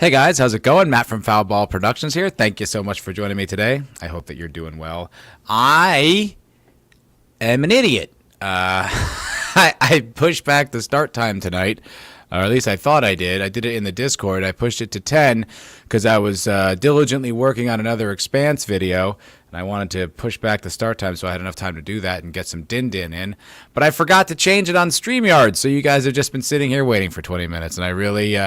Hey guys, how's it going? Matt from Foul Ball Productions here. Thank you so much for joining me today. I hope that you're doing well. I am an idiot. I pushed back the start time tonight, or at least I thought I did. I did it in the Discord. I pushed it to 10 because I was diligently working on another Expanse video, and I wanted to push back the start time so I had enough time to do that and get some din-din in. But I forgot to change it on StreamYard, so you guys have just been sitting here waiting for 20 minutes, and I really...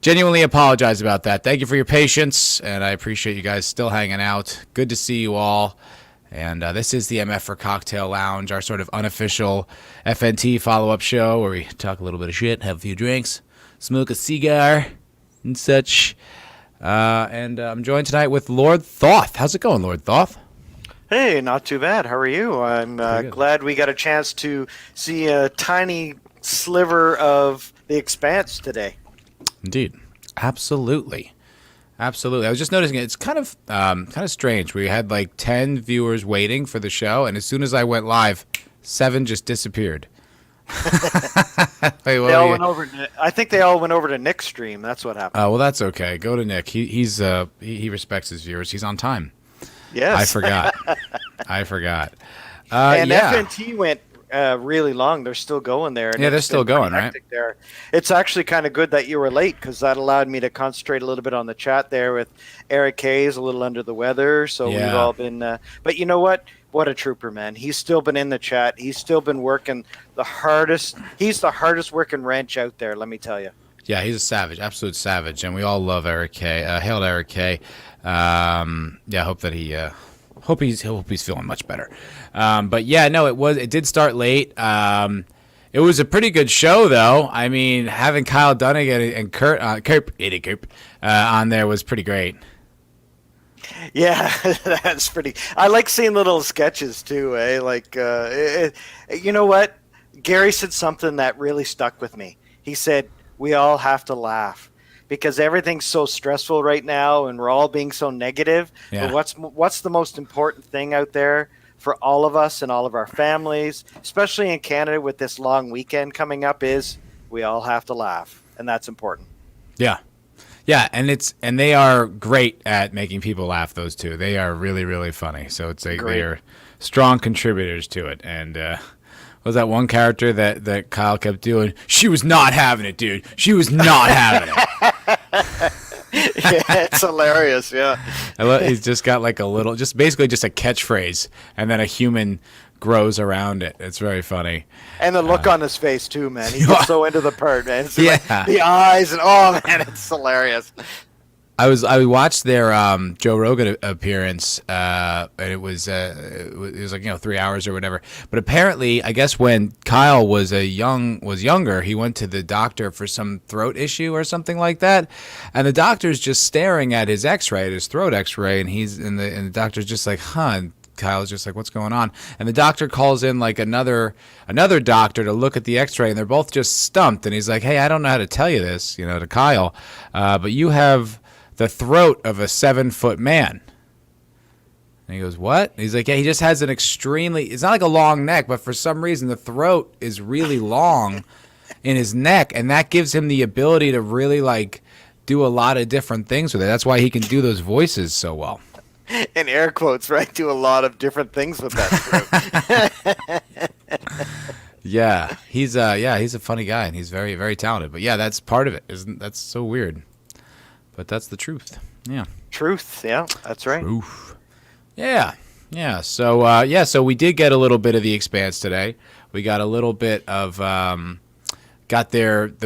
genuinely apologize about that. Thank you for your patience, and I appreciate you guys still hanging out. Good to see you all. And this is the MFer Cocktail Lounge, our sort of unofficial FNT follow-up show where we talk a little bit of shit, have a few drinks, smoke a cigar, and such. And I'm joined tonight with Lord Thoth. How's it going, Lord Thoth? Hey, not too bad. How are you? I'm glad we got a chance to see a tiny sliver of the Expanse today. Indeed. Absolutely. Absolutely. I was just noticing it's kind of strange. We had like 10 viewers waiting for the show, and as soon as I went live, 7 just disappeared. Wait, they all went over I think they all went over to Nick's stream. That's what happened. Well, that's okay. Go to Nick. He respects his viewers. He's on time. Yes. I forgot. And yeah. FNT went really long. They're still going there. And yeah, they're still going, right? There. It's actually kind of good that you were late because that allowed me to concentrate a little bit on the chat there with Eric K. is a little under the weather. So we've all been but you know what? What a trooper, man. He's still been in the chat. He's still been working the hardest. He's the hardest working wrench out there, let me tell you. Yeah, he's a savage, absolute savage, and we all love Eric K. Hail to Eric K. Yeah, hope that he hope he's feeling much better. But yeah, no, it did start late. It was a pretty good show, though. I mean, having Kyle Dunnigan and Kurt on there was pretty great. Yeah, that's pretty. I like seeing little sketches too. Like, you know what? Gary said something that really stuck with me. He said, "We all have to laugh." Because everything's so stressful right now, and we're all being so negative. Yeah. But what's the most important thing out there for all of us and all of our families, especially in Canada with this long weekend coming up, is we all have to laugh, and that's important. Yeah, and they are great at making people laugh. Those two, they are really, really funny. So they are strong contributors to it. And was that one character that Kyle kept doing? She was not having it, dude. She was not having it. Yeah, it's hilarious. Yeah, he's just got like a little, basically just a catchphrase, and then a human grows around it. It's very funny. And the look on his face too, man. He's so into the part, man. It's yeah, like the eyes and man, it's hilarious. I watched their Joe Rogan appearance, and it was like 3 hours or whatever. But apparently, I guess when Kyle was younger, he went to the doctor for some throat issue or something like that, and the doctor's just staring at his X-ray, his throat X-ray, and the doctor's just like, huh. And Kyle's just like, what's going on? And the doctor calls in like another doctor to look at the X-ray, and they're both just stumped. And he's like, hey, I don't know how to tell you this, to Kyle, but you have the throat of a 7-foot man. And he goes, what? And he's like, yeah, he just has it's not like a long neck, but for some reason the throat is really long in his neck, and that gives him the ability to really like do a lot of different things with it. That's why he can do those voices so well. In air quotes, right? Do a lot of different things with that throat. Yeah, he's a funny guy, and he's very, very talented. But yeah, that's part of it. That's so weird? But that's the truth. Yeah. Truth. Yeah, that's right. Truth. Yeah. Yeah. So we did get a little bit of the Expanse today. We got a little bit of the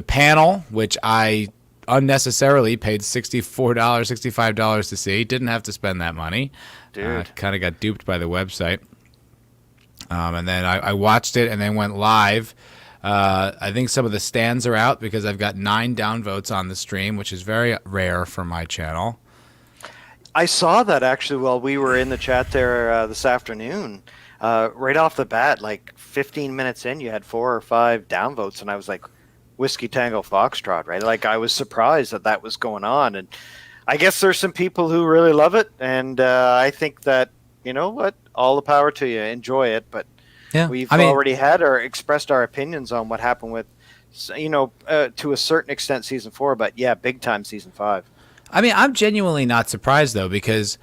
panel, which I unnecessarily paid $65 to see. Didn't have to spend that money. Dude. Kind of got duped by the website. And then I watched it and then went live. I think some of the stands are out because I've got 9 downvotes on the stream, which is very rare for my channel. I saw that actually while we were in the chat there this afternoon. Right off the bat, like 15 minutes in, you had 4 or 5 downvotes, and I was like, Whiskey Tango Foxtrot, right? Like, I was surprised that was going on, and I guess there's some people who really love it, and I think that, you know what, all the power to you, enjoy it, but yeah, we've already had expressed our opinions on what happened with to a certain extent season 4, but yeah, big time season 5. I mean, I'm genuinely not surprised though, because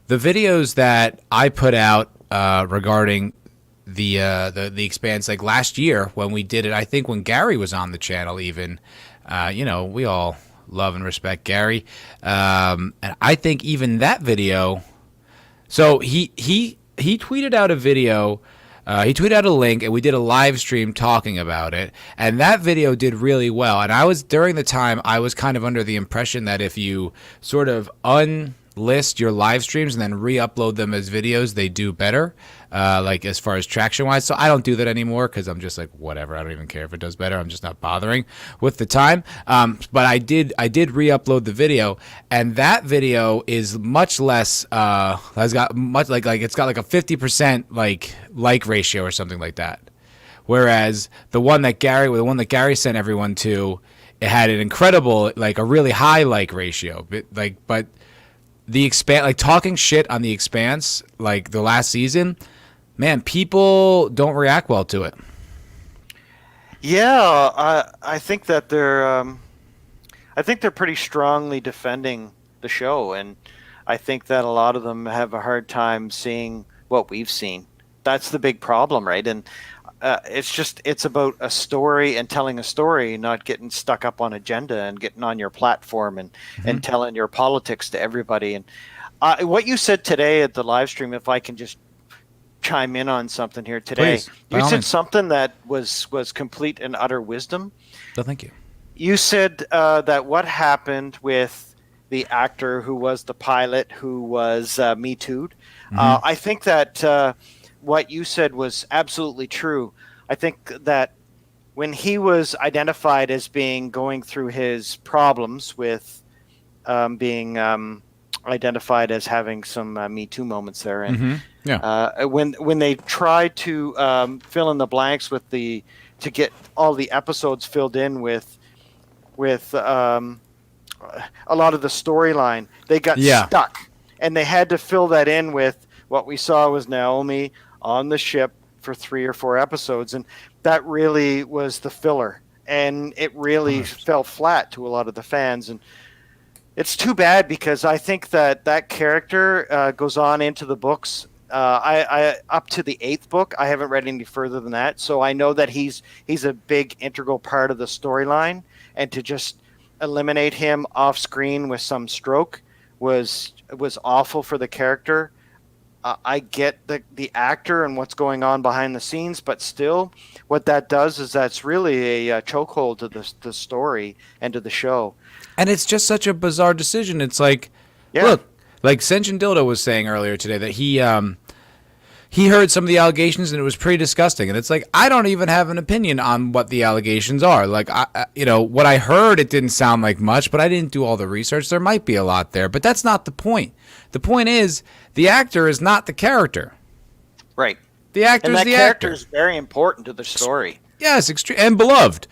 the videos that I put out regarding the Expanse, like last year when we did it, I think when Gary was on the channel, even, we all love and respect Gary, and I think even that video. So he tweeted out a video. He tweeted out a link, and we did a live stream talking about it. And that video did really well. And during the time, I was kind of under the impression that if you sort of unlist your live streams and then re-upload them as videos, they do better, like as far as traction-wise. So I don't do that anymore because I'm just like, whatever. I don't even care if it does better. I'm just not bothering with the time. But I did re-upload the video, and that video is much less. Has got much like it's got like a 50% like ratio or something like that. Whereas the one that Gary sent everyone to, it had an incredible, like a really high like ratio. But the Expanse, like talking shit on the Expanse, like the last season, man, people don't react well to it. Yeah, I think that they're pretty strongly defending the show, and I think that a lot of them have a hard time seeing what we've seen. That's the big problem, right? And it's about a story and telling a story, not getting stuck up on agenda and getting on your platform and telling your politics to everybody. And what you said today at the live stream, if I can just chime in on something here today. Please, you said something that was complete and utter wisdom. No, thank you. You said that what happened with the actor who was the pilot who was Me Too'd. I think that what you said was absolutely true. I think that when he was identified as going through his problems with being identified as having some Me Too moments there, and when they tried to fill in the blanks to get all the episodes filled in with a lot of the storyline, they got stuck, and they had to fill that in with what we saw was Naomi on the ship for 3 or 4 episodes, and that really was the filler, and it really fell flat to a lot of the fans. And it's too bad, because I think that character goes on into the books. I up to the 8th book. I haven't read any further than that, so I know that he's a big integral part of the storyline, and to just eliminate him off screen with some stroke was awful for the character. I get the actor and what's going on behind the scenes, but still, what that does is that's really a chokehold to the story and to the show. And it's just such a bizarre decision. It's like, look, like Senshin Dildo was saying earlier today that he heard some of the allegations and it was pretty disgusting. And it's like, I don't even have an opinion on what the allegations are. Like, what I heard, it didn't sound like much, but I didn't do all the research. There might be a lot there, but that's not the point. The point is, the actor is not the character. Right. The actor is the actor. And that character is very important to the story. Yes, extreme and beloved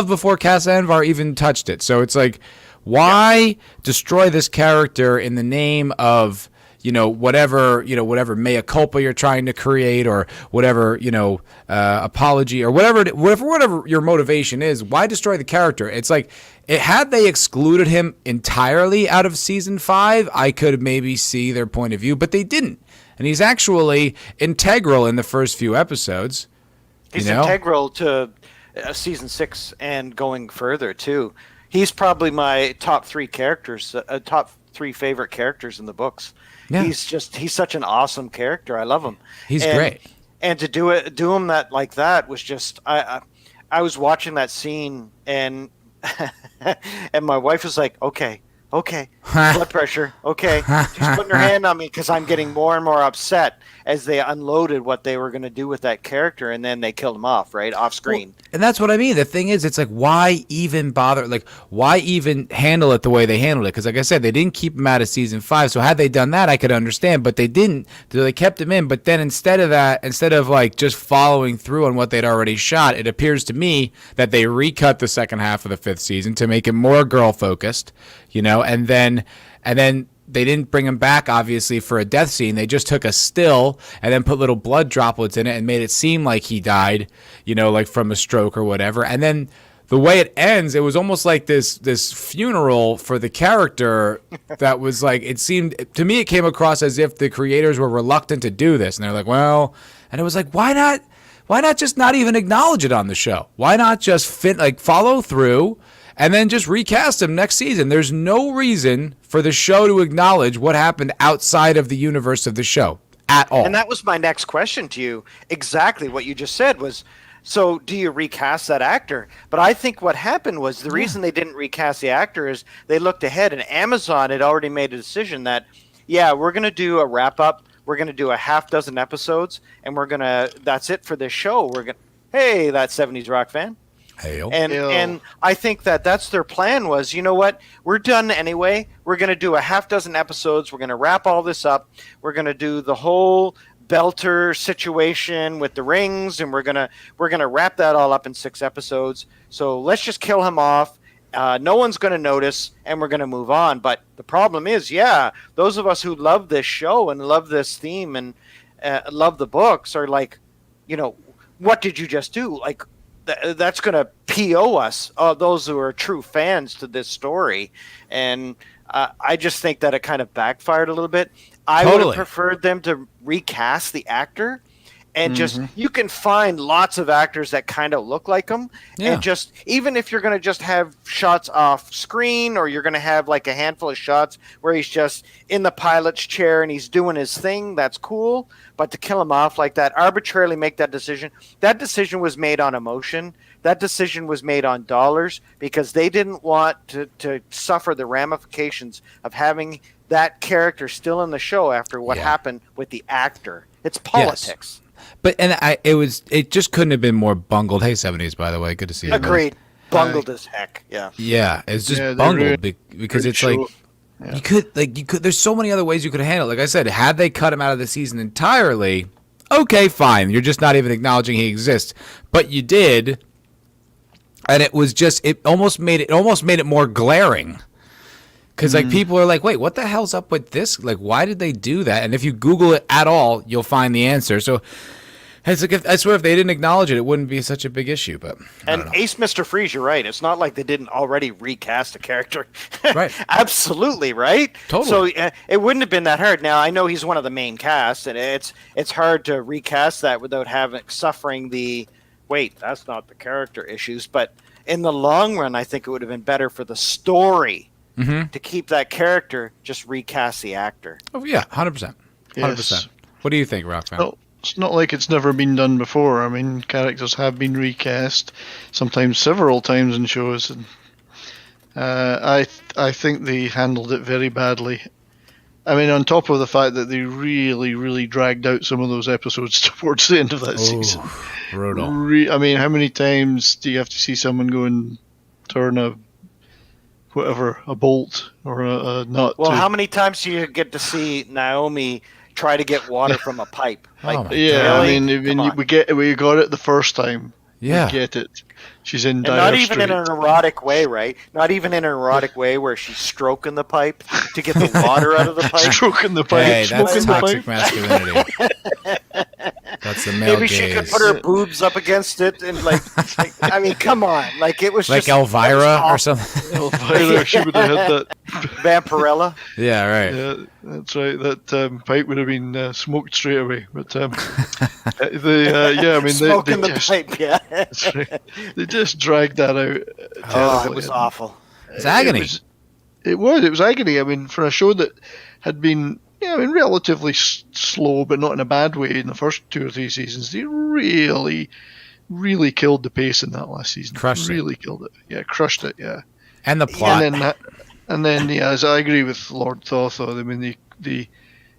before Cass Anvar even touched it. So it's like, why destroy this character in the name of whatever mea culpa you're trying to create, or whatever apology, or whatever your motivation is? Why destroy the character? It's like, had they excluded him entirely out of season 5, I could maybe see their point of view, but they didn't, and he's actually integral in the first few episodes. He's integral to season 6 and going further too. He's probably my top 3 characters, top 3 favorite characters in the books. Yeah. He's such an awesome character. I love him. He's great. And to do him like that was just, I was watching that scene, and and my wife was like, okay, blood pressure, okay. She's putting her hand on me because I'm getting more and more upset as they unloaded what they were going to do with that character, and then they killed him off screen. Well, and that's what I mean. The thing is, it's like, why even bother? Like, why even handle it the way they handled it? Because, like I said, they didn't keep him out of season 5. So had they done that, I could understand. But they didn't. So they kept him in. But then instead of like just following through on what they'd already shot, it appears to me that they recut the second half of the 5th season to make it more girl focused. And then they didn't bring him back, obviously, for a death scene. They just took a still and then put little blood droplets in it and made it seem like he died, like from a stroke or whatever. And then the way it ends, it was almost like this funeral for the character that was like, it seemed to me, it came across as if the creators were reluctant to do this, and they're like, well, and it was like, why not just not even acknowledge it on the show? Why not just follow through and then just recast him next season? There's no reason for the show to acknowledge what happened outside of the universe of the show at all. And that was my next question to you. Exactly what you just said was, so do you recast that actor? But I think what happened was the reason they didn't recast the actor is they looked ahead, and Amazon had already made a decision that, yeah, we're going to do a wrap up. We're going to do a half dozen episodes, and that's it for this show. Hey, that 70s rock fan. Hail. And I think that's their plan was, you know what? We're done anyway. We're going to do a half dozen episodes. We're going to wrap all this up. We're going to do the whole Belter situation with the rings, and we're gonna wrap that all up in 6 episodes. So let's just kill him off. No one's gonna notice, and we're gonna move on. But the problem is, those of us who love this show and love this theme and love the books are like, what did you just do? Like that's gonna PO us, those who are true fans to this story. And I just think that it kind of backfired a little bit. I would have preferred them to recast the actor, and just you can find lots of actors that kind of look like him, and just even if you're going to just have shots off screen, or you're going to have like a handful of shots where he's just in the pilot's chair and he's doing his thing, that's cool. But to kill him off like that, arbitrarily make that decision was made on emotion. That decision was made on dollars, because they didn't want to suffer the ramifications of having that character still in the show after what happened with the actor. It's politics. Yes. But it just couldn't have been more bungled. Hey, 70s, by the way, good to see you. Agreed. Bungled as heck. Yeah. Yeah, it's just bungled because it's like you could there's so many other ways you could handle it. Like I said, had they cut him out of the season entirely, okay, fine. You're just not even acknowledging he exists. But you did, and it almost made it more glaring. Because people are like, wait, what the hell's up with this? Like, why did they do that? And if you Google it at all, you'll find the answer. So it's like, I swear, if they didn't acknowledge it would be such a big issue. But Ace Mr. Freeze, you're right. It's not like they didn't already recast a character. Right. Absolutely, right? Totally. So it wouldn't have been that hard. Now, I know he's one of the main cast, and it's hard to recast that without suffering the, wait, that's not the character issues. But in the long run, I think it would have been better for the story to keep that character, just recast the actor. Oh yeah, 100%. 100%. Yes. What do you think, Rockman? No, it's not like it's never been done before. I mean, characters have been recast, sometimes several times in shows. And, I think they handled it very badly. I mean, on top of the fact that they really, really dragged out some of those episodes towards the end of that season. Brutal. I mean, how many times do you have to see someone go and turn a bolt or a nut? Well, how many times do you get to see Naomi try to get water from a pipe? Like, really? I mean, we got it the first time. Yeah. We get it. She's in dire not even straits. in an erotic way, right? Not even in an erotic way where she's stroking the pipe to get the water out of the pipe. Stroking the pipe. Hey, that's toxic pipe. masculinity. That's the male Maybe gaze. she could put her boobs up against it and I mean, come on. Like it was like just Elvira or something. Elvira, she would have had that. Vampirella. Yeah, right. Yeah, that's right. That pipe would have been smoked straight away. But I mean, smoking they the just, pipe. Yeah. That's right. They just dragged that out. Oh, it was awful. It's agony. It was agony. I mean, for a show that had been, relatively slow, but not in a bad way in the first 2 or 3 seasons, they really, really killed the pace in that last season. Really killed it. Yeah, crushed it. Yeah. And the plot. And then, as I agree with Lord Thawthaw, I mean, they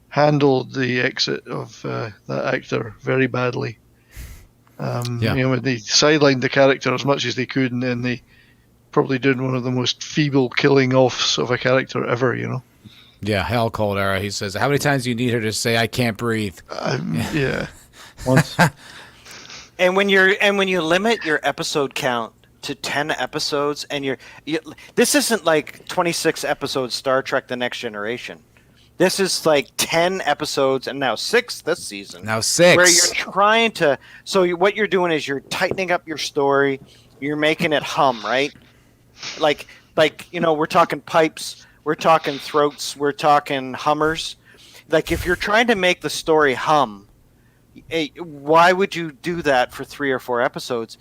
handled the exit of that actor very badly. They sidelined the character as much as they could, and then they probably did one of the most feeble killing offs of a character ever, Yeah, Hell Cold Era. He says, how many times do you need her to say, I can't breathe? Yeah. Once. And when you limit your episode count to 10 episodes, and this isn't like 26 episodes Star Trek The Next Generation. This is like 10 episodes, and now 6 this season. Now 6. Where you're trying to... So what you're doing is you're tightening up your story. you're making it hum, right? Like we're talking pipes, we're talking throats, we're talking hummers. Like if you're trying to make the story hum, why would you do that for 3 or 4 episodes?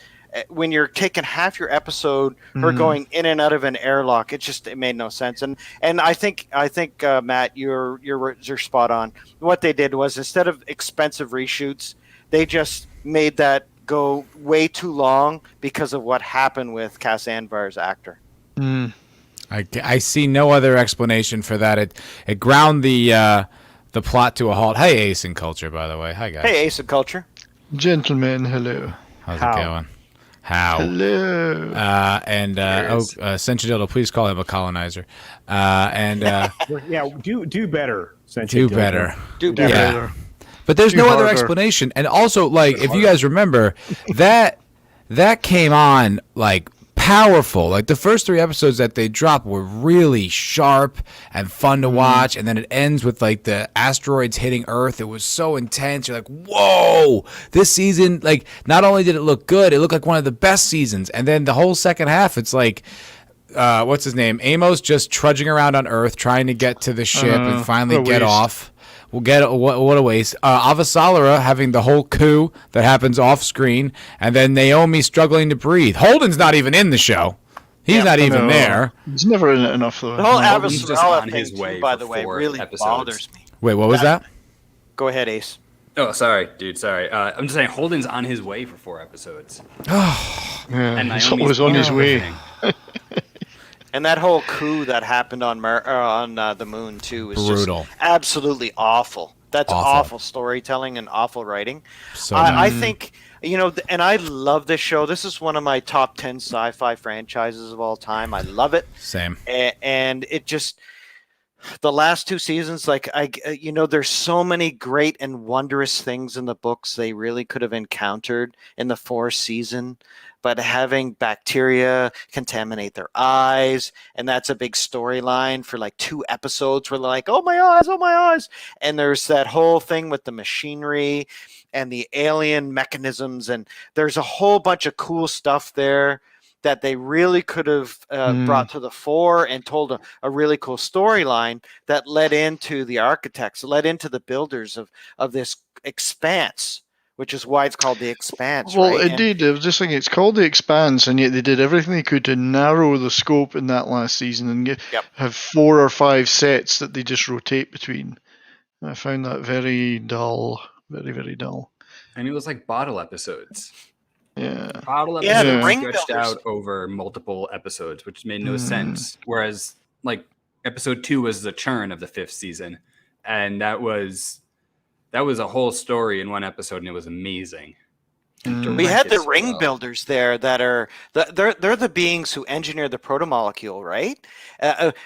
When you're taking half your episode, her going in and out of an airlock, it made no sense. And I think Matt, you're spot on. What they did was, instead of expensive reshoots, they just made that go way too long because of what happened with Cass Anvar's actor. I see no other explanation for that. It ground the plot to a halt. Hey, Ace and Culture, by the way. Hi, guys. Hey, Ace and Culture. Gentlemen, hello. How's it going? How? Hello. Senchidildo, please call him a colonizer. Yeah, do better. Do better. Do better. Yeah. But there's no other explanation. And also, like, if you guys remember, that came on, like, powerful. Like, the first 3 episodes that they dropped were really sharp and fun to watch, and then it ends with, like, the asteroids hitting Earth. It was so intense. You're like, whoa! This season, like, not only did it look good, it looked like one of the best seasons. And then the whole second half, it's like, what's his name? Amos just trudging around on Earth, trying to get to the ship and finally get off. We'll get what a waste. Avasarala having the whole coup that happens off screen, and then Naomi struggling to breathe. Holden's not even in the show. He's not even there. He's never in it enough, though. The whole He's just Avasarala on thing, his way too, by for the way, 4 really episodes. bothers me. Wait, what was that? Go ahead, Ace. Oh, sorry, dude. Sorry. I'm just saying, Holden's on his way for 4 episodes. Yeah, And he's Naomi's always on his way. everything. And that whole coup that happened on the moon too was Brutal. just absolutely awful. That's Awful. awful storytelling and awful writing. So I think, and I love this show. This is one of my top 10 sci-fi franchises of all time. I love it. Same. And it just, the last 2 seasons, like there's so many great and wondrous things in the books they really could have encountered in the 4th season. But having bacteria contaminate their eyes, and that's a big storyline for like 2 episodes where they're like, oh my eyes. And there's that whole thing with the machinery and the alien mechanisms, and there's a whole bunch of cool stuff there that they really could have brought to the fore and told a really cool storyline that led into the architects, led into the builders of this Expanse, which is why it's called the Expanse. Well, right? indeed, I was just thinking, it's called the Expanse, and yet they did everything they could to narrow the scope in that last season and have 4 or 5 sets that they just rotate between. I found that very dull, very, very dull. And it was like bottle episodes. Yeah. Bottle Yeah, episodes the ring stretched builders. out over multiple episodes, which made no sense. Whereas, like, episode 2 was the churn of the 5th season, and that was a whole story in one episode, and it was amazing. We had the Directed ring well. builders there that are they're the beings who engineer the protomolecule, right?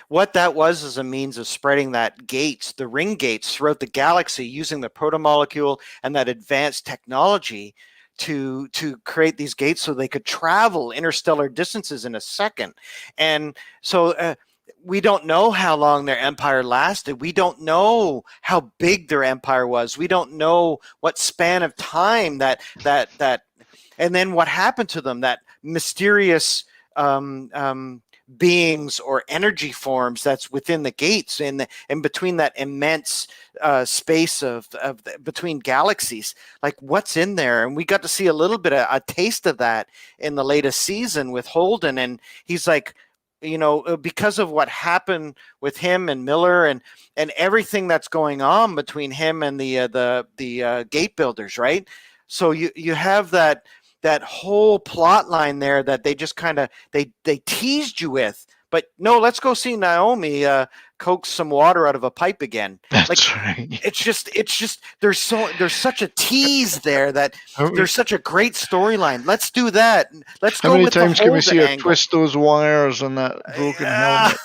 What that was is a means of spreading the ring gates throughout the galaxy using the protomolecule and that advanced technology to create these gates so they could travel interstellar distances in a second. And so we don't know how long their empire lasted. We don't know how big their empire was. We don't know what span of time that and then what happened to them, that mysterious beings or energy forms that's within the gates and between that immense space of between galaxies. Like, what's in there? And we got to see a little bit of a taste of that in the latest season with Holden, and he's like, because of what happened with him and Miller and everything that's going on between him and the gate builders, right? So you have that whole plot line there that they just kind of they teased you with, but no, let's go see Naomi coax some water out of a pipe again. That's right. It's just there's such a tease there that there's such a great storyline. Let's do that. Let's How go many with times the can we see her angle. twist those wires on that broken helmet?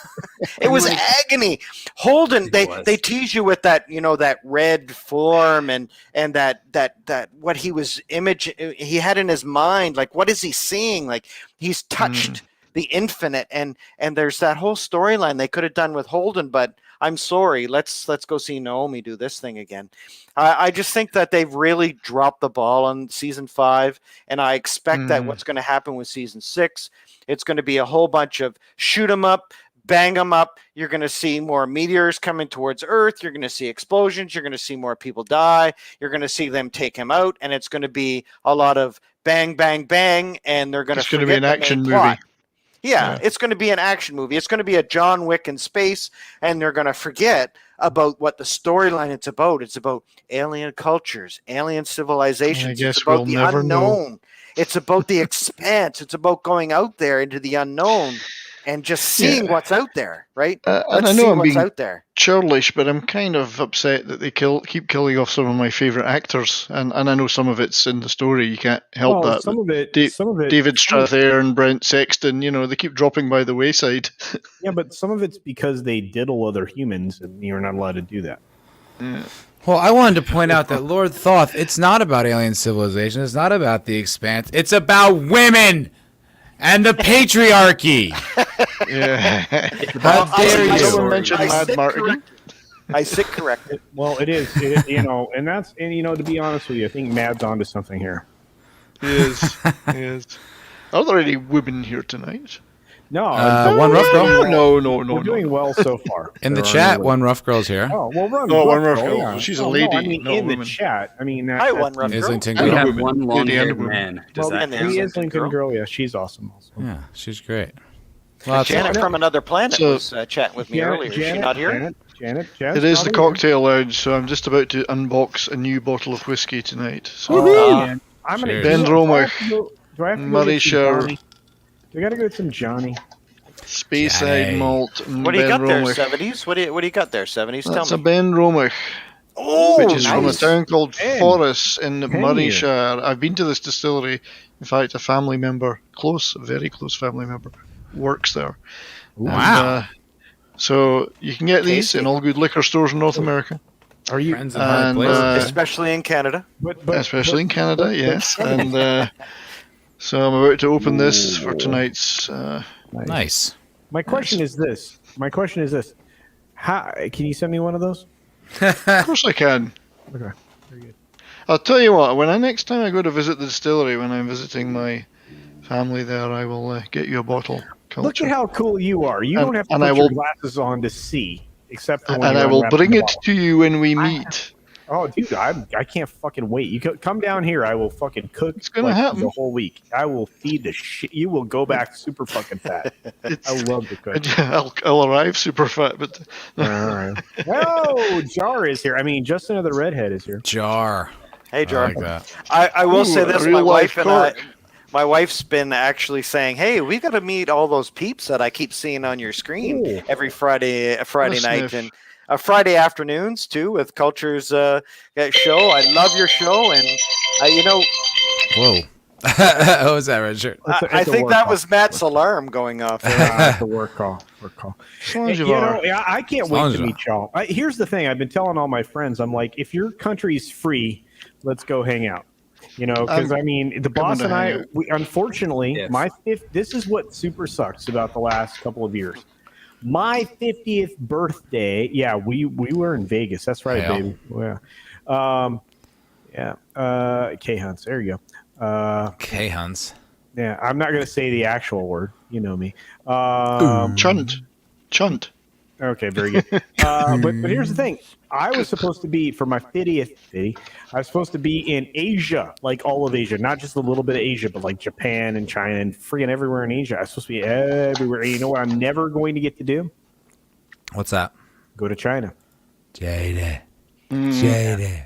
It was agony. Holden, they tease you with that, that red form and that what he was he had in his mind. Like, what is he seeing? Like, he's touched the infinite, and there's that whole storyline they could have done with Holden, but I'm sorry. Let's go see Naomi do this thing again. I just think that they've really dropped the ball on season 5, and I expect that what's going to happen with season 6, it's going to be a whole bunch of shoot 'em up, bang 'em up. You're going to see more meteors coming towards Earth. You're going to see explosions. You're going to see more people die. You're going to see them take him out, and it's going to be a lot of bang, bang, bang, and they're going to. It's going to be an action movie. Plot. Yeah, it's going to be an action movie. It's going to be a John Wick in space, and they're going to forget about what the storyline it's about. It's about alien cultures, alien civilizations. It's about the unknown. Know. It's about the expanse. It's about going out there into the unknown and just seeing what's out there, right? And I know I'm being churlish, but I'm kind of upset that they keep killing off some of my favourite actors, and I know some of it's in the story. You can't help that. Some of it, David Strathairn, Brent Sexton, they keep dropping by the wayside. Yeah, but some of it's because they diddle other humans, and you're not allowed to do that. Yeah. Well, I wanted to point out that Lord Thoth, it's not about alien civilization. It's not about the expanse. It's about women and the patriarchy. Yeah. How dare you? Someone mentioned Mad Martin. I sit corrected. Well, it is, and to be honest with you, I think Mad's onto something here. He is. Are there any women here tonight? No, one rough girl. No. We're doing well so far. In the chat, one rough girl's here. Oh, well, one rough girl. Yeah. She's a lady. No, I mean, in the chat. I mean, hi, one rough girl. Islington We girl. have one long-haired man. Does that count? The Islington girl, yeah, she's awesome. Also. Yeah, she's great. Well, Janet from another planet was chatting with me earlier. Is she not here? Janet, it is the Cocktail Lounge, so I'm just about to unbox a new bottle of whiskey tonight. So, I'm gonna Ben Romach, Murray Shower. We gotta go get some Johnny. Speyside Malt. What do you got there, 70s? What do you got there, 70s? That's a Ben Romach, which is from a town called Forres in Murrayshire. I've been to this distillery. In fact, a family member, very close family member, works there. Wow. And, so you can get these in all good liquor stores in North America. Are you? Especially in Canada. Especially in Canada, yes. And so I'm about to open this for tonight's. Nice. My question is this. How can you send me one of those? Of course I can. Okay. Very good. I'll tell you what. Next time I go to visit the distillery, when I'm visiting my family there, I will get you a bottle. Look at how cool you are. You don't have to put your glasses on to see, except for when and I will bring it to you when we meet. Oh, dude, I can't fucking wait. You come down here. I will fucking cook. It's gonna happen the whole week. I will feed the shit. You will go back super fucking fat. I love to cook. I'll arrive super fat, but all right. Oh, Jar is here. I mean, just another redhead is here. Jar. Hey, Jar. I like that. I will say this: my wife's been actually saying, "Hey, we got to meet all those peeps that I keep seeing on your screen every Friday night and." Friday afternoons too with Culture's show. I love your show, and Whoa, what was that, Richard? I think that was Matt's alarm going off. It's a work call. I can't wait to meet y'all. Here's the thing: I've been telling all my friends, I'm like, if your country's free, let's go hang out. Because I mean, the boss and I, unfortunately, this is what super sucks about the last couple of years. My 50th birthday. Yeah, we were in Vegas. That's right, baby. Yeah. K-Hunts. There you go. K-Hunts. Yeah, I'm not going to say the actual word. You know me. Chunt. Okay, very good. But here's the thing. I was supposed to be, for my 50th, I was supposed to be in Asia, like all of Asia, not just a little bit of Asia, but like Japan and China and freaking everywhere in Asia. I was supposed to be everywhere. You know what I'm never going to get to do? What's that? Go to China. Jada.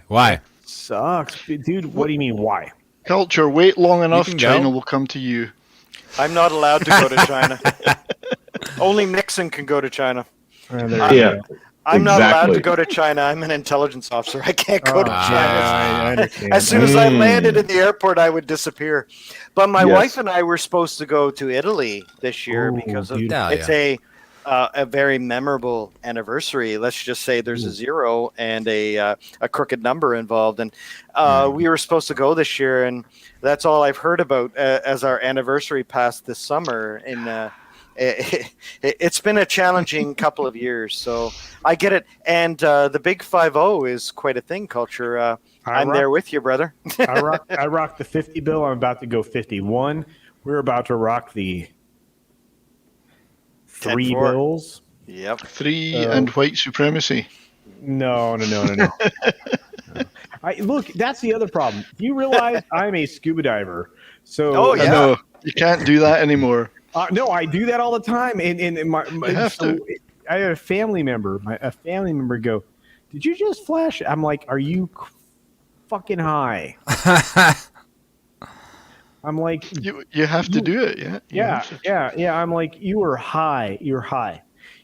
Why? Sucks. Dude, what do you mean, why? Culture, wait long enough, China will come to you. I'm not allowed to go to China. Only Nixon can go to China. I'm not allowed to go to China. I'm an intelligence officer. I can't go to China. As soon as I landed in the airport, I would disappear. But my wife and I were supposed to go to Italy this year because it's a very memorable anniversary. Let's just say there's a 0 and a crooked number involved. And we were supposed to go this year, and that's all I've heard about as our anniversary passed this summer it's been a challenging couple of years, so I get it. And the Big 5-0 is quite a thing, Culture. I'm there with you, brother. I rock the 50 bill. I'm about to go 51. We're about to rock the 3 bills. Yep. 3 and white supremacy. No. Look, that's the other problem. Do you realize I'm a scuba diver? So No, you can't do that anymore. No, I do that all the time. And I had a family member. A family member go, "Did you just flash?" I'm like, "Are you fucking high?" I'm like, "You have to do it, yeah." Yeah. I'm like, "You are high. You're high."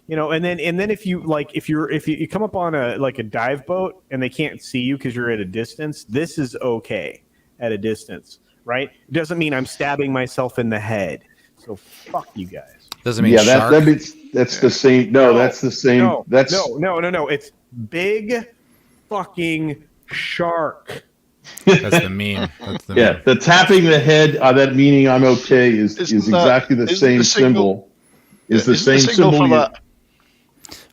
And then if you come up on a dive boat and they can't see you because you're at a distance, this is okay at a distance, right? It doesn't mean I'm stabbing myself in the head. So fuck you guys. Doesn't mean shark. That's the same. No, that's the same. No. No. It's big fucking shark. That's the meme. Meme. The tapping the head, that meaning I'm okay is exactly the same symbol. Is the same symbol for that.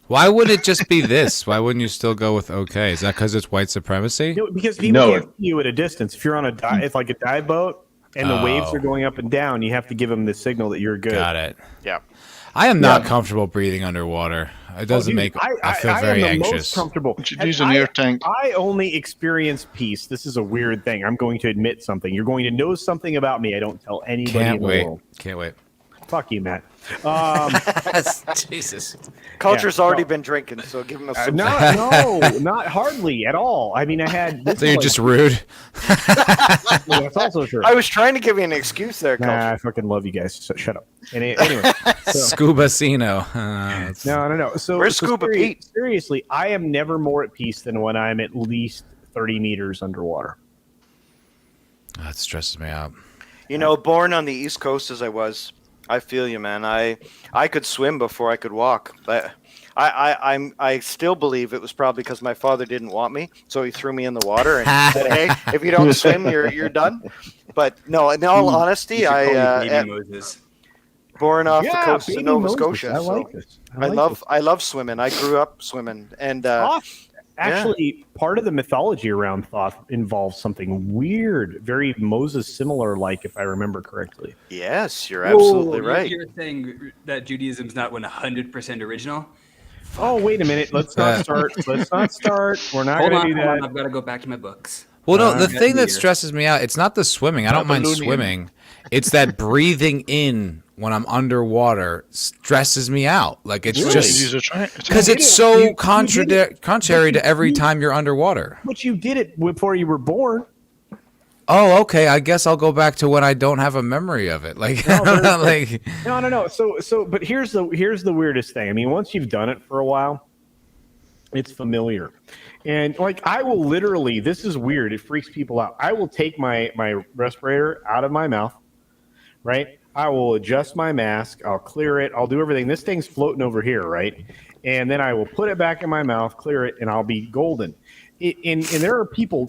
Why would it just be this? Why wouldn't you still go with okay? Is that because it's white supremacy? No, because people can't see you at a distance. If you're on it's like a dive boat and the waves are going up and down, you have to give them the signal that you're good. Got it. Yeah. I am not comfortable breathing underwater. It doesn't make. I feel very am the anxious. Most comfortable. You should use an air tank. I only experience peace. This is a weird thing. I'm going to admit something. You're going to know something about me I don't tell anybody in the world. Can't wait. Fuck you, Matt. Jesus. Culture's already been drinking, so give him a sip. No, not hardly at all. I mean, I had. So you're just rude. That's also true. I was trying to give you an excuse there, Culture. I fucking love you guys. So shut up. Anyway, Scuba-cino. No. So where's Scuba Pete? Seriously, I am never more at peace than when I'm at least 30 meters underwater. That stresses me out. Born on the East Coast as I was, I feel you, man. I could swim before I could walk. I still believe it was probably because my father didn't want me, so he threw me in the water and said, "Hey, if you don't swim, you're done." But no, in all honesty, Moses. Born off the coast of Nova Moses. Scotia. I like this. I love swimming. I grew up swimming, and actually, part of the mythology around Thoth involves something weird, very Moses similar, like if I remember correctly. Yes, you're absolutely right. You're saying that Judaism's not 100% original? Oh, wait a minute. Let's not start. We're not going to do that. I've got to go back to my books. Well, no, the thing that stresses me out, it's not the swimming. I don't mind swimming. It's that breathing in when I'm underwater stresses me out. Like it's just because it's so contrary to every time you're underwater. But you did it before you were born. Oh, okay. I guess I'll go back to when I don't have a memory of it. Like, no. So, but here's the weirdest thing. I mean, once you've done it for a while, it's familiar. And I will literally, this is weird. It freaks people out. I will take my respirator out of my mouth, right? I will adjust my mask. I'll clear it. I'll do everything. This thing's floating over here, right? And then I will put it back in my mouth, clear it, and I'll be golden. And there are people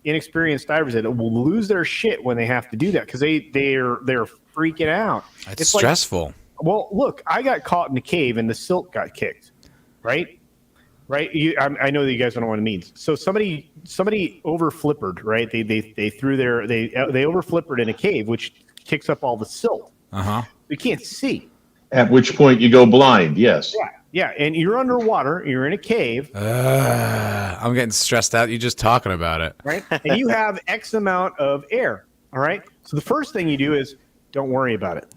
inexperienced divers that will lose their shit when they have to do that because they're freaking out. It's stressful. Well, look, I got caught in a cave and the silk got kicked, right? Right. I know that you guys don't know what it means. So somebody over flippered, right? They threw they over flippered in a cave, which kicks up all the silt. You can't see. At which point you go blind. Yes. Yeah. And you're underwater. You're in a cave. I'm getting stressed out. You're just talking about it. Right. And you have X amount of air. All right. So the first thing you do is don't worry about it.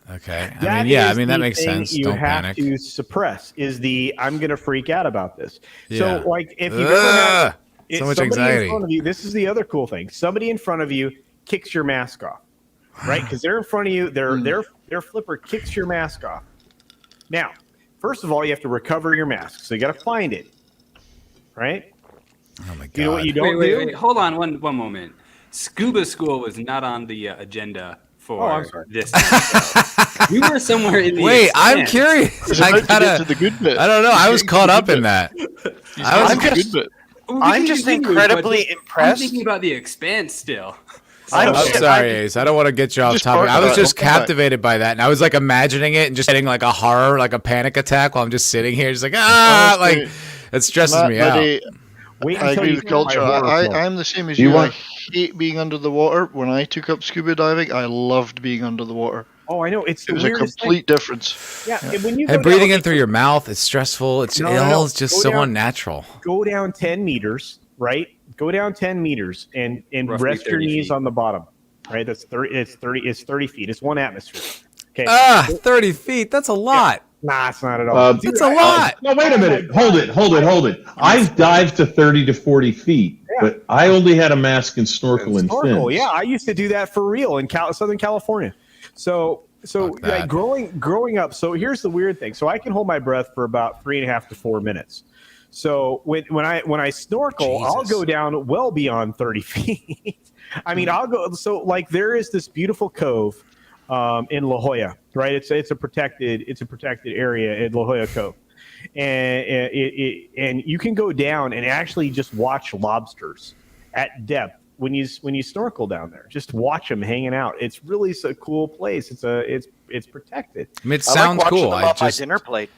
Okay. I mean, that makes sense. Don't panic. You have to suppress I'm going to freak out about this. Yeah. So if you've ever had so much anxiety in front of you, this is the other cool thing. Somebody in front of you kicks your mask off, right? Because they're in front of you. Their flipper kicks your mask off. Now, first of all, you have to recover your mask. So you got to find it, right? Oh my God. You know what you don't do? Wait. Hold on one moment. Scuba school was not on the agenda for this. We were somewhere in the Wait, I'm curious. I gotta. To the good bit. I don't know. I was caught up in that. I'm just incredibly impressed. I'm thinking about the Expanse still. I'm sorry, Ace. I don't want to get you off topic. I was just captivated by that, and I was like imagining it and just getting like a horror, like a panic attack while I'm just sitting here, just like like it stresses me out. I agree with culture. I'm the same as you. I hate being under the water. When I took up scuba diving, I loved being under the water. Oh, I know. It was a complete difference. Yeah. When you and breathing in through your mouth is stressful. It's just so unnatural. Go down 10 meters, right? Go down 10 meters and rest your knees on the bottom, right? That's 30. It's 30 feet. It's 1 atmosphere. Okay. 30 feet. That's a lot. Nah, it's not at all. It's a lot. No, wait a minute. Hold it. I've dived to 30 to 40 feet, but I only had a mask and snorkel and fins. Yeah, I used to do that for real in Southern California. So like growing up. So here's the weird thing. So I can hold my breath for about 3.5 to 4 minutes. So when I snorkel, I'll go down well beyond 30 feet. I mean, I'll go. So like there is this beautiful cove in La Jolla, right? It's a protected area in La Jolla Cove, and you can go down and actually just watch lobsters at depth when you snorkel down there. Just watch them hanging out. It's really a cool place. It's protected. I mean, it sounds cool. I just my dinner plate.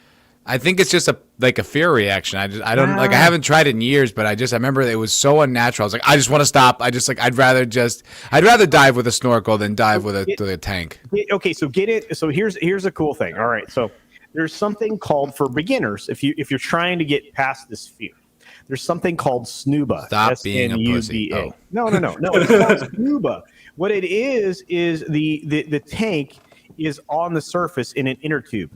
I think it's just a fear reaction. I don't like. I haven't tried it in years, but I remember it was so unnatural. I was like, I just want to stop. I'd rather dive with a snorkel than dive with a tank. Okay, so get it. So here's a cool thing. All right, so there's something called for beginners. If you're trying to get past this fear, there's something called SNUBA. Stop being a pussy. Oh. No. It's called SNUBA. What it is the tank is on the surface in an inner tube,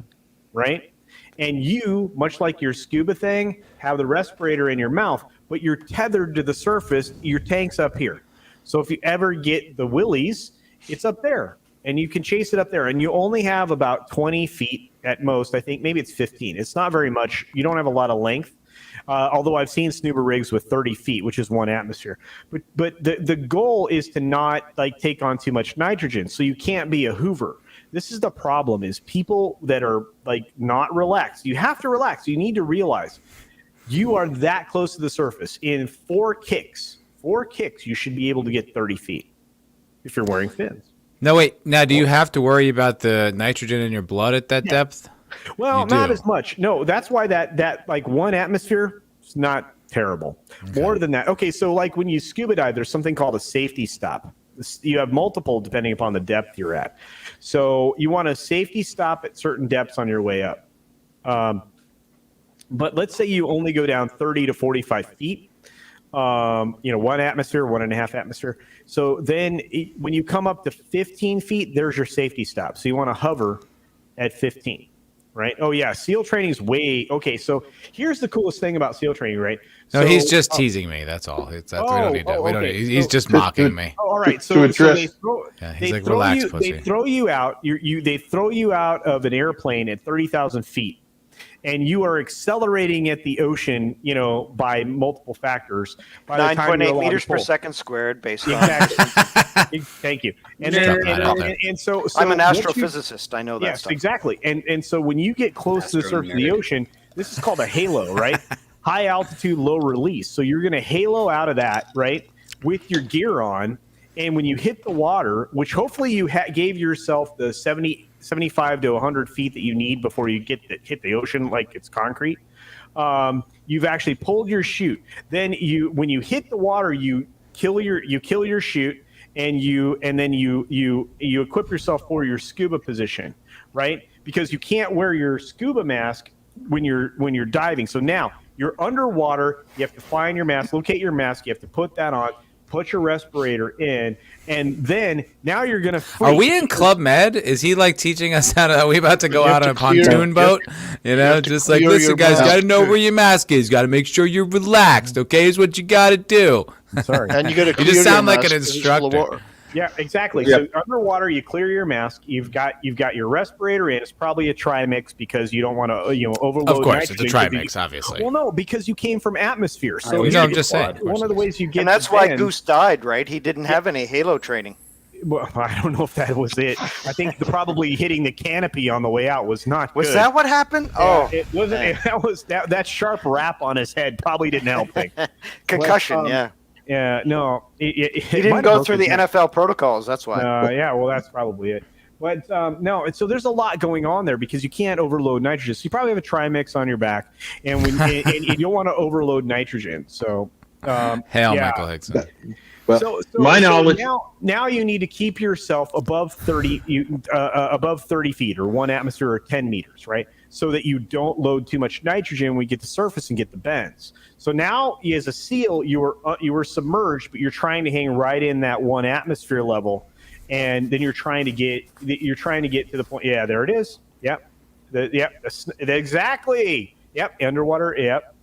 right? And you, much like your scuba thing, have the respirator in your mouth, but you're tethered to the surface. Your tank's up here. So if you ever get the willies, it's up there, and you can chase it up there. And you only have about 20 feet at most. I think maybe it's 15. It's not very much. You don't have a lot of length. Although I've seen scuba rigs with 30 feet, which is 1 atmosphere. But the goal is to not like take on too much nitrogen. So you can't be a Hoover. This is the problem, is people that are like not relaxed. You have to relax. You need to realize you are that close to the surface. In 4 kicks, you should be able to get 30 feet if you're wearing fins. No, wait. Now, do you have to worry about the nitrogen in your blood at that depth? Well, not as much. No, that's why that like 1 atmosphere is not terrible. Okay. More than that. Okay, so like when you scuba dive, there's something called a safety stop. You have multiple depending upon the depth you're at. So you want a safety stop at certain depths on your way up. But let's say you only go down 30 to 45 feet. 1 atmosphere, 1.5 atmosphere. So then when you come up to 15 feet, there's your safety stop. So you want to hover at 15. Right? Oh, yeah. SEAL training is okay. So here's the coolest thing about SEAL training, right? No, he's just teasing me. That's all. We don't need to. He's just mocking me. All right. So he's like, relax, pussy. They throw you out. They throw you out of an airplane at 30,000 feet, and you are accelerating at the ocean, by multiple factors. 9.8 meters per second squared, basically. Exactly. Thank you. And so I'm an astrophysicist. I know that. Yes, stuff. Exactly. And so when you get close to the surface of the ocean, this is called a halo, right? High altitude, low release. So you're going to halo out of that, right, with your gear on. And when you hit the water, which hopefully you gave yourself the 75 to 100 feet that you need before you hit the ocean like it's concrete, you've actually pulled your chute. Then when you hit the water, you kill your chute, and then you equip yourself for your scuba position, right? Because you can't wear your scuba mask when you're diving. So now you're underwater. You have to find your mask, locate your mask. You have to put that on. Put your respirator in, and then now you're gonna. Are we in Club Med? Is he like teaching us how to? Are we about to go out on a pontoon boat? Just like, listen, guys, got to know where your mask is. Got to make sure you're relaxed. Okay, is what you got to do. Sorry, and you got to. You just sound like an instructor. Yeah, exactly. Yep. So underwater, you clear your mask. You've got your respirator in. It's probably a trimix because you don't want to overload. Of course, it's a trimix, obviously. Well, no, because you came from atmosphere. So I'm just saying. One of the ways you get, and that's why Goose died, right? He didn't have any halo training. Well, I don't know if that was it. I think probably hitting the canopy on the way out was not good. Was that what happened? Yeah, it wasn't. That sharp rap on his head probably didn't help things. Concussion, yeah. No, He didn't go through the NFL protocols. That's why. Yeah, well, that's probably it. But no, so there's a lot going on there because you can't overload nitrogen. So you probably have a trimix on your back, and and you don't want to overload nitrogen. So Hail, Michael Hickson. Well, so my knowledge. Now you need to keep yourself above 30 feet or 1 atmosphere or 10 meters, right? So that you don't load too much nitrogen when you get to the surface and get the bends. So now, as a seal, you were submerged, but you're trying to hang right in that 1 atmosphere level, and then you're trying to get to the point. Yeah, there it is. Yep. Exactly. Yep. Underwater. Yep.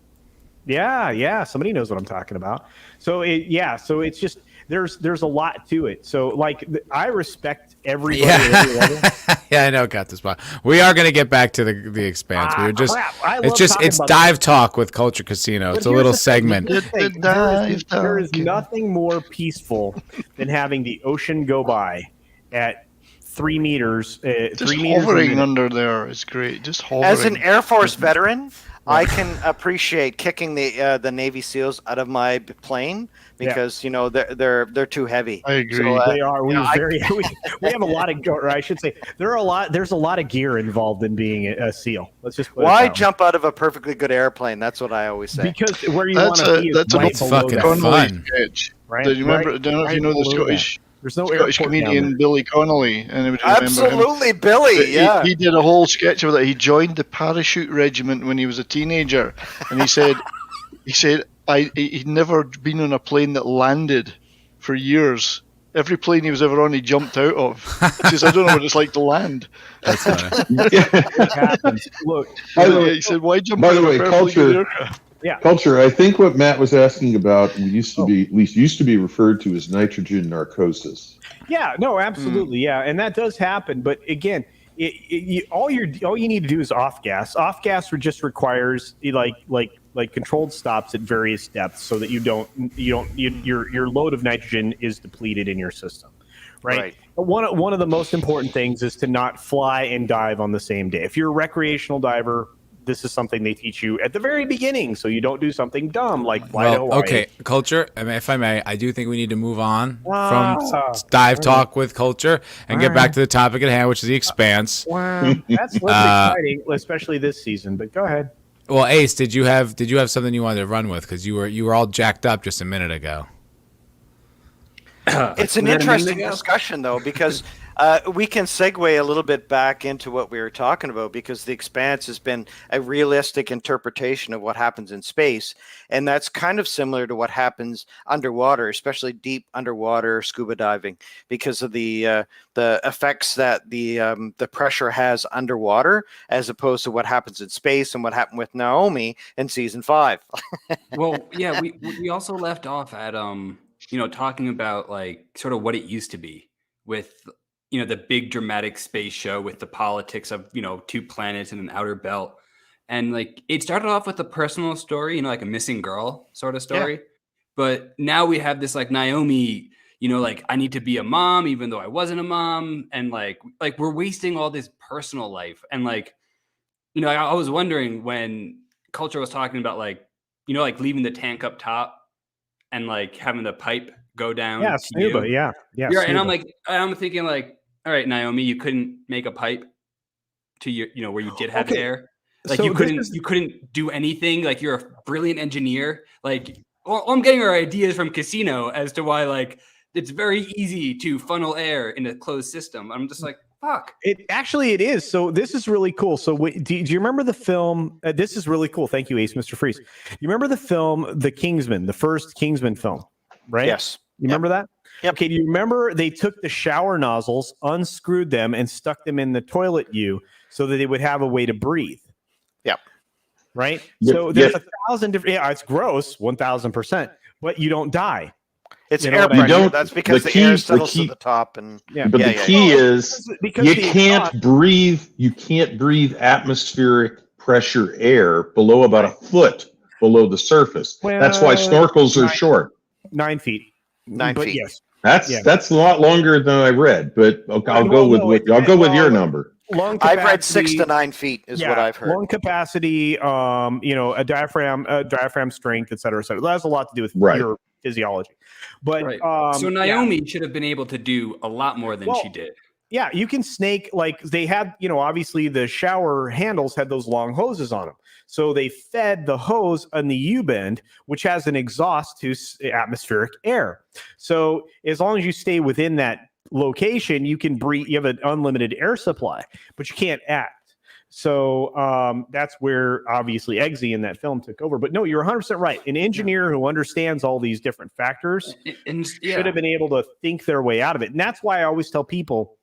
Yeah. Somebody knows what I'm talking about. So it's just there's a lot to it. So like I respect everybody. Yeah, yeah, I know. Got this spot. We are going to get back to the Expanse. It's dive talk with Culture Casino. It's a little segment. There is nothing more peaceful than having the ocean go by at 3 meters. Just hovering under there is great. Just hovering. As an Air Force veteran, I can appreciate kicking the Navy SEALs out of my plane because they're too heavy. I agree. So, they are. We have a lot of, or I should say, there's a lot of gear involved in being a SEAL. Let's just why jump out of a perfectly good airplane? That's what I always say. Because where you want to be is right below that. Connolly sketch. Right? Do you remember? I don't know if you know the Scottish. There's no Scottish comedian Billy Connolly, and absolutely Billy. Yeah, he did a whole sketch of that. He joined the parachute regiment when he was a teenager, and he said he'd never been on a plane that landed for years. Every plane he was ever on, he jumped out of. He says, "I don't know what it's like to land." That's funny. It happens. Look, he said, "Why jump out of a perfectly good aircraft?" Yeah. Culture, I think what Matt was asking about used to be referred to as nitrogen narcosis. Yeah, no, absolutely. Yeah. And that does happen. But again, all you need to do is off gas. Off gas just requires like controlled stops at various depths so that your load of nitrogen is depleted in your system. Right. But one of the most important things is to not fly and dive on the same day. If you're a recreational diver, this is something they teach you at the very beginning, so you don't do something dumb like fly to Hawaii. Okay, Culture. I mean, if I may, I do think we need to move on from dive talk with Culture and get back to the topic at hand, which is the Expanse. Wow, that's exciting, especially this season. But go ahead. Well, Ace, did you have something you wanted to run with? Because you were all jacked up just a minute ago. It's an interesting discussion, though, because we can segue a little bit back into what we were talking about, because the Expanse has been a realistic interpretation of what happens in space, and that's kind of similar to what happens underwater, especially deep underwater scuba diving, because of the effects that the pressure has underwater, as opposed to what happens in space and what happened with Naomi in season 5. Well, yeah, we also left off at talking about like sort of what it used to be with the big dramatic space show with the politics of 2 planets and an outer belt, and like it started off with a personal story, like a missing girl sort of story, but now we have this like Naomi, like I need to be a mom even though I wasn't a mom, and like we're wasting all this personal life, and like I was wondering when Culture was talking about like like leaving the tank up top and like having the pipe go down. Yeah, scuba. Yeah. And I'm thinking like, all right, Naomi, you couldn't make a pipe to your, where you did have air. Like so you couldn't do anything. Like you're a brilliant engineer. Like all I'm getting are ideas from Casino as to why like it's very easy to funnel air in a closed system. I'm just like, fuck. It is. So this is really cool. So do you remember the film? This is really cool. Thank you, Ace, Mr. Freeze. You remember the film, The Kingsman, the first Kingsman film, right? Yes. You remember that? Yep. Okay. Do you remember they took the shower nozzles, unscrewed them, and stuck them in the toilet so that they would have a way to breathe? Yep. Right. So there's 1,000 different. Yeah, it's gross, 1,000%, but you don't die. It's air pressure. That's because the air settles to the top, and but the key is you can't breathe. You can't breathe atmospheric pressure air below about a foot below the surface. Well, that's why snorkels are short. 9 feet. 9 feet. Yes. That's a lot longer than I read, but I'll go with your number. I've read 6 to 9 feet is what I've heard. Lung capacity, a diaphragm strength, et cetera, et cetera. That has a lot to do with physiology. But so Naomi should have been able to do a lot more than she did. Yeah, you can snake, like they had, obviously the shower handles had those long hoses on them. So they fed the hose on the U-bend, which has an exhaust to atmospheric air. So as long as you stay within that location, you can breathe. You have an unlimited air supply, but you can't act. So that's where obviously Eggsy in that film took over. But no, you're 100% right. An engineer who understands all these different factors should have been able to think their way out of it. And that's why I always tell people,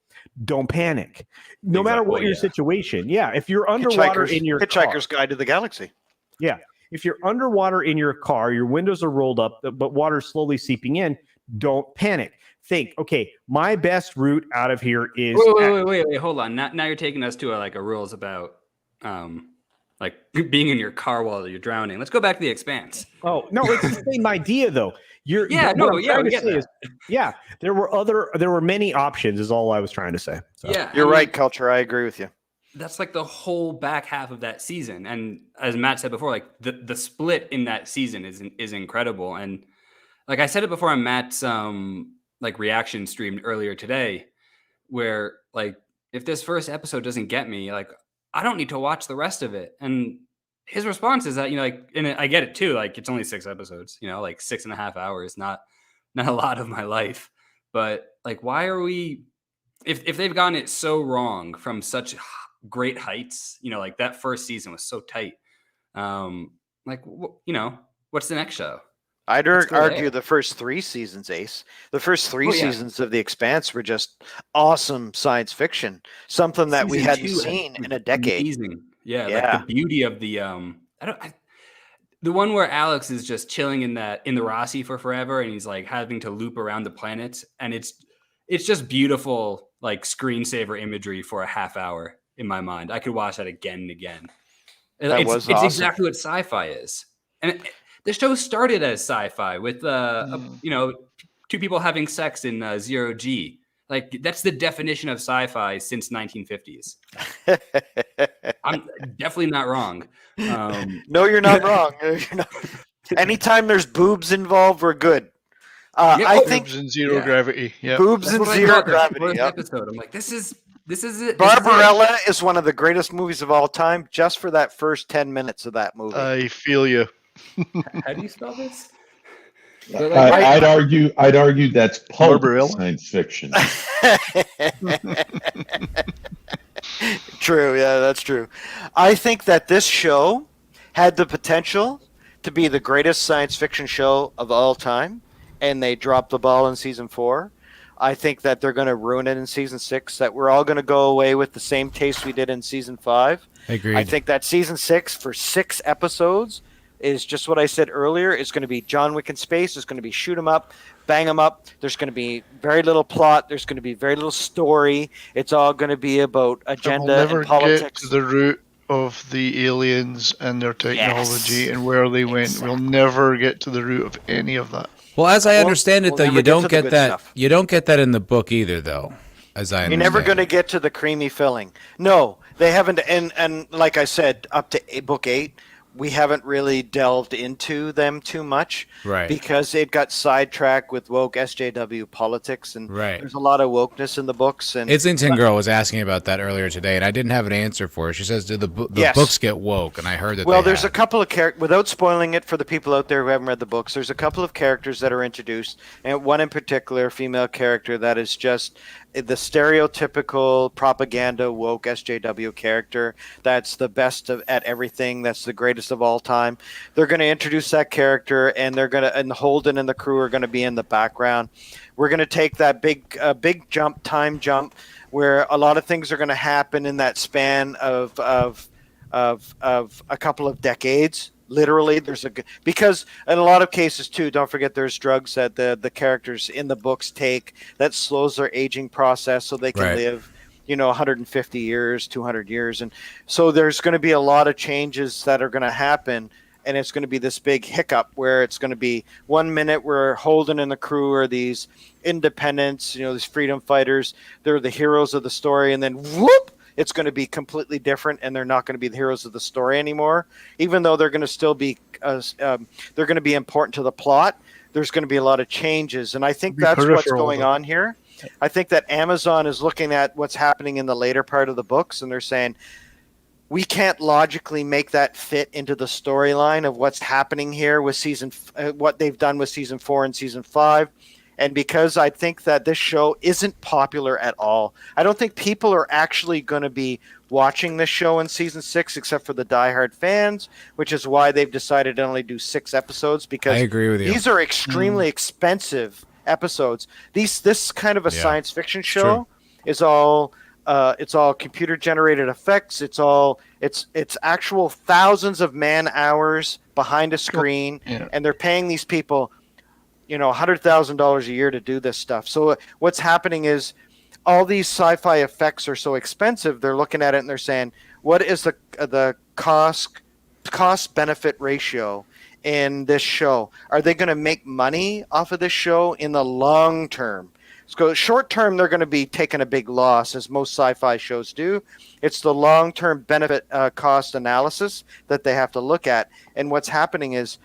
don't panic, no matter what your situation. Yeah, if you're underwater in your Hitchhiker's Guide to the Galaxy. Yeah, if you're underwater in your car, your windows are rolled up, but water's slowly seeping in. Don't panic. Think, okay, my best route out of here is. Wait, hold on. Now you're taking us to a rules about like being in your car while you're drowning. Let's go back to the Expanse. Oh no, it's the same idea though. There were many options is all I was trying to say. So. Yeah, you're right, Culture. I agree with you. That's like the whole back half of that season, and as Matt said before, like the split in that season is incredible. And like I said it before on Matt's like reaction stream earlier today, where like if this first episode doesn't get me, like I don't need to watch the rest of it. And his response is that, and I get it too. Like it's only 6 episodes, like 6.5 hours, not a lot of my life. But like, why are we, if they've gotten it so wrong from such great heights, like that first season was so tight. What's the next show? I'd argue the first 3 seasons, Ace. The first 3 seasons of The Expanse were just awesome science fiction, something that we hadn't seen in a decade. Amazing. Yeah, like the beauty of the the one where Alex is just chilling in the Rossi for forever, and he's like having to loop around the planet, and it's just beautiful, like screensaver imagery for a half hour in my mind. I could watch that again and again. It's exactly what sci-fi is, and the show started as sci-fi with 2 people having sex in 0 G. Like that's the definition of sci-fi since 1950s. I'm definitely not wrong. No, you're not wrong. You're not. Anytime there's boobs involved, we're good. I think boobs and zero gravity. Yeah, boobs and zero gravity. Episode. I'm like, this is it. Barbarella is one of the greatest movies of all time. Just for that first 10 minutes of that movie. I feel you. How do you spell this? I'd argue that's pulp science fiction. True, yeah, that's true. I think that this show had the potential to be the greatest science fiction show of all time, and they dropped the ball in season 4. I think that they're going to ruin it in season 6, that we're all going to go away with the same taste we did in season 5. Agreed. I think that season 6 for 6 episodes is just what I said earlier. It's going to be John Wick in space. It's going to be shoot 'em up, bang 'em up. There's going to be very little plot. There's going to be very little story. It's all going to be about agenda and politics. Get to the root of the aliens and their technology and where they went. We'll never get to the root of any of that. Well, as I understand it, though, you don't get that. Stuff. You don't get that in the book either, though. As I understand, you're never going to get to the creamy filling. No, they haven't. And like I said, up to book 8. We haven't really delved into them too much, right? Because it got sidetracked with woke SJW politics, and there's a lot of wokeness in the books. And Islington Girl was asking about that earlier today, and I didn't have an answer for her. She says, "Do the books get woke?" And I heard that. Well, there's a couple of characters. Without spoiling it for the people out there who haven't read the books, there's a couple of characters that are introduced, and one in particular, a female character that is just the stereotypical propaganda woke SJW character. That's the best at everything. That's the greatest of all time. They're going to introduce that character, and and Holden and the crew are going to be in the background. We're going to take that big time jump, where a lot of things are going to happen in that span of a couple of decades. Literally, because in a lot of cases too, don't forget there's drugs that the characters in the books take that slows their aging process so they can live 150 years, 200 years. And so there's going to be a lot of changes that are going to happen, and it's going to be this big hiccup where it's going to be 1 minute where Holden and the crew are these independents, these freedom fighters. They're the heroes of the story, and then whoop, it's going to be completely different, and they're not going to be the heroes of the story anymore. Even though they're going to still be, they're going to be important to the plot. there's going to be a lot of changes. And I think that's what's going on here. I think that Amazon is looking at what's happening in the later part of the books, and they're saying, we can't logically make that fit into the storyline of what's happening here with what they've done with season 4 and season 5. And because I think that this show isn't popular at all, I don't think people are actually going to be watching this show in season 6, except for the diehard fans, which is why they've decided to only do 6 episodes, because I agree with you. These are extremely expensive episodes. This kind of a science fiction show is all it's all computer generated effects. It's actual thousands of man hours behind a screen, and they're paying these people, $100,000 a year to do this stuff. So what's happening is all these sci-fi effects are so expensive. They're looking at it and they're saying, what is the cost benefit ratio in this show? Are they going to make money off of this show in the long term? So short term, they're going to be taking a big loss, as most sci-fi shows do. It's the long-term benefit cost analysis that they have to look at. And what's happening is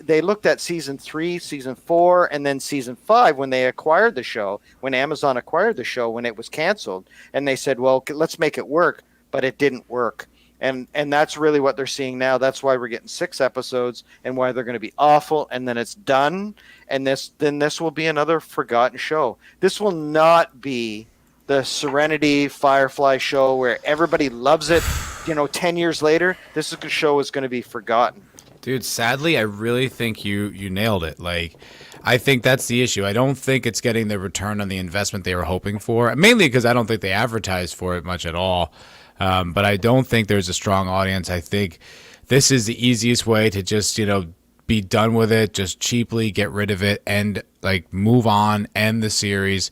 they looked at season 3, season 4, and then season 5 when they acquired the show, when Amazon acquired the show, when it was canceled. And they said, well, let's make it work. But it didn't work. And that's really what they're seeing now. That's why we're getting 6 episodes, and why they're going to be awful, and then it's done. And this will be another forgotten show. This will not be the Serenity Firefly show where everybody loves it. 10 years later, this show is going to be forgotten. Dude, sadly, I really think you nailed it. Like, I think that's the issue. I don't think it's getting the return on the investment they were hoping for, mainly because I don't think they advertised for it much at all. But I don't think there's a strong audience. I think this is the easiest way to just, be done with it, just cheaply get rid of it and move on, end the series.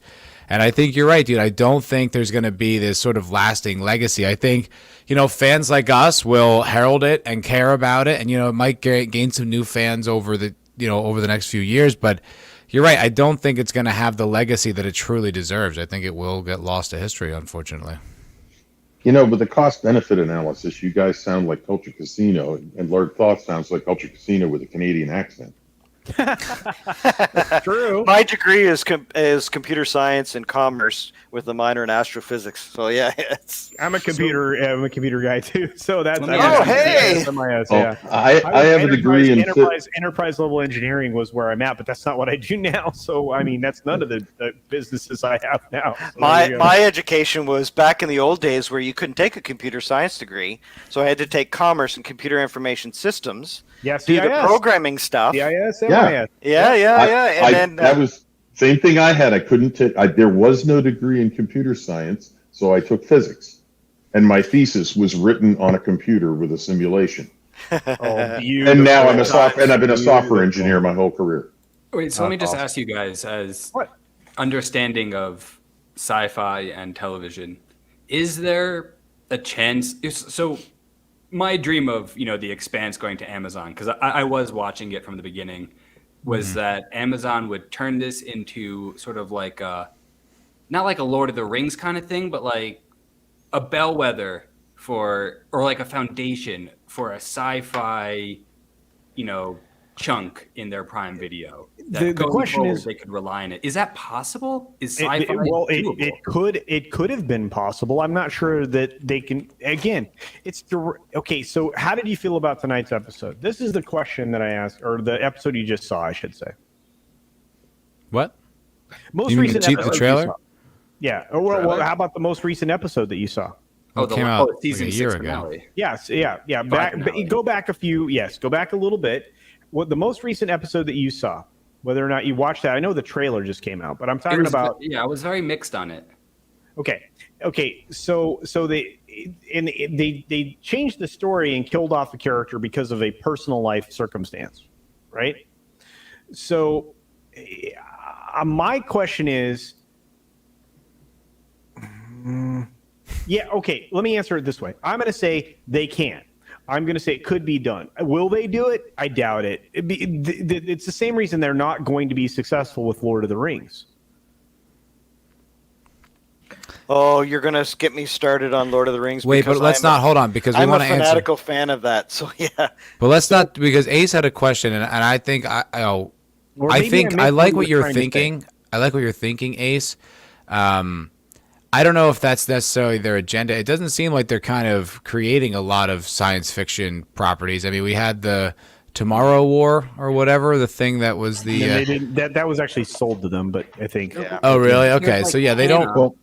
And I think you're right, dude. I don't think there's going to be this sort of lasting legacy. I think, fans like us will herald it and care about it. And, it might gain some new fans over the next few years. But you're right. I don't think it's going to have the legacy that it truly deserves. I think it will get lost to history, unfortunately. With the cost-benefit analysis, you guys sound like Culture Casino, and Lord Thoth sounds like Culture Casino with a Canadian accent. True. My degree is computer science and commerce with a minor in astrophysics. So yeah, I'm a computer guy too. So that's hey. I have a degree in enterprise level engineering was where I'm at, but that's not what I do now. So I mean, that's none of the businesses I have now. So my education was back in the old days where you couldn't take a computer science degree, so I had to take commerce and computer information systems. Yes, do the programming stuff. CIS, yeah. And then that was same thing I had. I couldn't take. There was no degree in computer science, so I took physics, and my thesis was written on a computer with a simulation. And now I'm I've been a software engineer my whole career. Wait, so let me just ask you guys, as understanding of sci-fi and television, is there a chance? So my dream of, the Expanse going to Amazon, because I was watching it from the beginning, was that Amazon would turn this into sort of like not like a Lord of the Rings kind of thing, but like a bellwether or like a foundation for a sci-fi, chunk in their Prime Video. The question is, they could rely on it. Is that possible? Is sci-fi doable? It could have been possible. I'm not sure that they can. Again, it's okay. So, how did you feel about tonight's episode? This is the question that I asked, or the episode you just saw, I should say. What? Most recent the trailer? Yeah. Well, how about the most recent episode that you saw? Oh, it came out season a year 6 ago. finale. Yes, yeah. Go back a few. Yes, go back a little bit. What the most recent episode that you saw? Whether or not you watched that, I know the trailer just came out, but I'm talking about. Yeah, I was very mixed on it. Okay. So they changed the story and killed off the character because of a personal life circumstance, right? So my question is, yeah, okay. Let me answer it this way. I'm going to say they can. I'm going to say it could be done. Will they do it? I doubt it. It's the same reason they're not going to be successful with Lord of the Rings. Oh, you're going to get me started on Lord of the Rings. Wait, but let's not hold on because we want to answer. I'm a fanatical fan of that, so yeah. But let's not, because Ace had a question, and I think I think I like what you're thinking. I like what you're thinking, Ace. I don't know if that's necessarily their agenda. It doesn't seem like they're kind of creating a lot of science fiction properties. I mean, we had the Tomorrow War or whatever, the thing that was the that was actually sold to them, but I think. Yeah. Oh, really? Okay, so yeah, they don't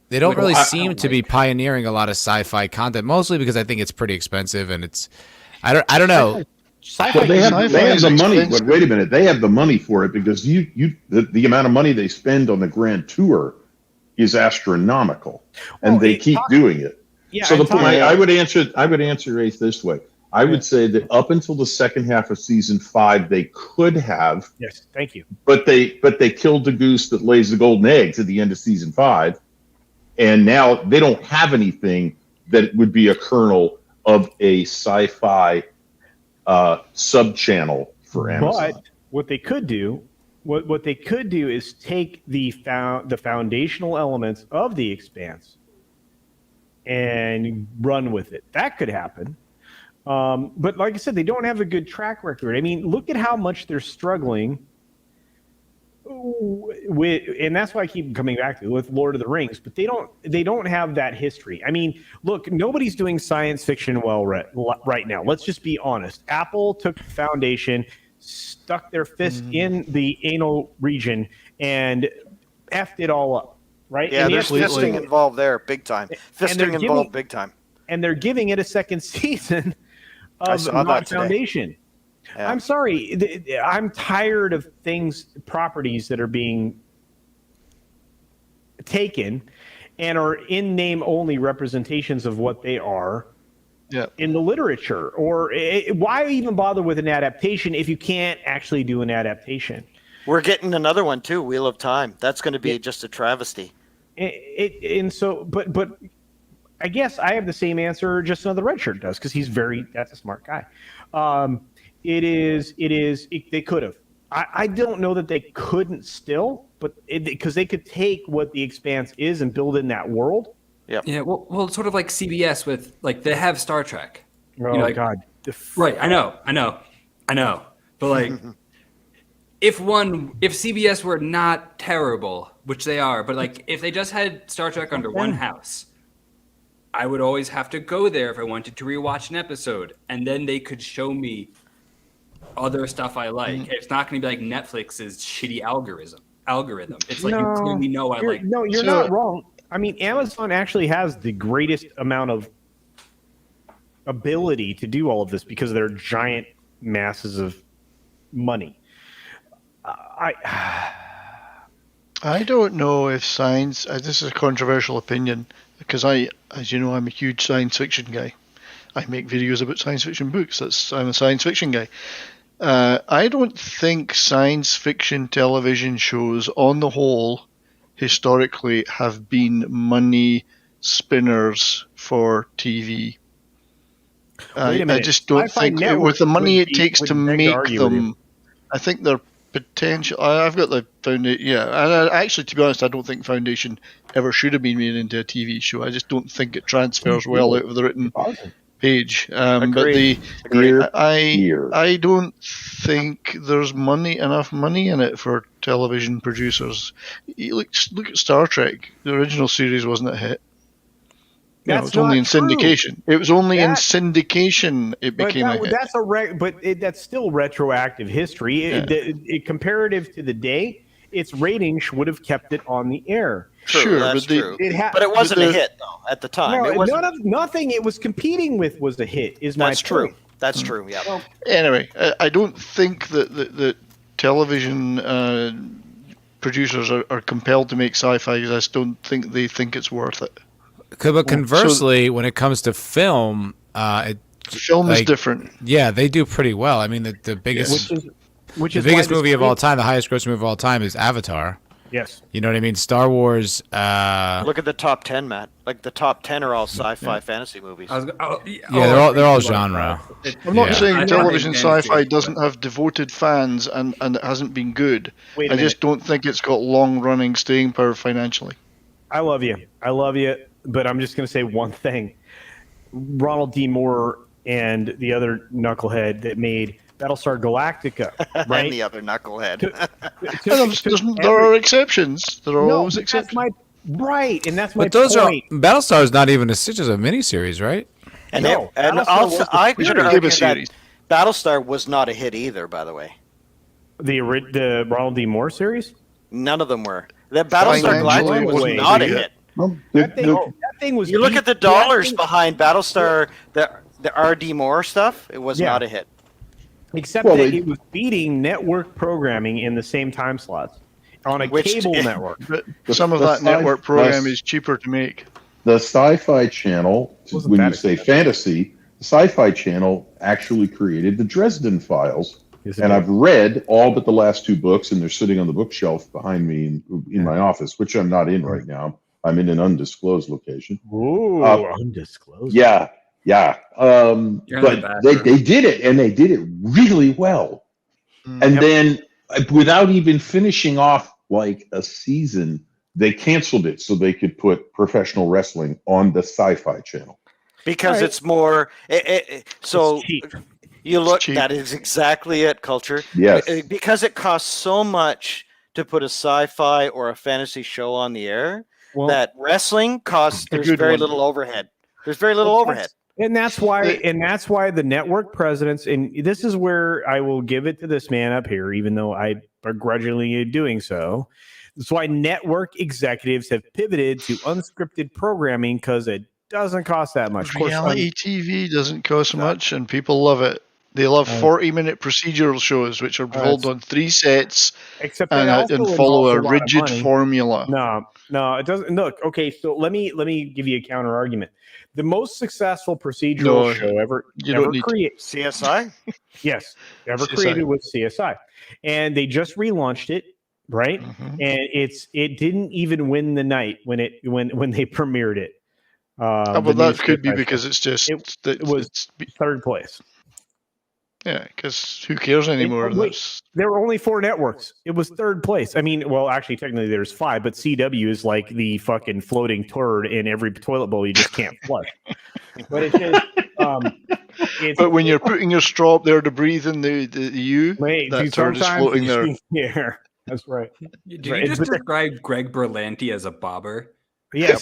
really seem to be pioneering a lot of sci-fi content, mostly because I think it's pretty expensive and it's I don't know. Well, they have the money. But wait a minute, they have the money for it because the amount of money they spend on the Grand Tour is astronomical, and they keep doing it. Yeah, so the point I would answer Ace this way. I would say that up until the second half of season 5, they could have. Yes, thank you. But they killed the goose that lays the golden eggs at the end of season 5, and now they don't have anything that would be a kernel of a sci-fi sub-channel for Amazon. But what they could do, what they could do is take the foundational elements of the Expanse and run with it. That could happen. But like I said, they don't have a good track record. I mean, look at how much they're struggling with, and that's why I keep coming back to it, with Lord of the Rings. But they don't have that history. I mean, look, nobody's doing science fiction well right now. Let's just be honest. Apple took the foundation, stuck their fist in the anal region, and effed it all up. Right? Yeah, there's fisting involved there, big time. Fisting involved, big time. And they're giving it a second season of not foundation. Yeah. I'm sorry. I'm tired of properties that are being taken and are in name only representations of what they are in the literature. Or why even bother with an adaptation if you can't actually do an adaptation? We're getting another one too, Wheel of Time. That's going to be just a travesty. But I guess I have the same answer just another red shirt does, because that's a smart guy. They could have. I don't know that they couldn't still, but because they could take what the Expanse is and build in that world. Yep. Yeah. Well, sort of like CBS with they have Star Trek. Oh God. Right. I know. But if CBS were not terrible, which they are, but if they just had Star Trek under one house, I would always have to go there if I wanted to rewatch an episode, and then they could show me other stuff I like. It's not going to be like Netflix's shitty algorithm. It's like you clearly know I like. No, you're not wrong. I mean, Amazon actually has the greatest amount of ability to do all of this because of their giant masses of money. I don't know if science. This is a controversial opinion because as you know, I'm a huge science fiction guy. I make videos about science fiction books. I'm a science fiction guy. I don't think science fiction television shows, on the whole, historically, have been money spinners for TV. I just don't think, with the money it takes to make them, I think they're potential. I've got the foundation. Yeah, and actually, to be honest, I don't think Foundation ever should have been made into a TV show. I just don't think it transfers well out of the written page. But I don't think there's enough money in it for television producers. Look at Star Trek. The original series wasn't a hit. It was only in syndication. It was only in syndication it became a hit. That's still retroactive history. Yeah. Comparative to the day, its ratings would have kept it on the air. Sure, that's true. But it wasn't a hit though at the time. Nothing it was competing with was a hit. That's true. That's true. Yeah. Well, anyway, I don't think that the television producers are compelled to make sci-fi because I just don't think they think it's worth it. But conversely, when it comes to film, film is different. Yeah, they do pretty well. I mean, the biggest, the biggest movie of all time, the highest grossing movie of all time, is Avatar. Yes. You know what I mean? Star Wars. Look at the top 10, Matt. The top 10 are all sci-fi fantasy movies. They're all genre. I'm not saying television sci-fi doesn't have devoted fans and it hasn't been good. I just don't think it's got long-running staying power financially. I love you. But I'm just going to say one thing. Ronald D. Moore and the other knucklehead that made Battlestar Galactica, right? And the other knucklehead. There are exceptions. There are always that's exceptions. right, and that's my But those point. are Battlestar is not even a just a miniseries, right? And, No, and Battlestar also, was the I series. could Give a argue that series. Battlestar was not a hit either, by the way. The Ronald D. Moore series. None of them were. That Battlestar Financially, Galactica was wasn't not a a hit. hit. Well, That thing was. You look beat- at the that dollars thing- behind Battlestar, the R.D. Moore stuff, it was Yeah. not a hit. except Well, that they- it was beating network programming in the same time slots on a Which- cable network. But The- some of the that network sci- program the- is cheaper to make. The Sci-Fi Channel, Wasn't when that you say expensive. fantasy, the Sci-Fi Channel actually created the Dresden Files. Yes, it And did. I've read all but the last two books, and they're sitting on the bookshelf behind me in my office, which I'm not in right now. I'm in an undisclosed location. Ooh, Uh, undisclosed. Yeah. You're in the But bathroom. they did it, and they did it really well. And Yep. then, without even finishing off like a season, they canceled it so they could put professional wrestling on the Sci-Fi Channel. Because Right. it's more. So It's cheap. you look. cheap. That is exactly it. Culture. Yes. Because it costs so much to put a sci-fi or a fantasy show on the air, Well, that wrestling costs. A There's good very one. little overhead. There's very little overhead. And that's why the network presidents, and this is where I will give it to this man up here, even though I begrudgingly doing so. That's why network executives have pivoted to unscripted programming because it doesn't cost that much. Of course, Reality TV doesn't cost much, and people love it. They love 40-minute procedural shows, which are told on 3 sets except they and also follow involve a lot of rigid money. formula. No, it doesn't. Look, okay, so let me give you a counter argument. The most successful procedural No, show ever you don't need to. created. CSI. Yes, ever CSI. created with CSI, and they just relaunched it, right? Mhm. And it didn't even win the night when they premiered it. Well, The new that could be CSI because show. it's just It was it's, third place. yeah, because who cares anymore? Wait, That's there were only 4 networks. It was third place. I mean, well, actually, technically, there's 5, but CW is like the fucking floating turd in every toilet bowl you just can't flush. But it's just, it's, but when you're putting your straw up there to breathe in the you, wait, that see, turd is sometimes floating you there. see- Yeah, that's right. Did Right, you just but the- describe Greg Berlanti as a bobber? Yes,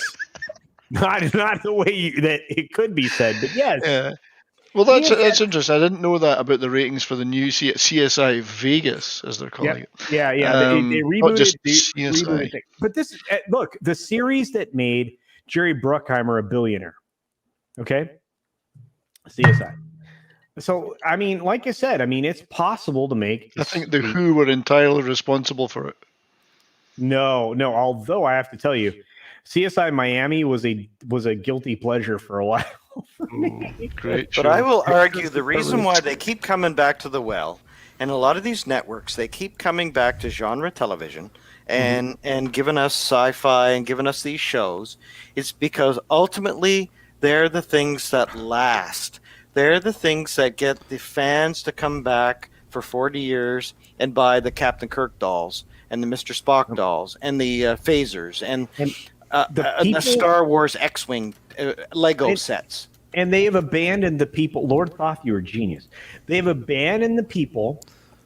not the way that it could be said, but yes. Yeah. Well, that's Yes, that's interesting. I didn't know that about the ratings for the new CSI Vegas, as they're calling it. Yeah. They Not rebooted, just they CSI. rebooted it. But this, look, the series that made Jerry Bruckheimer a billionaire. Okay, CSI. So, I mean, like I said, I mean, it's possible to make. I think the Who were entirely responsible for it. No. Although I have to tell you, CSI Miami was a guilty pleasure for a while. Great. But show. I will argue the reason why they keep coming back to the well, and a lot of these networks, they keep coming back to genre television and giving us sci-fi and giving us these shows, is because ultimately they're the things that last. They're the things that get the fans to come back for 40 years and buy the Captain Kirk dolls and the Mr. Spock dolls and the phasers and the the people- Star Wars X-Wing Lego And- sets. And they have abandoned the people. Lord Thoth, you're a genius. They've abandoned the people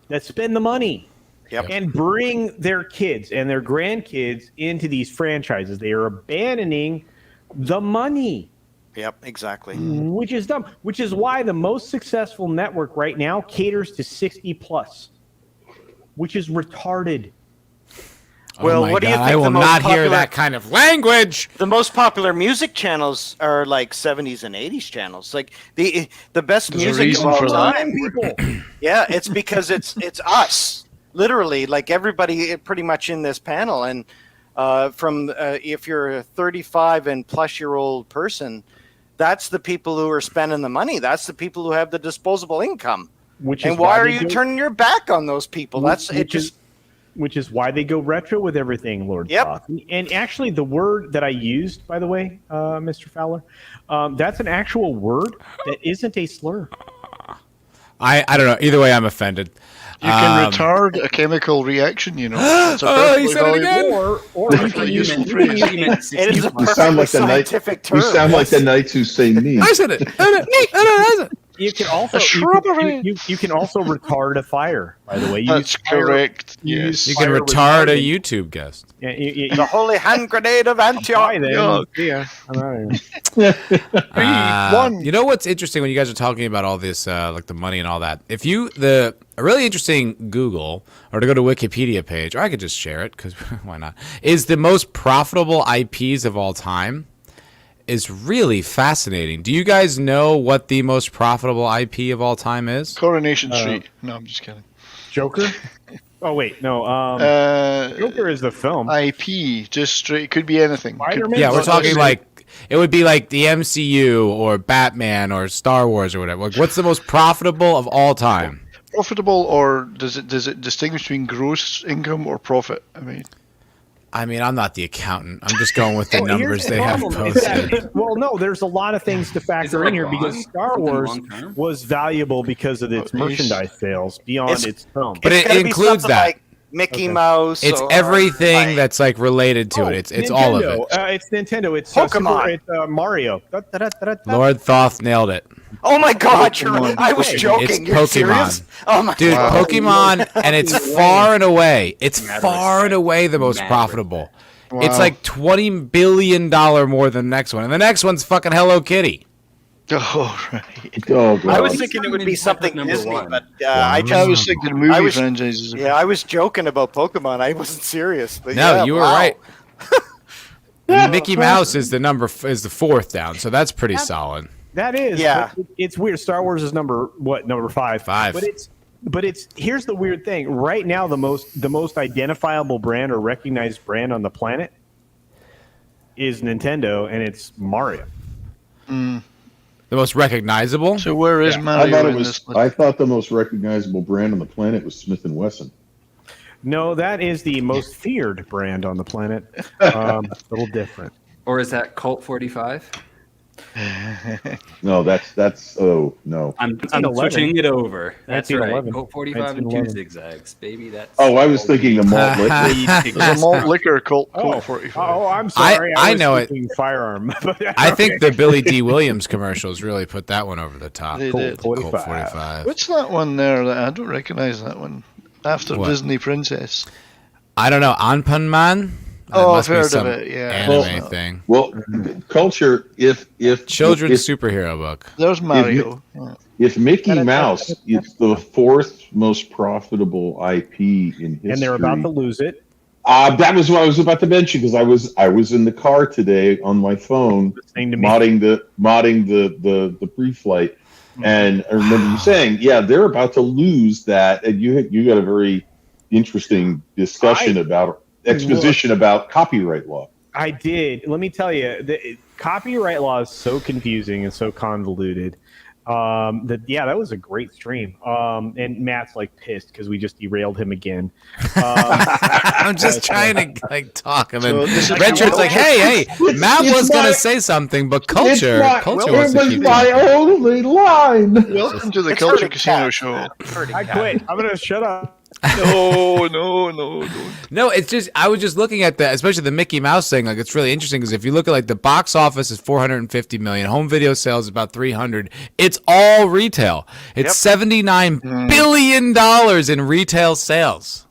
that spend the money Yep. and bring their kids and their grandkids into these franchises. They are abandoning the money, Yep, exactly. which is dumb. Which is why the most successful network right now caters to 60 plus, which is retarded. Well, oh my what do you God, think I will the most not hear popular- that kind of language. The most popular music channels are like 70s and 80s channels. Like the best There's a music of reason all for that. time. People. Yeah, it's because it's us, literally. Like everybody, pretty much in this panel, and if you're a 35 and plus year old person, that's the people who are spending the money. That's the people who have the disposable income. Which And is why are they you go- turning your back on those people? That's it. Which is why they go retro with everything, Lord Yep. Thoth. And actually, the word that I used, by the way, Mr. Fowler, that's an actual word that isn't a slur. I don't know. Either way, I'm offended. You can retard a chemical reaction, you know. That's a Oh, he perfectly said it again. valuable- Or perfectly useful phrase. It is a You sound like the knight. scientific You term. sound like the knights who say me. I said it. I said it. You can also you can also retard a fire. By the way, That's correct. Yes, You can retard a YouTube guest. Yeah, The holy hand grenade of Antioch. Yeah, I'm out of here. You know what's interesting when you guys are talking about all this, like the money and all that? If you a really interesting Google or to go to Wikipedia page, or I could just share it because why not? Is the most profitable IPs of all time. Is really fascinating. Do you guys know what the most profitable IP of all time is? Coronation Street. No, I'm just kidding. Joker? Oh wait, no. Joker is the film. IP, just straight. It could be anything. Spider-Man? Yeah, we're talking like it would be like the MCU or Batman or Star Wars or whatever. Like, what's the most profitable of all time? Profitable, or does it distinguish between gross income or profit? I mean, I'm not the accountant. I'm just going with the numbers they have posted. Well, no, there's a lot of things to factor in here because Star Wars was valuable because of its merchandise sales beyond its film. But it includes that. Like Mickey Mouse. It's everything that's like related to it. It's all of it. It's Nintendo. It's Pokemon. It's Mario. Lord Thoth nailed it. Oh my God! I was joking. It's You're Pokemon. serious? Oh my Dude, God. Pokemon, and it's far and away. It's far and away the most profitable. Wow. It's like $20 billion more than the next one, and the next one's fucking Hello Kitty. Oh, right. Oh, God. I was thinking it would be something Disney, but I was thinking movie franchises. Yeah, I was joking about Pokemon. I wasn't serious. But No, yeah, you were wow. right. Mickey Mouse is the fourth down, so that's pretty solid. That is, yeah. It's weird. Star Wars is number 5. 5. But it's here's the weird thing. Right now, the most identifiable brand or recognized brand on the planet is Nintendo, and it's Mario. The most recognizable. So where is Mario in this list? I thought the most recognizable brand on the planet was Smith & Wesson. No, that is the most feared brand on the planet. A little different. Or is that Colt 45? No, that's oh no. I'm switching it over. That's right. 1911. Colt 45 and 2 zigzags, baby. That's Oh, I was thinking the malt liquor. The malt liquor Colt 45. Oh, I'm sorry. I was know it. thinking Firearm. I think the Billy D. Williams commercials really put that one over the top. They Colt did. 45. Colt 45. What's that one there? That I don't recognize that one. After What? Disney Princess. I don't know. Anpanman? Oh, must I've be heard some of it. Yeah. anime thing. Well, culture. If Children's superhero book. There's Mario. if Mickey Mouse is the fourth most profitable IP in history, And they're about to lose it. that was what I was about to mention because I was in the car today on my phone Listening to me. modding the pre-flight, and I remember you saying, yeah, they're about to lose that, and you got a very interesting discussion about copyright law. I did. Let me tell you, the copyright law is so confusing and so convoluted. That was a great stream. And Matt's like pissed because we just derailed him again. I'm just trying to like talk, and then So Red Shirt's like, "Hey, Matt was gonna say something, but culture wants to keep my talking." only line. Welcome to the It's Culture hurting Casino Cat. Show. I quit. I'm gonna shut up. No. No, it's just I was just looking at especially the Mickey Mouse thing. Like, it's really interesting because if you look at like the box office is 450 million, home video sales is about 300. It's all retail. It's $79 billion in retail sales.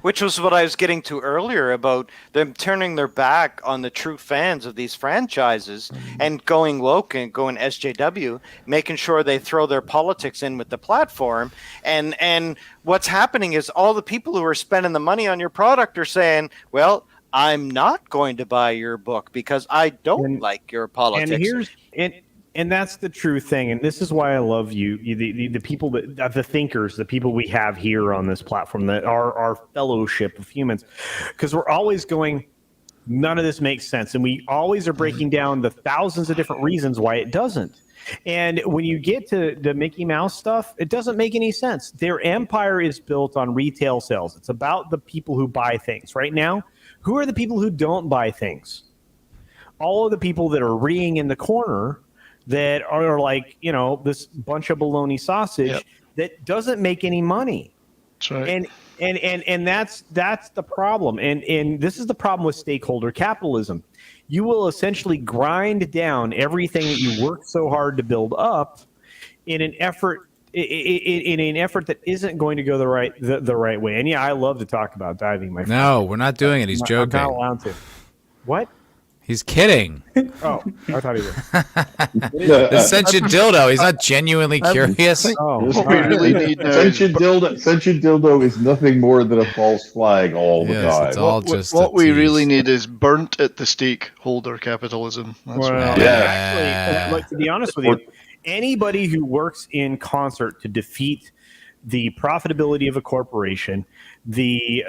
Which was what I was getting to earlier about them turning their back on the true fans of these franchises and going woke and going SJW, making sure they throw their politics in with the platform. And what's happening is all the people who are spending the money on your product are saying, well, I'm not going to buy your book because I don't like your politics. And that's the true thing. And this is why I love you, the people the thinkers, the people we have here on this platform, that are our fellowship of humans, because we're always going, none of this makes sense. And we always are breaking down the thousands of different reasons why it doesn't. And when you get to the Mickey Mouse stuff, it doesn't make any sense. Their empire is built on retail sales. It's about the people who buy things. Right now, who are the people who don't buy things? All of the people that are reeing in the corner that are like, this bunch of bologna sausage that doesn't make any money. That's right. And that's the problem. And this is the problem with stakeholder capitalism. You will essentially grind down everything that you worked so hard to build up in an effort that isn't going to go the right way. And yeah, I love to talk about diving, my friend. No, we're not doing it. He's joking. I'm not allowed to. What? He's kidding. Oh, I thought he was. The sentient dildo. He's not genuinely curious. What we really need now Sentient dildo is nothing more than a false flag all the time. It's all just what we really need is burnt at the stake holder capitalism. That's right. Actually, like, to be honest with you, anybody who works in concert to defeat the profitability of a corporation, the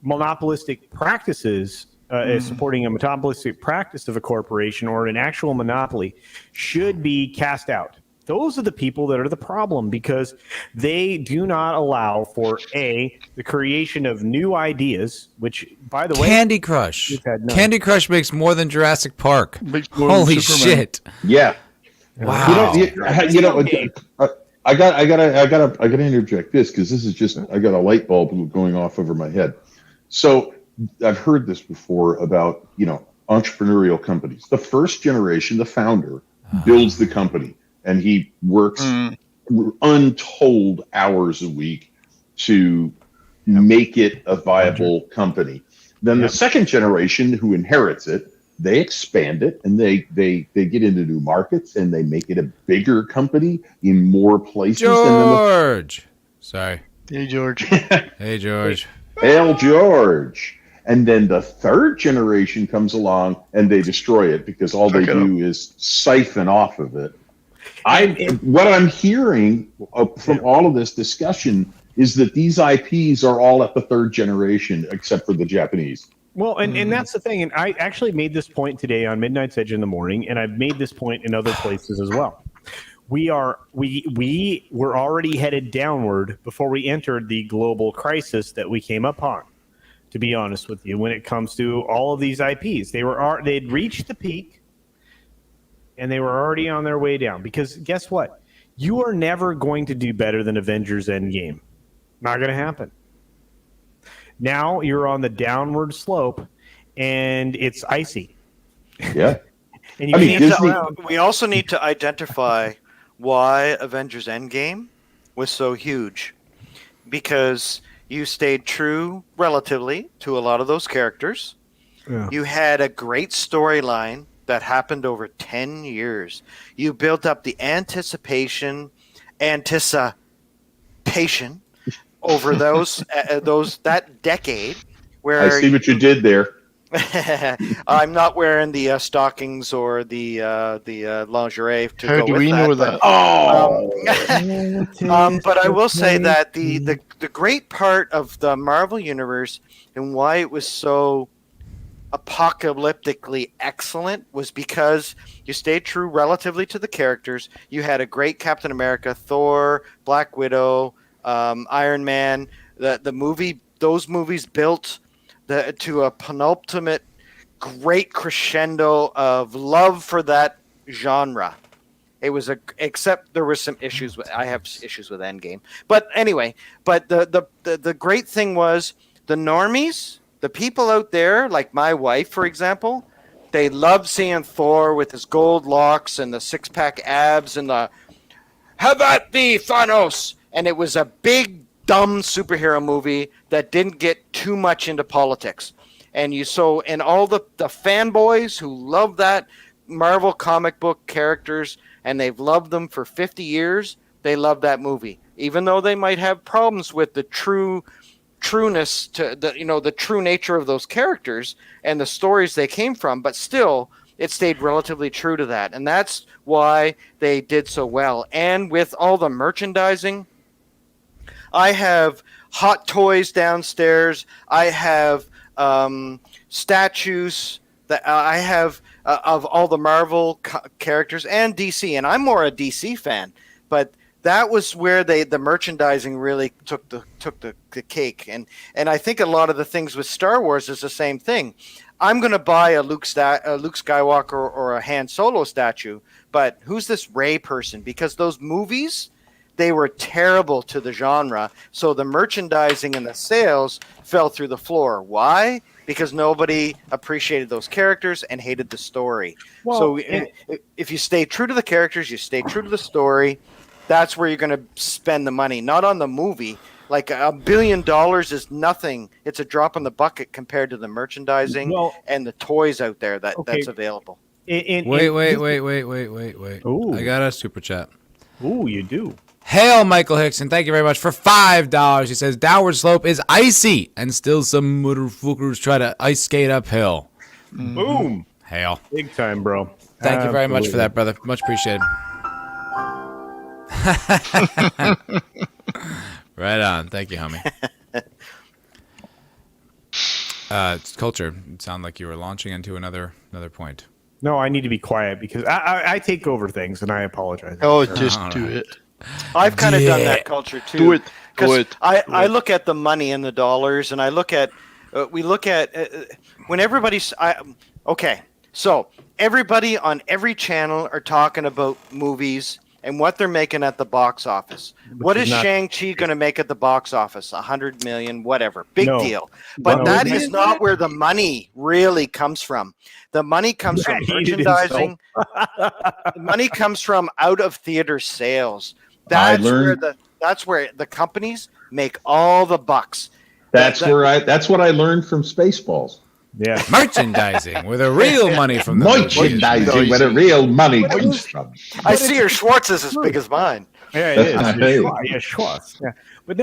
monopolistic practices, supporting a monopolistic practice of a corporation or an actual monopoly, should be cast out. Those are the people that are the problem, because they do not allow for the creation of new ideas, which, by the way, Candy Crush. Candy Crush makes more than Jurassic Park. Holy shit. Yeah. Wow. I gotta interject this, because this is just, I got a light bulb going off over my head. So I've heard this before about, entrepreneurial companies. The first generation, the founder, builds the company, and he works untold hours a week to make it a viable company. Then the second generation, who inherits it, they expand it, and they get into new markets, and they make it a bigger company in more places. George. Sorry. Hey, George. Hey, George. Hail George. And then the third generation comes along, and they destroy it, because all they do is siphon off of it. What I'm hearing from all of this discussion is that these IPs are all at the third generation, except for the Japanese. Well, and that's the thing. And I actually made this point today on Midnight's Edge in the morning, and I've made this point in other places as well. We were already headed downward before we entered the global crisis that we came upon, to be honest with you, when it comes to all of these IPs. They'd reached the peak, and they were already on their way down. Because guess what? You are never going to do better than Avengers Endgame. Not going to happen. Now you're on the downward slope, and it's icy. Yeah. And we also need to identify why Avengers Endgame was so huge, because you stayed true relatively to a lot of those characters. Yeah. You had a great storyline that happened over 10 years. You built up the anticipation over that decade. Where I see what you did there. I'm not wearing the stockings or the lingerie to How go do with we that. know that? But I will say that the great part of the Marvel Universe and why it was so apocalyptically excellent was because you stayed true relatively to the characters. You had a great Captain America, Thor, Black Widow, Iron Man. Those movies built to a penultimate great crescendo of love for that genre. It was except there was some issues with. I have issues with Endgame, but anyway. But the great thing was the normies, the people out there, like my wife, for example, they loved seeing Thor with his gold locks and the six-pack abs and the "Have at thee, Thanos!" And it was a big, dumb superhero movie that didn't get too much into politics. And all the fanboys who love that Marvel comic book characters, and they've loved them for 50 years, they love that movie. Even though they might have problems with the trueness to the true nature of those characters and the stories they came from, but still it stayed relatively true to that. And that's why they did so well. And with all the merchandising, I have Hot Toys downstairs. I have statues that I have of all the Marvel characters and DC, and I'm more a DC fan. But that was where the merchandising really took the cake, and I think a lot of the things with Star Wars is the same thing. I'm going to buy a Luke Skywalker or a Han Solo statue, but who's this Rey person? Because those movies, they were terrible to the genre, so the merchandising and the sales fell through the floor. Why? because nobody appreciated those characters and hated the story. Well, So if you stay true to the characters, you stay true to the story, that's where you're going to spend the money, not on the movie. Like $1 billion is nothing. It's a drop in the bucket compared to the merchandising and the toys out there that's available. Wait. Ooh. I got a super chat. Ooh, you do. Hail, Michael Hickson. Thank you very much for $5. He says, downward slope is icy, and still some motherfuckers try to ice skate uphill. Boom. Hail. Big time, bro. Thank you very much for that, brother. Much appreciated. Right on. Thank you, homie. It's culture. It sounded like you were launching into another point. No, I need to be quiet because I take over things, and I apologize. Oh, just do it. I've kind of done that culture too. Do it. I look at the money and the dollars, and I look at we look at when everybody's okay. So everybody on every channel are talking about movies and what they're making at the box office. What is Shang-Chi going to make at the box office? 100 million, whatever. Big deal. But that is not where the money really comes from. The money comes from merchandising. The money comes from out of theater sales. That's where the companies make all the bucks. That's what I learned from Spaceballs. Yeah, merchandising where the real money from the merchandising where the real money comes from. I see your Schwartz is as big as mine. Yeah, it is. Yeah, Schwartz. Yeah, but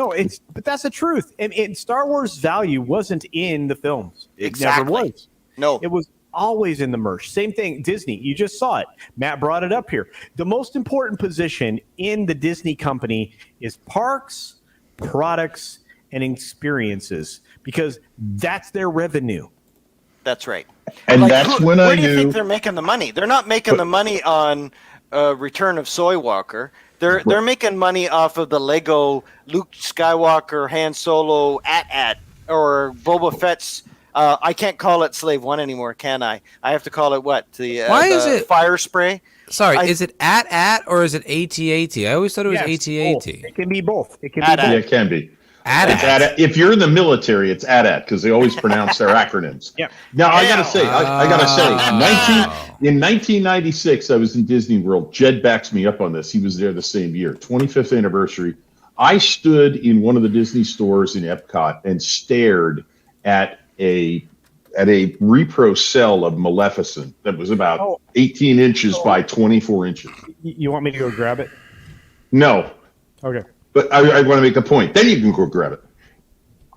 but that's the truth. And Star Wars value wasn't in the films. It never was. No, it was always in the merch. Same thing. Disney. You just saw it. Matt brought it up here. The most important position in the Disney company is parks, products, and experiences because that's their revenue. That's right. And that's when I knew. Where do you think they're making the money? They're not making the money on Return of Soy Walker. They're making money off of the Lego Luke Skywalker, Han Solo, AT-AT, or Boba Fett's. I can't call it Slave One anymore, can I? I have to call it what? Why is it fire spray? Sorry, is it AT-AT or is it AT-AT? I always thought it was AT-AT. It can be both. It can be both. Yeah, it can be. AT-AT. If you're in the military, it's AT-AT because they always pronounce their acronyms. Yeah. Now I gotta say, in 1996, I was in Disney World. Jed backs me up on this. He was there the same year, 25th anniversary. I stood in one of the Disney stores in Epcot and stared at a repro cell of Maleficent that was about 18 inches by 24 inches. You want me to go grab it? No. Okay. But I want to make a point. Then you can go grab it.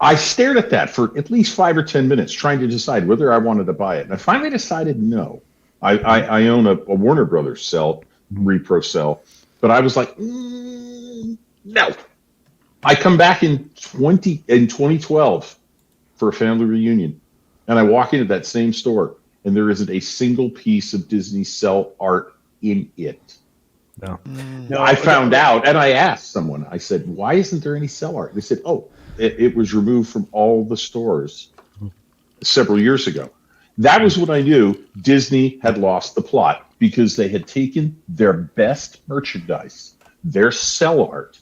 I stared at that for at least 5 or 10 minutes trying to decide whether I wanted to buy it. And I finally decided no. I own a Warner Brothers repro cell. But I was like, no. I come back in 2012 for a family reunion. And I walk into that same store. And there isn't a single piece of Disney cell art in it. No, I found out, and I asked someone. I said, "Why isn't there any cell art?" They said, "Oh, it was removed from all the stores several years ago." That was when I knew Disney had lost the plot because they had taken their best merchandise, their cell art,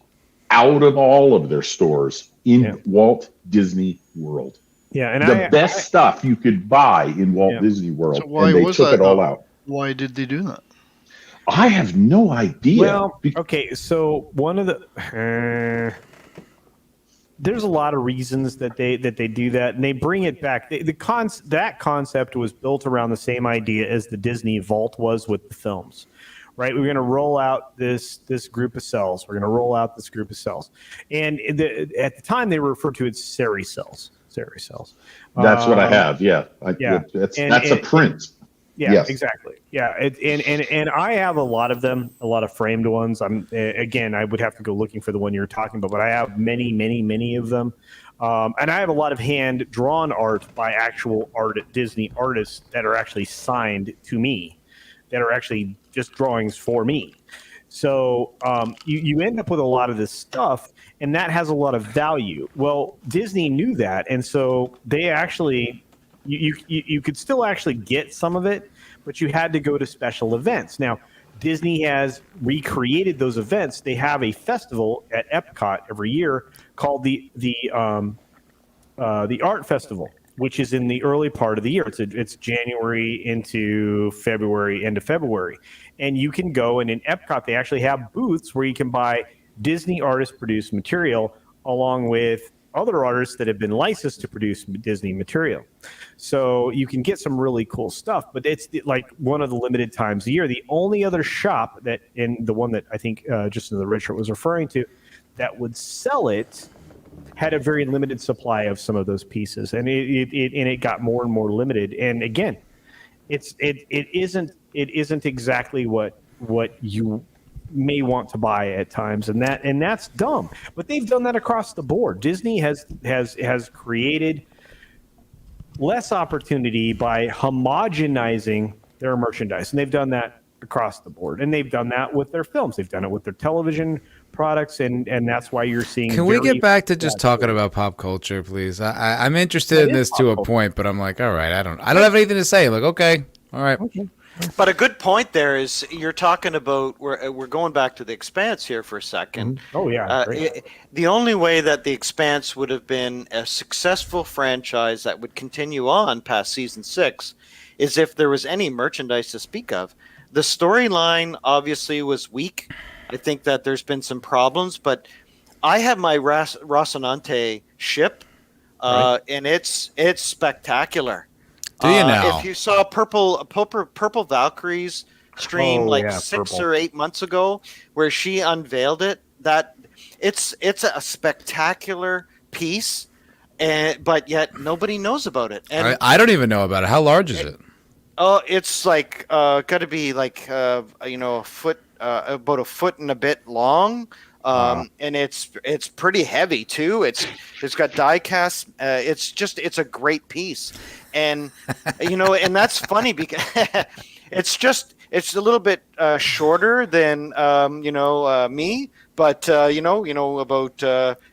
out of all of their stores in Walt Disney World. Yeah, and the best stuff you could buy in Walt Disney World, so and they took it all out. Why did they do that? I have no idea. Well, okay, so one of the there's a lot of reasons that they do that, and they bring it back. That concept was built around the same idea as the Disney Vault was with the films, right? We're going to roll out this group of cells. We're going to roll out this group of cells, and at the time they were referred to as seri cells. Seri cells. That's what I have. Yeah, that's a print. Yeah, yes. Exactly. Yeah, and I have a lot of them, a lot of framed ones. I would have to go looking for the one you're talking about, but I have many of them, and I have a lot of hand drawn art by actual Disney artists that are actually signed to me, that are actually just drawings for me. So you end up with a lot of this stuff, and that has a lot of value. Well, Disney knew that, and so they actually. You could still actually get some of it, but you had to go to special events. Now, Disney has recreated those events. They have a festival at Epcot every year called the Art Festival, which is in the early part of the year. It's January into February, end of February. And you can go, and in Epcot, they actually have booths where you can buy Disney artist-produced material along with other artists that have been licensed to produce Disney material. So you can get some really cool stuff, but it's like one of the limited times a year. The only other shop that, and the one that I think Justin the Red Shirt was referring to, that would sell it had a very limited supply of some of those pieces, and it got more and more limited. And again, it isn't exactly what you may want to buy at times, and that's dumb. But they've done that across the board. Disney has created less opportunity by homogenizing their merchandise, and they've done that across the board. And they've done that with their films. They've done it with their television products, and that's why you're seeing. Can we get back to just talking about pop culture, please? I'm interested in this to a point, but I'm like, all right, I don't have anything to say. Like, okay, all right. Okay. But a good point there is you're talking about we're going back to the Expanse here for a second. Oh yeah. The only way that the Expanse would have been a successful franchise that would continue on past season 6 is if there was any merchandise to speak of. The storyline obviously was weak. I think that there's been some problems, but I have my Rocinante ship, and it's spectacular. Do you now? If you saw Purple Valkyrie's stream 6 or 8 months ago, where she unveiled it, that it's a spectacular piece, but yet nobody knows about it. And I don't even know about it. How large is it? Oh, it's like got to be like a foot, about a foot and a bit long. And it's pretty heavy too. It's got die cast. It's a great piece, and and that's funny because it's a little bit shorter than me, but about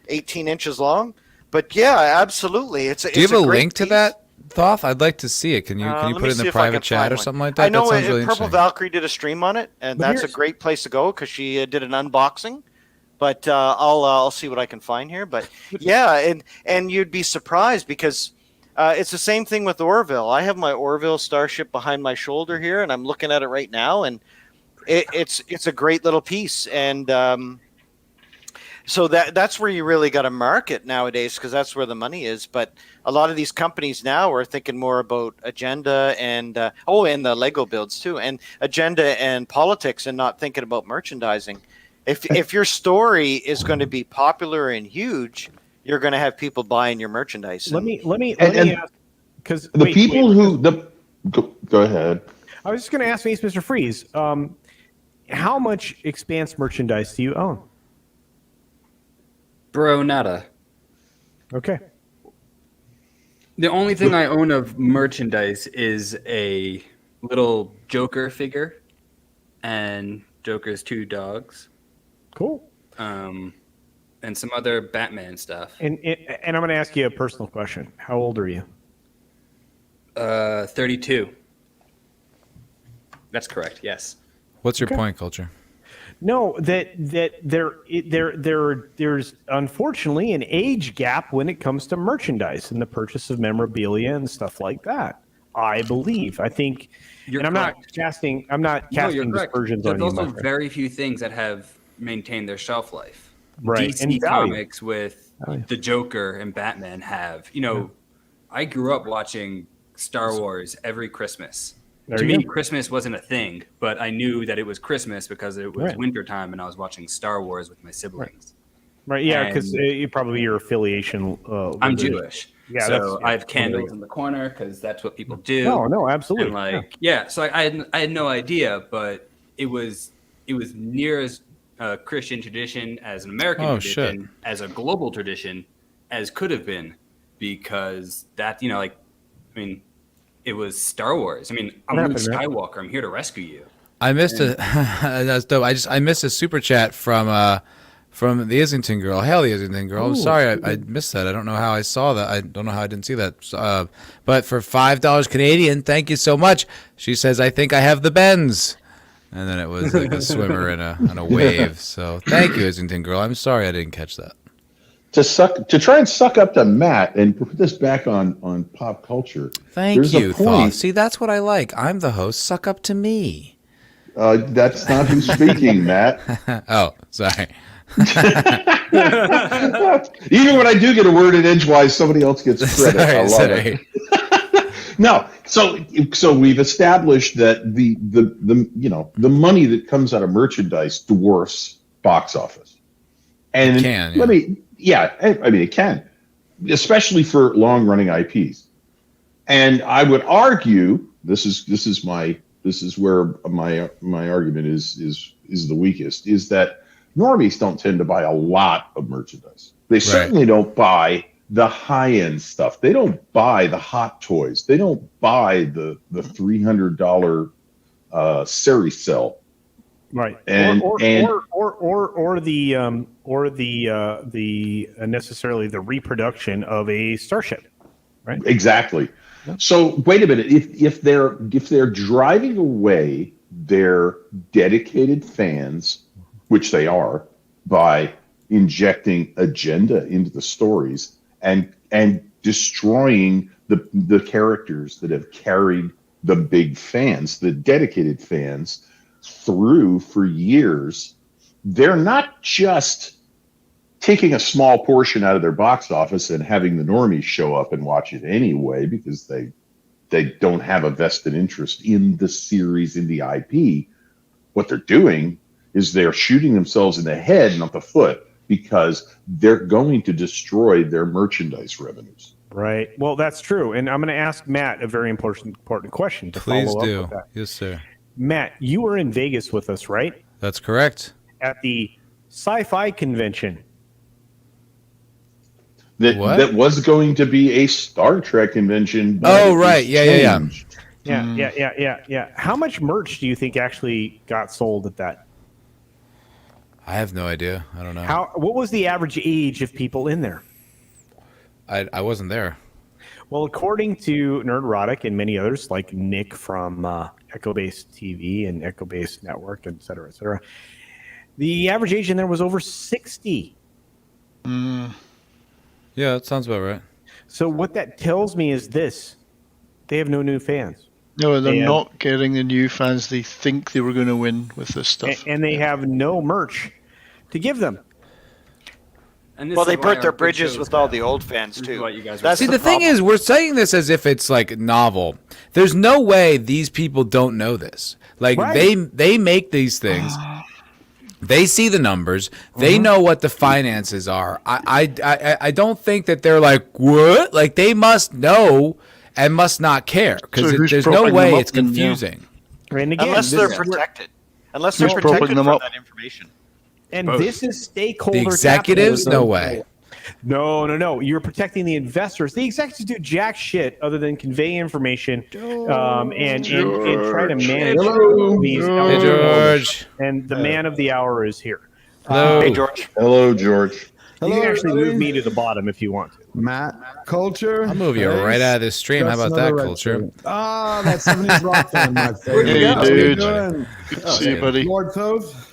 18 inches long. But yeah, absolutely. Do you have a link to that, Thoth? I'd like to see it. Can you put it in the private chat or something like that? I know that sounds really Purple Valkyrie did a stream on it, and that's a great place to go because she did an unboxing. But I'll see what I can find here. But yeah, and you'd be surprised because it's the same thing with Orville. I have my Orville Starship behind my shoulder here, and I'm looking at it right now, and it's a great little piece. And so that's where you really got to market nowadays because that's where the money is. But a lot of these companies now are thinking more about agenda and and the Lego builds too, and agenda and politics, and not thinking about merchandising. If your story is going to be popular and huge, you're going to have people buying your merchandise. Let me ask, because go ahead. I was just going to ask Mr. Freeze, how much Expanse merchandise do you own? Bro, nada. Okay. The only thing I own of merchandise is a little Joker figure and Joker's 2 dogs. Cool. And some other Batman stuff. And I'm going to ask you a personal question. How old are you? 32. That's correct. Yes. What's your point, Culture? No, that there's unfortunately an age gap when it comes to merchandise and the purchase of memorabilia and stuff like that. I believe. I think. You're and I'm correct. not casting dispersions on you. There's also very few things that have maintained their shelf life. Right. DC and Comics with the Joker and Batman have. I grew up watching Star Wars every Christmas. To me, Christmas wasn't a thing, but I knew that it was Christmas because it was wintertime and I was watching Star Wars with my siblings. Right, yeah, because probably your affiliation. I'm Jewish. Yeah, so I have candles in the corner because that's what people do. No, absolutely. And so I had no idea, but it was near as a Christian tradition as an American tradition, as a global tradition as could have been, because that, it was Star Wars. I'm Luke Skywalker. I'm here to rescue you. I missed that's dope. I missed a super chat from the Islington girl. Hail the Islington girl. I'm sorry I missed that. I don't know how I saw that. I don't know how I didn't see that. But for $5 Canadian, thank you so much. She says, I think I have the bends. And then it was like a swimmer in a wave. So thank you, Islington girl. I'm sorry I didn't catch that. to try and suck up to Matt and put this back on pop culture. Thank you, Thoth. See, that's what I like. I'm the host. Suck up to me. That's not who's speaking, Matt. Oh, sorry. Even when I do get a word in edgewise, somebody else gets credit. I love it. No, so we've established that the money that comes out of merchandise dwarfs box office, and it can, it can, especially for long running IPs. And I would argue this is where my argument is the weakest, is that normies don't tend to buy a lot of merchandise. They certainly don't buy the high-end stuff. They don't buy the hot toys. They don't buy the $300 series cell. Right. And the necessarily the reproduction of a starship. Right. Exactly. So wait a minute. If they're driving away their dedicated fans, which they are, by injecting agenda into the stories and destroying the characters that have carried the big fans, the dedicated fans, through for years, they're not just taking a small portion out of their box office and having the normies show up and watch it anyway because they don't have a vested interest in the series, in the IP. What they're doing is they're shooting themselves in the head, not the foot, because they're going to destroy their merchandise revenues. Right. Well, that's true. And I'm going to ask Matt a very important question to Please follow do. up with that. Yes, sir. Matt, you were in Vegas with us, right? That's correct. At the sci-fi convention. That was going to be a Star Trek convention. Oh, right. Yeah. How much merch do you think actually got sold at that? I have no idea. I don't know. What was the average age of people in there? I wasn't there. Well, according to Nerdrotic and many others, like Nick from Echo Base TV and Echo Base Network, et cetera, the average age in there was over 60. Yeah, that sounds about right. So what that tells me is this. They have no new fans. No, they're not getting the new fans they think they were going to win with this stuff. And they have no merch to give them. And Well, they burnt their bridges with all the old fans, too. See, the thing is, we're saying this as if it's like novel. There's no way these people don't know this. Like, they make these things. They see the numbers. They know what the finances are. I don't think that they're like, what? Like, they must know and must not care, because there's no way it's confusing. And again, unless they're protected. Unless they're protected from that information. And this is stakeholder The executives? capitalism. No way. No. You're protecting the investors. The executives do jack shit other than convey information and try to manage these. Hey, George. And the man of the hour is here. Hello. Hey, George. Hello, George. You can actually move me to the bottom if you want to. Matt, culture. I'll move you right out of this stream. How about that, culture? Ah, that 70s rock fan, my favorite. Hey, dude. Good to see you, buddy. Lord Toth.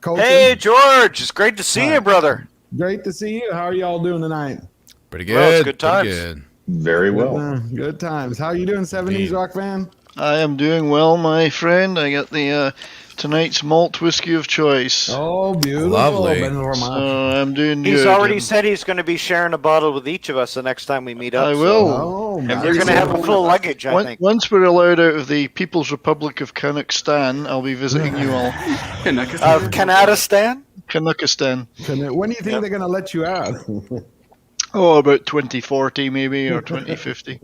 Culture. Hey, George. It's great to see you, brother. Great to see you. How are y'all doing tonight? Pretty good. Well, it's good times. Pretty good. Very well. Good times. How are you doing, 70s rock fan? I am doing well, my friend. I got the tonight's malt whiskey of choice. Oh, beautiful. Lovely. So I'm doing good. He's already said he's going to be sharing a bottle with each of us the next time we meet up. I will. Oh, So you're going to have a full luggage, I think. Once we're allowed out of the People's Republic of Kazakhstan, I'll be visiting you all. Of Kanadistan? Kazakhstan. When do you think they're going to let you out? Oh, about 2040 maybe, or 2050.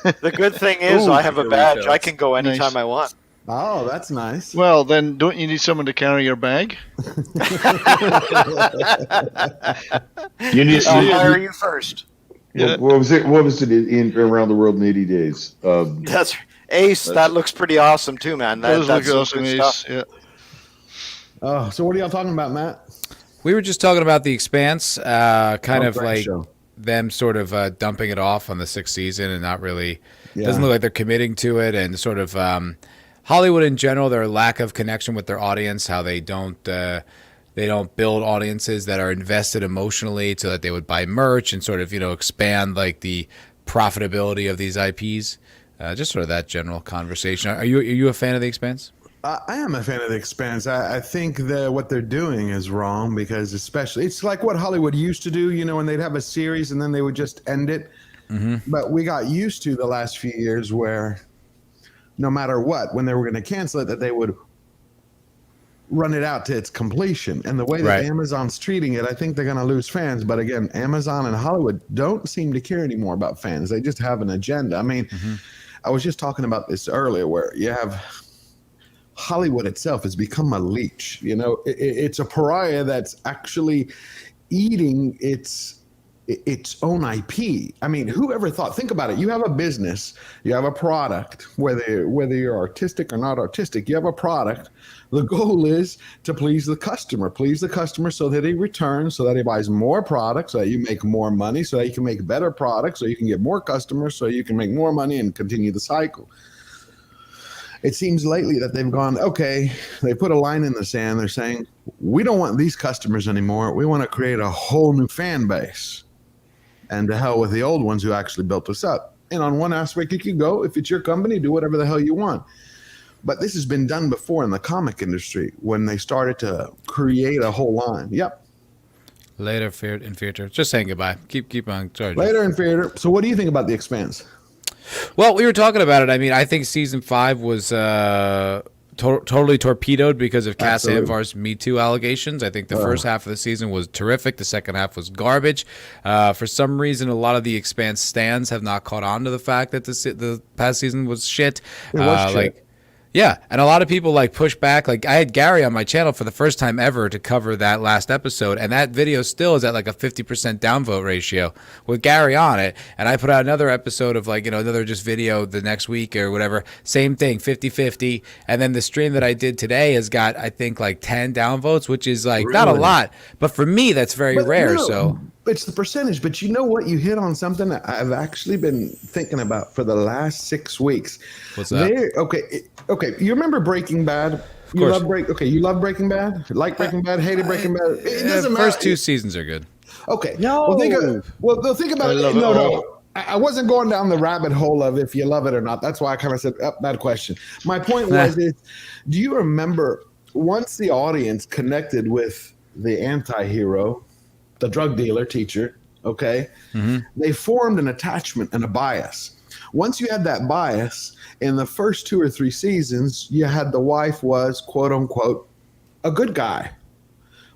The good thing is I have a badge. I can go anytime I want. Oh, that's nice. Well, then, don't you need someone to carry your bag? You need. I'll hire you first. Yeah. What was it in around the world in 80 days? That's Ace. That looks pretty awesome too, man. Those That's look some awesome, good Ace. stuff. Yeah. Oh, so what are y'all talking about, Matt? We were just talking about the Expanse, kind of great like show. them sort of dumping it off on the 6th season and not really. Yeah. Doesn't look like they're committing to it, and sort of Hollywood in general, their lack of connection with their audience, how they don't They don't build audiences that are invested emotionally so that they would buy merch and sort of, expand like the profitability of these IPs. Just sort of that general conversation. Are you a fan of The Expanse? I am a fan of The Expanse. I think that what they're doing is wrong because especially it's like what Hollywood used to do, when they'd have a series and then they would just end it. Mm-hmm. But we got used to the last few years where no matter what, when they were going to cancel it, that they would run it out to its completion. And the way that Amazon's treating it, I think they're going to lose fans. But again, Amazon and Hollywood don't seem to care anymore about fans. They just have an agenda. I mean, I was just talking about this earlier where you have Hollywood itself has become a leech. It's a pariah that's actually eating its own IP. I mean, whoever thought? Think about it. You have a business, you have a product, whether you're artistic or not artistic, you have a product. The goal is to please the customer so that he returns, so that he buys more products, so that you make more money, so that you can make better products, so you can get more customers, so you can make more money and continue the cycle. It seems lately that they've gone, okay, they put a line in the sand. They're saying, we don't want these customers anymore. We want to create a whole new fan base. And to hell with the old ones who actually built us up. And on one aspect, you can go, if it's your company, do whatever the hell you want. But this has been done before in the comic industry when they started to create a whole line. Yep. Later in theater. Just saying goodbye. Keep on. Sorry. Later in theater. So what do you think about The Expanse? Well, we were talking about it. I mean, I think season 5 was totally torpedoed because of Cass Anvar's Me Too allegations. I think the first half of the season was terrific. The second half was garbage. For some reason, a lot of the Expanse stans have not caught on to the fact that the past season was shit. It was shit. Yeah, and a lot of people push back. I had Gary on my channel for the first time ever to cover that last episode, and that video still is at a 50% downvote ratio with Gary on it. And I put out another episode of another just video the next week or whatever. Same thing, 50-50. And then the stream that I did today has got, I think, 10 downvotes, which is not a lot. But for me, that's very rare. So it's the percentage. But you know what? You hit on something that I've actually been thinking about for the last 6 weeks. What's that? Okay. You remember Breaking Bad? You love Breaking Bad? Like Breaking Bad? Hated Breaking Bad? It doesn't matter. First 2 seasons are good. Okay. No. Think about it. No. I wasn't going down the rabbit hole of if you love it or not. That's why I kind of said, bad question. My point was, do you remember once the audience connected with the anti-hero, the drug dealer teacher, okay, they formed an attachment and a bias. Once you had that bias, in the first 2 or 3 seasons, you had the wife was, quote unquote, a good guy.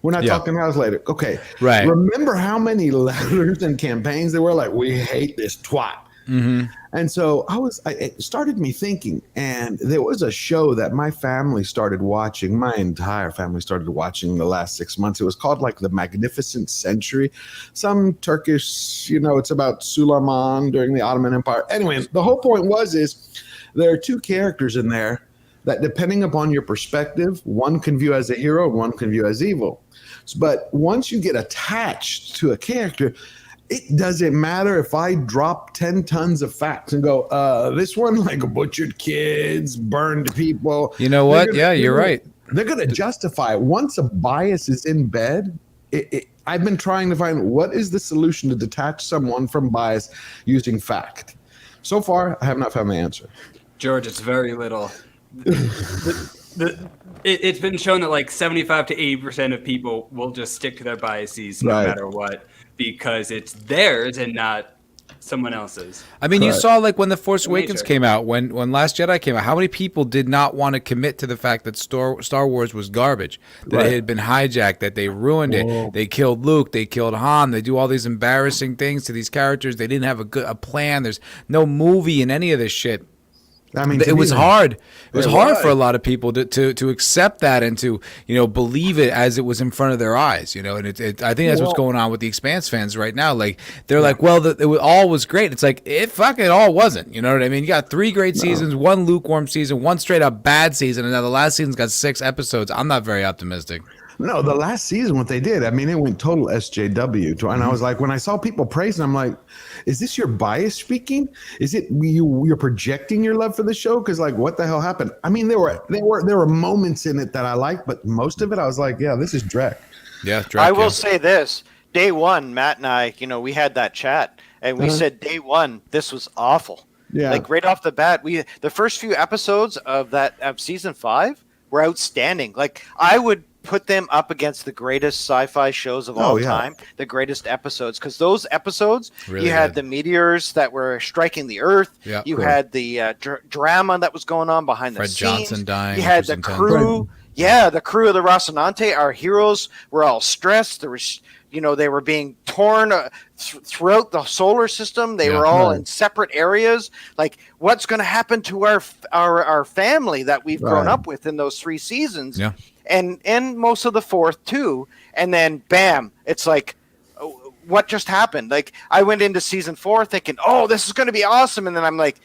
We're not talking hours later. Okay. Right. Remember how many letters and campaigns there were we hate this twat. Mm-hmm. And so it started me thinking, and there was a show that my family started watching. My entire family started watching the last 6 months. It was called The Magnificent Century. Some Turkish, it's about Suleiman during the Ottoman Empire. Anyway, the whole point is there are 2 characters in there that depending upon your perspective, one can view as a hero, one can view as evil. But once you get attached to a character, it doesn't matter if I drop 10 tons of facts and go, this one butchered kids, burned people. You know what? You're right. They're going to justify it. Once a bias is in bed, I've been trying to find what is the solution to detach someone from bias using fact. So far, I have not found the answer. George, it's very little. It's been shown that 75 to 80% of people will just stick to their biases no matter what, because it's theirs and not someone else's. I mean, you saw when The Force Awakens came out, when Last Jedi came out, how many people did not want to commit to the fact that Star Wars was garbage, that it had been hijacked, that they ruined it, they killed Luke, they killed Han, they do all these embarrassing things to these characters, they didn't have a plan, there's no movie in any of this shit. I mean, it was hard. It was hard for a lot of people to accept that and to believe it as it was in front of their eyes. And I think that's what's going on with the Expanse fans right now. They're it all was great. It's it fucking all wasn't. You know what I mean? You got 3 great seasons, 1 lukewarm season, 1 straight up bad season, and now the last season's got 6 episodes. I'm not very optimistic. No, the last season, what they did, I mean, it went total SJW. And I was like, when I saw people praising, I'm like, is this your bias speaking? Is it you're projecting your love for the show? Because like, what the hell happened? I mean, there were moments in it that I liked, but most of it, I was like, yeah, this is Drek. Yeah, Drek, I will say this: day one, Matt and I, we had that chat, and we said day one, this was awful. Yeah. Like right off the bat, the first few episodes of season 5 were outstanding. Like I would put them up against the greatest sci-fi shows of all time, the greatest episodes, because those episodes, really you had the meteors that were striking the Earth. Yeah, you had the drama that was going on behind Fred the scenes. Johnson dying. You had the crew. Yeah, the crew of the Rocinante, our heroes, were all stressed. There was, they were being torn throughout the solar system. They were all in separate areas. Like, what's going to happen to our family that we've grown up with in those 3 seasons? Yeah. And most of the 4th too. And then, bam, it's like, what just happened? Like, I went into season 4 thinking, oh, this is going to be awesome. And then I'm like,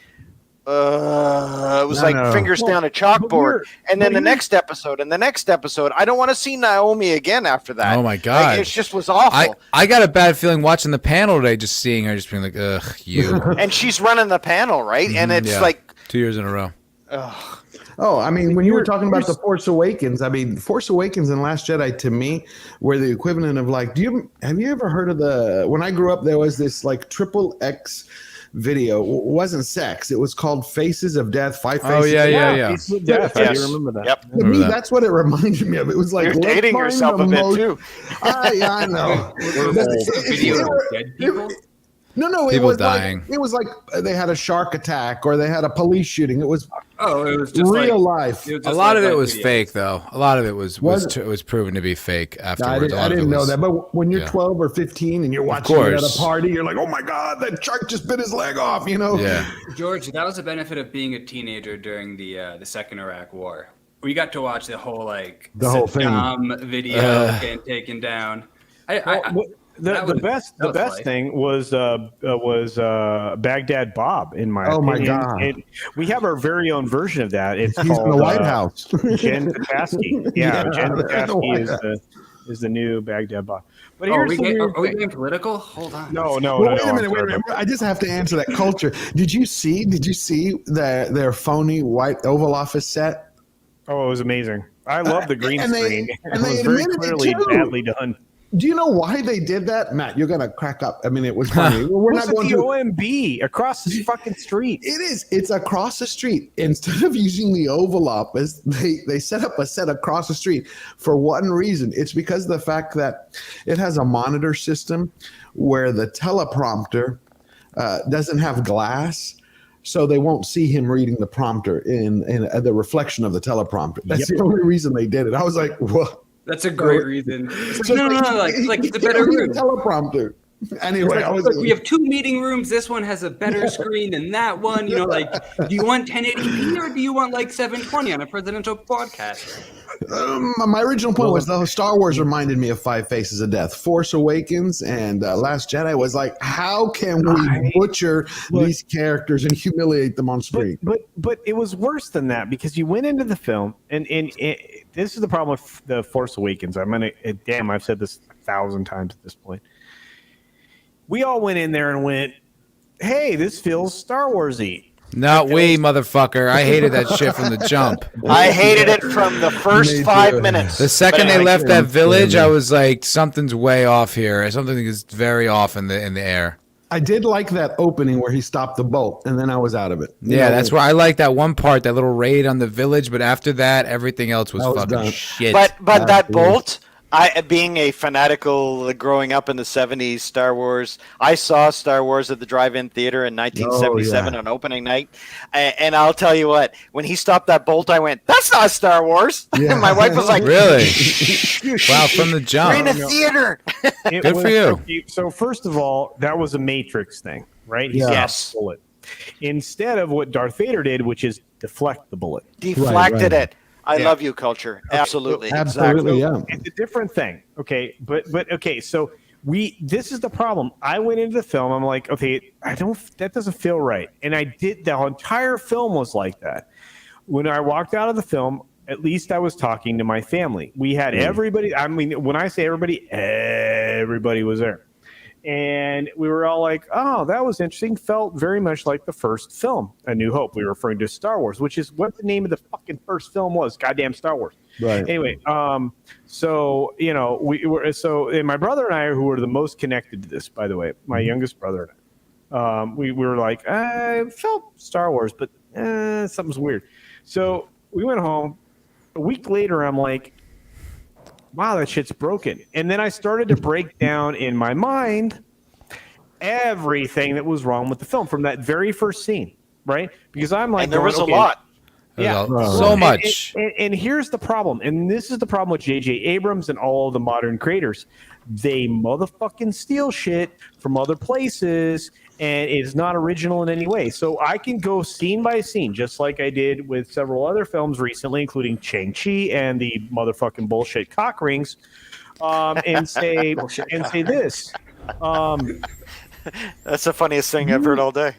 it was fingers down a chalkboard. And then the next episode and the next episode, I don't want to see Naomi again after that. Oh my God. Like, it just was awful. I got a bad feeling watching the panel today, just seeing her, just being like, ugh, you. And she's running the panel, right? And it's like 2 years in a row. Ugh. Oh, I mean, when you were talking about The Force Awakens, I mean, Force Awakens and Last Jedi to me were the equivalent of like, have you ever heard of when I grew up, there was this like XXX video. It wasn't sex. It was called Faces of Death, 5 Faces. Oh, yeah. Faces of Death. I do remember that. Yep. To me, that's what it reminded me of. It was like, you're dating yourself a bit too. Yeah, I know. Video of dead people? No, it People was dying. Like, it was like they had a shark attack or they had a police shooting. It was it was just real life. A lot of it was fake, though. A lot of it was proven to be fake afterwards. I didn't know that. But when you're 12 or 15 and you're watching it at a party, you're like, oh my God, that shark just bit his leg off, Yeah. George, that was the benefit of being a teenager during the Second Iraq War. We got to watch the whole whole thing video getting taken down. The best thing was Baghdad Bob, in my opinion. My God. We have our very own version of that. It's He's called in the White House. Jen Pataski. Yeah, Jen Pataski is the new Baghdad Bob. But are here's we getting political? Hold on. No. Wait a minute. I just have to answer that culture. Did you see their phony white Oval Office set? Oh, it was amazing. I love the green screen. And it was very clearly badly done. Do you know why they did that, Matt? You're gonna crack up. I mean, it was funny. We're not going to to OMB across this fucking street. It is. It's across the street. Instead of using the Oval Office, they set up a set across the street for one reason. It's because of the fact that it has a monitor system where the teleprompter doesn't have glass. So they won't see him reading the prompter in the reflection of the teleprompter. That's the only reason they did it. I was like, what? That's a great reason. No, it's a better room. Teleprompter. Anyway, we have 2 meeting rooms. This one has a better screen than that one. Do you want 1080p or do you want 720 on a presidential broadcast? My original point was the Star Wars reminded me of 5 Faces of Death. Force Awakens and Last Jedi was like, how can we butcher these characters and humiliate them on screen? But it was worse than that because you went into the film and this is the problem with the Force Awakens. I've said this 1,000 times at this point. We all went in there and went, hey, this feels Star Wars-y. Not we, motherfucker. I hated that shit from the jump. I hated it from the first 5 minutes. The second they left that village, I was like, something's way off here. Something is very off in the air. I did like that opening where he stopped the boat, and then I was out of it. That's where I like that one part, that little raid on the village. But after that, everything else was fucking done. Shit. But that bolt, being a fanatical growing up in the 70s Star Wars, I saw Star Wars at the drive-in theater in 1977 on opening night. And I'll tell you what, when he stopped that bolt, I went, that's not Star Wars. Yeah. My wife was like, really? Wow, from the jump. We're in a theater. Good for you. Okay, so first of all, that was a Matrix thing, right? Yes. Bullet. Instead of what Darth Vader did, which is deflect the bullet. Deflected it. I love you, culture. Absolutely. Absolutely, exactly. It's a different thing. Okay, but okay, so this is the problem. I went into the film, I'm like, okay, that doesn't feel right. And the entire film was like that. When I walked out of the film, at least I was talking to my family. We had everybody. I mean, when I say everybody was there. And we were all like, oh, that was interesting. Felt very much like the first film, A New Hope. We were referring to Star Wars, which is what the name of the fucking first film was. Goddamn Star Wars. Right. Anyway, so, you know, and my brother and I, who were the most connected to this, by the way, my youngest brother and I, we were like, I felt Star Wars, but something's weird. So we went home. A week later, I'm like, wow, that shit's broken. And then I started to break down in my mind everything that was wrong with the film from that very first scene, right? Because I'm like, and there was a lot. Yeah, so much. And here's the problem, and this is the problem with J.J. Abrams and all of the modern creators. They motherfucking steal shit from other places, and it's not original in any way. So I can go scene by scene, just like I did with several other films recently, including Shang-Chi and the motherfucking bullshit cock rings, and say this. That's the funniest thing I've heard all day.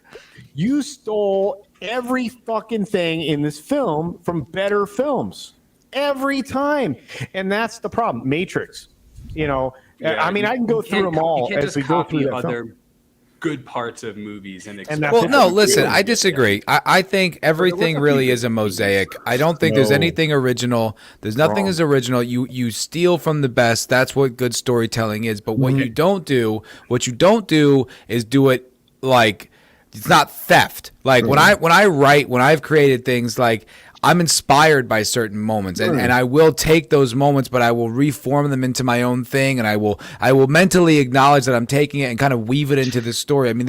You stole every fucking thing in this film from better films every time, and that's the problem. Matrix, you know. Yeah, I mean, I can go through them all as we go through that other film. good parts of movies and Well, no, listen, I disagree. I think everything really is a mosaic. I don't think there's anything original. There's nothing as original. You steal from the best. That's what good storytelling is. But what you don't do is do it like it's not theft. Like when I write, when I've created things, like I'm inspired by certain moments, and I will take those moments, but I will reform them into my own thing, and I will mentally acknowledge that I'm taking it and kind of weave it into the story. I mean,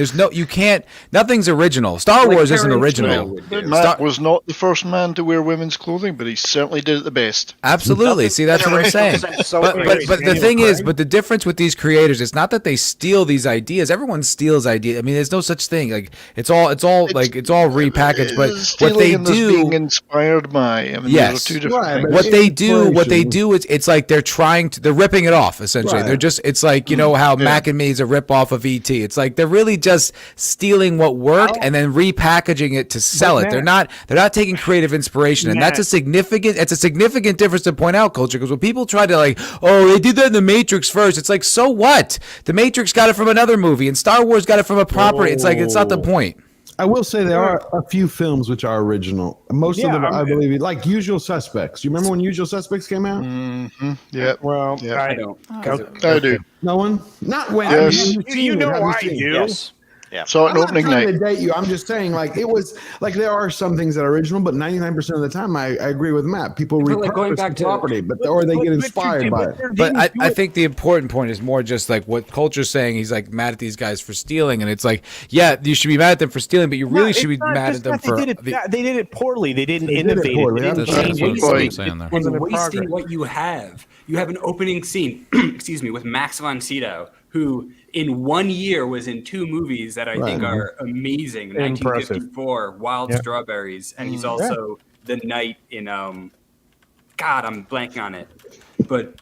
nothing's original. Star Wars isn't original. Matt was not the first man to wear women's clothing, but he certainly did it the best. Absolutely. See, that's what I'm saying. But the thing is, but the difference with these creators, it's not that they steal these ideas. Everyone steals ideas. I mean, there's no such thing. Like it's all repackaged. But what they do, being inspired by. I mean, yes. two different things. What they do is it's like they're ripping it off essentially. Right. It's like, you know how Mac and Me is a rip off of ET. It's like they're really just stealing what worked and then repackaging it to sell it. They're not taking creative inspiration, and that's a significant difference to point out, Culture, because when people try to like, oh, they did that in the Matrix first, it's like, so what? The Matrix got it from another movie, and Star Wars got it from a property. It's like, it's not the point. I will say there are a few films which are original. Most of them, I believe, like Usual Suspects. You remember when Usual Suspects came out? Mm-hmm. Yeah. Well, yeah. I don't. I do. No one? Not when. Yes. You know I do. Yes. Yeah. So I'm an opening not trying night. to date you. I'm just saying, like, it was like there are some things that are original, but 99% of the time, I agree with Matt. People repurpose the property, or they get inspired by it. But I think the important point is more just like what Culture's saying. He's like mad at these guys for stealing, and it's like, yeah, you should be mad at them for stealing, but you really should be mad at them for. They did it poorly. They didn't innovate it. They didn't change it. And wasting what you have. You have an opening scene, excuse me, with Max von Sydow, who in 1 year was in 2 movies that I think are amazing. Impressive. 1954, Wild Strawberries, and he's also the knight in God, I'm blanking on it, but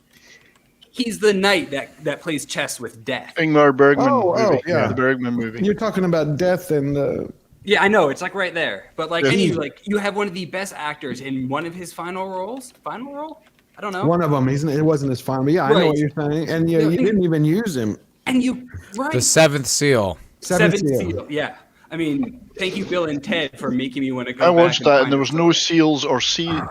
he's the knight that plays chess with death. Ingmar Bergman movie. Yeah. The Bergman movie. You're talking about Death and Yeah, I know, it's like right there. But like, Yeah. you have one of the best actors in one of his final roles. Final role? I don't know. one of them. It wasn't his final, but yeah, I know what you're saying. And you didn't even use him. And you right. The Seventh Seal. Seventh Seal. Yeah. I mean, thank you, Bill and Ted, for making me want to go. I watched that, and find there was no seals or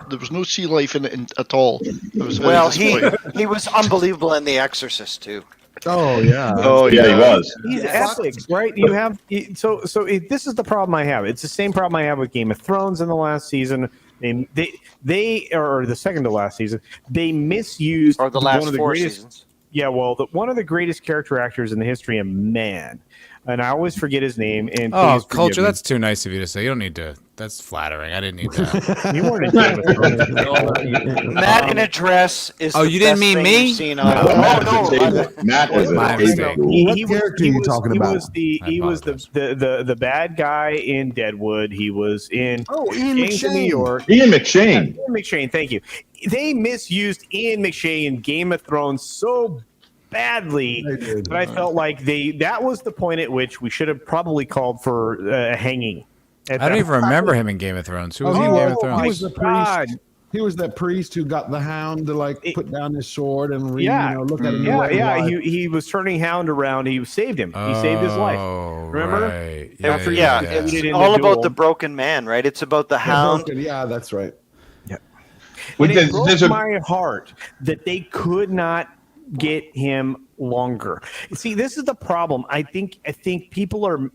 there was no sea life in it at all. It was he was unbelievable in The Exorcist too. Oh yeah. Oh yeah, he was. He's epic, right? You have this is the problem I have. It's the same problem I have with Game of Thrones in the last season. They or the second to last season. They misused Or the last one of the 4 greatest, seasons. Yeah, well, one of the greatest character actors in the history of man, and I always forget his name. And Oh, Culture, that's too nice of you to say. You don't need to. That's flattering. I didn't need that. you weren't in Game of Thrones. Matt in a dress is. Oh, the you didn't best mean thing me? you've seen on- Matt is My a mistake. What character are you talking about? He was the bad guy in Deadwood. He was in Ian Gangs of New McShane. York. Ian McShane. Ian McShane, thank you. They misused Ian McShane in Game of Thrones so badly that I felt like that was the point at which we should have probably called for hanging. I don't even remember him in Game of Thrones. Who was he in Game of Thrones? He was the priest. He was that priest who got the hound to like put down his sword and look at him. He was turning Hound around. He saved him. He saved his life. Remember? Right. It's all about the broken man, right? It's about the Hound. Yeah, that's right. Yeah. And it broke my heart that they could not get him longer. See, this is the problem. I think people are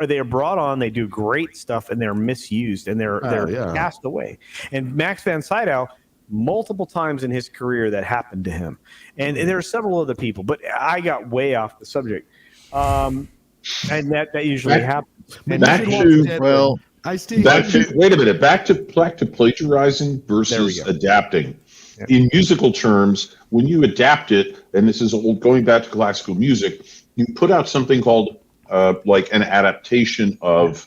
they are brought on, they do great stuff, and they're misused, and they're cast away. And Max von Sydow, multiple times in his career that happened to him, and there are several other people. But I got way off the subject, and that usually happens. Wait a minute. Back to plagiarizing versus adapting. Yeah. In musical terms, when you adapt it, and this is going back to classical music, you put out something called like an adaptation of,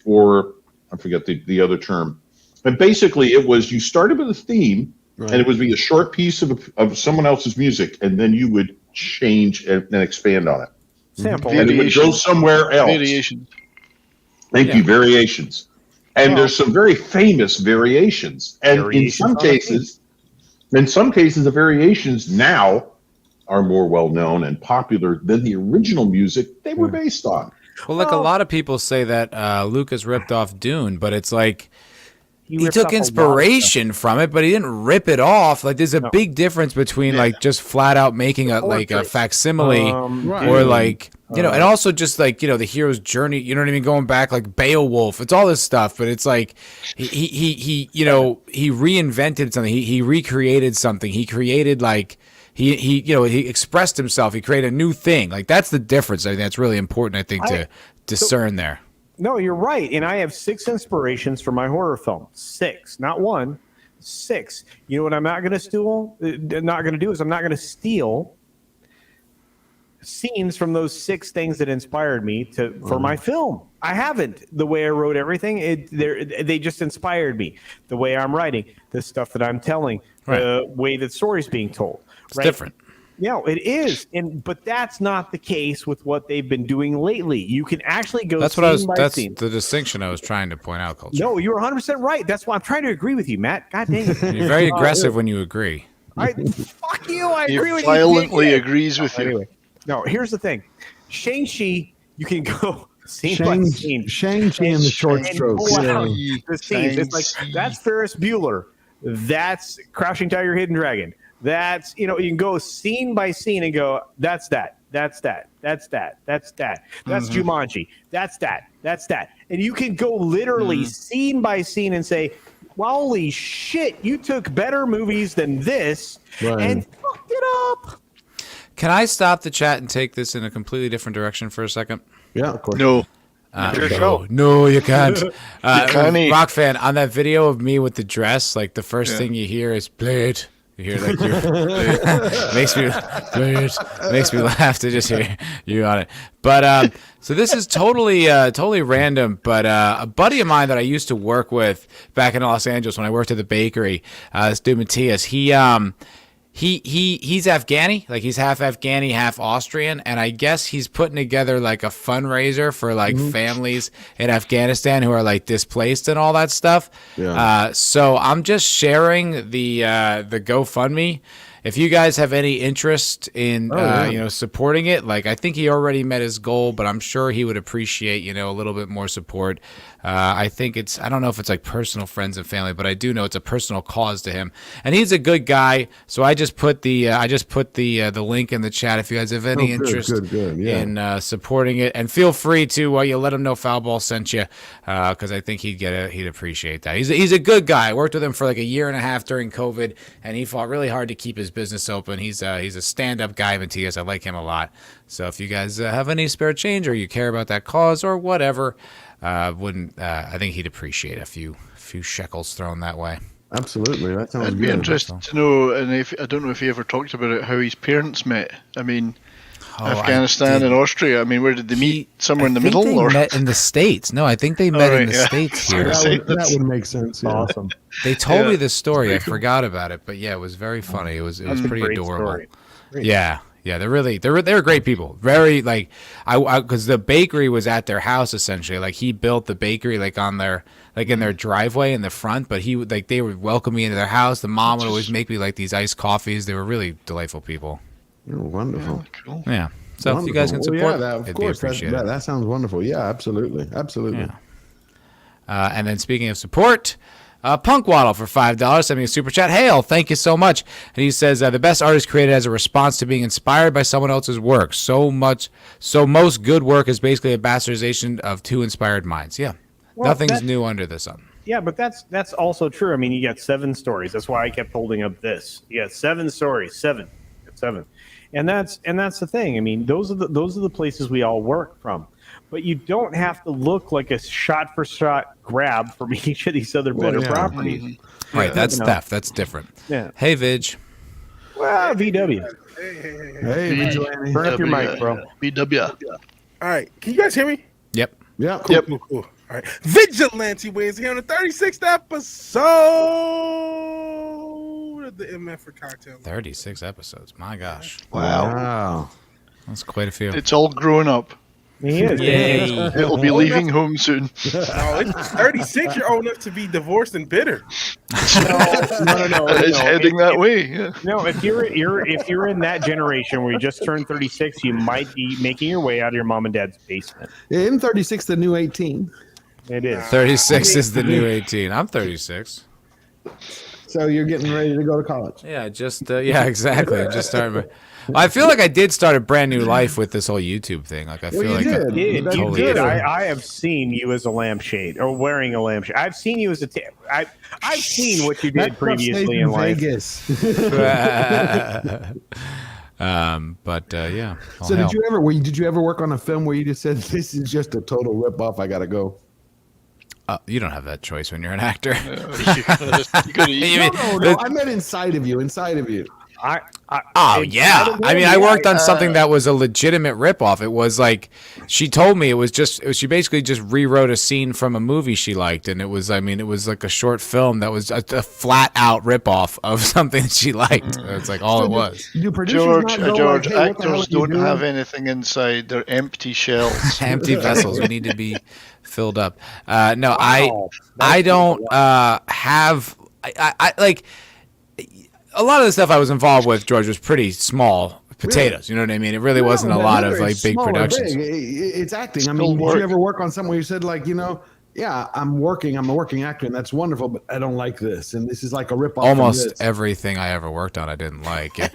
or I forget the other term. And basically, it was you started with a theme, and it would be a short piece of someone else's music, and then you would change and expand on it. Sample. And it would go somewhere else. Variations. Thank you, variations. And there's some very famous variations. And in some cases, the variations now are more well-known and popular than the original music they were based on. Well, a lot of people say that Lucas ripped off Dune, but it's like he took inspiration from it, but he didn't rip it off. Like, there's a big difference between like just flat out making a facsimile or like, and also just like, the hero's journey, you know what I mean? Going back like Beowulf, it's all this stuff, but it's like he reinvented something. He recreated something. He created like, he expressed himself. He created a new thing. Like, that's the difference. I think that's really important, I think, to discern there. No, you're right. And I have 6 inspirations for my horror film. 6, not 1, 6. You know what I'm not going to steal? I'm not going to steal scenes from those 6 things that inspired me for my film. I haven't. The way I wrote everything, they just inspired me. The way I'm writing, the stuff that I'm telling, the way that story's being told. It's different. Yeah, it is, but that's not the case with what they've been doing lately. You can actually go. That's the distinction I was trying to point out, Culture. No, you're 100% right. That's why I'm trying to agree with you, Matt. God dang it! You're very aggressive when you agree. Fuck you! I agree with you. He violently agrees with you. Anyway, no. Here's the thing, Shang-Chi. You can go scene by scene. Shang-Chi and the short strokes. The scenes. It's like that's Ferris Bueller. That's Crouching Tiger, Hidden Dragon. That's, you can go scene by scene and go, that's that. That's Jumanji. That's that. And you can go literally scene by scene and say, holy shit, you took better movies than this and fucked it up. Can I stop the chat and take this in a completely different direction for a second? Yeah, of course. No. No, you can't. Rock fan, on that video of me with the dress, like the first thing you hear is play it. You hear like makes me laugh to just hear you on it. But so this is totally random. But a buddy of mine that I used to work with back in Los Angeles when I worked at the bakery, this dude Matthias, he's Afghani, like he's half Afghani, half Austrian, and I guess he's putting together like a fundraiser for like families in Afghanistan who are like displaced and all that stuff. Yeah. So I'm just sharing the GoFundMe. If you guys have any interest in supporting it, like I think he already met his goal, but I'm sure he would appreciate a little bit more support. I think I don't know if it's like personal friends and family, but I do know it's a personal cause to him, and he's a good guy. So I just put the link in the chat if you guys have any interest in supporting it, and feel free to you let him know Foulball sent you, because I think he'd appreciate that. He's a good guy. I worked with him for like a year and a half during COVID, and he fought really hard to keep his business open. He's a stand-up guy, Matthias. I like him a lot. So if you guys have any spare change or you care about that cause or whatever, I think he'd appreciate a few shekels thrown that way. Absolutely, that sounds I'd be interested to know, and I don't know if he ever talked about it, how his parents met. I mean, Afghanistan and Austria. I mean, where did they meet? Somewhere in the middle, they met in the States. No, I think they met in the States here. That would make sense. Yeah. Awesome. They told me this story. I forgot about it, but yeah, it was very funny. It was pretty adorable. Yeah. Yeah, they're great people. Very like because the bakery was at their house essentially. Like he built the bakery like on their in their driveway in the front. But he would they would welcome me into their house. The mom would always make me like these iced coffees. They were really delightful people. Oh, wonderful. Yeah, cool. Yeah. So if you guys can support, of course, that sounds wonderful. Yeah, absolutely. And then speaking of support. Punk Waddle for $5 sending a super chat. Hail, thank you so much. And he says the best art is created as a response to being inspired by someone else's work. So most good work is basically a bastardization of two inspired minds. Yeah, well, nothing's new under the sun. Yeah, but that's also true. I mean, you got 7 stories. That's why I kept holding up this. You got 7 stories, 7, and that's the thing. I mean, those are the places we all work from. But you don't have to look like a shot-for-shot grab from each of these other better properties. Mm-hmm. Right, that's theft. That's different. Yeah. Hey, Vidge. Well, VW. Hey, Vigilante. Turn up your mic, bro. VW. All right. Can you guys hear me? Yep. Yeah. Cool. All right. Vigilante wins here on the 36th episode of the MFer Cocktail Lounge. 36 episodes. My gosh. Wow. That's quite a few. It's all grown up. He is. Yay. It'll be leaving home soon. Oh, it's 36. You're old enough to be divorced and bitter. No. It's heading that way. Yeah. No, if you're in that generation where you just turned 36, you might be making your way out of your mom and dad's basement. In 36, the new 18. It is. 36 is the new 18. I'm 36. So you're getting ready to go to college. Yeah, exactly. I just started. I feel like I did start a brand new life with this whole YouTube thing. Like I feel like you did. totally You did. different. I have seen you as a lampshade or wearing a lampshade. I've seen you as a. I've seen what you did previously in life. Vegas. Yeah. So did you ever work on a film where you just said this is just a total ripoff? I gotta go. You don't have that choice when you're an actor. No, I meant inside of you. I worked on something that was a legitimate ripoff. It was like she told me she basically just rewrote a scene from a movie she liked, and it was like a short film that was a flat out ripoff of something she liked. It's like all it was. George, actors don't have anything inside; they're empty shells. Empty vessels. We need to be filled up. I don't have. I like. A lot of the stuff I was involved with, George, was pretty small potatoes. You know what I mean? It really wasn't a lot of like big productions. It's acting. I mean, did you ever work on something where you said like, yeah, I'm a working actor, and that's wonderful, but I don't like this, and this is like a ripoff. Almost everything I ever worked on, I didn't like. It's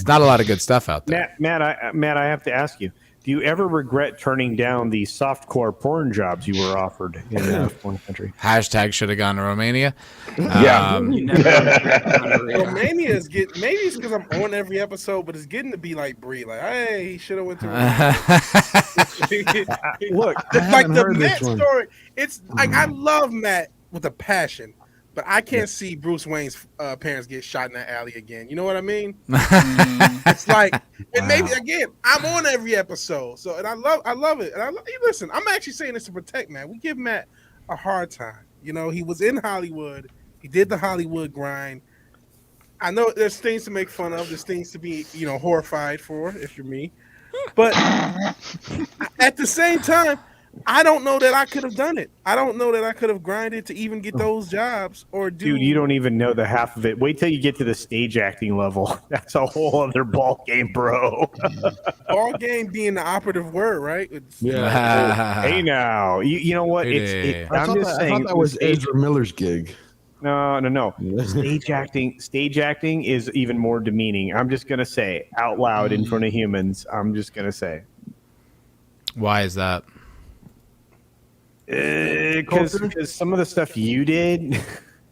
not a lot of good stuff out there. Matt, I have to ask you. Do you ever regret turning down the softcore porn jobs you were offered in a foreign country? # should have gone to Romania. Yeah. Romania is maybe it's because I'm on every episode, but it's getting to be like Brie. Like, hey, he should have went to Romania. Look, it's like the Matt story. It's like I love Matt with a passion, but I can't see Bruce Wayne's parents get shot in that alley again. You know what I mean? It's like, and maybe again, I'm on every episode, so and I love it. And listen, I'm actually saying this to protect Matt. We give Matt a hard time. You know, he was in Hollywood. He did the Hollywood grind. I know there's things to make fun of. There's things to be, horrified for if you're me. But at the same time, I don't know that I could have done it. I don't know that I could have grinded to even get those jobs or do. Dude, you don't even know the half of it. Wait till you get to the stage acting level. That's a whole other ball game, bro. Ball game being the operative word, right? Hey, now, you know what? I thought that was Ezra Miller's gig. No. Stage acting is even more demeaning. I'm just gonna say out loud in front of humans. I'm just gonna say. Why is that? Because some of the stuff you did,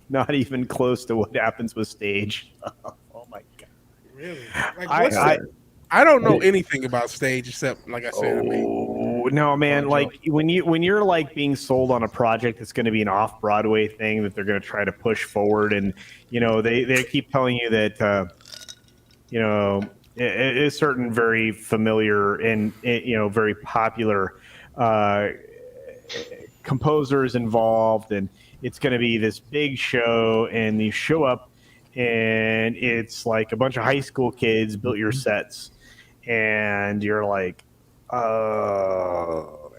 not even close to what happens with stage. Oh my god! Really? Like, I don't know anything about stage except, like I said. No, man! Like when you're like being sold on a project that's going to be an off-Broadway thing that they're going to try to push forward, and they keep telling you that a certain very familiar and very popular composers involved, and it's going to be this big show, and you show up and it's like a bunch of high school kids built your sets, and you're like,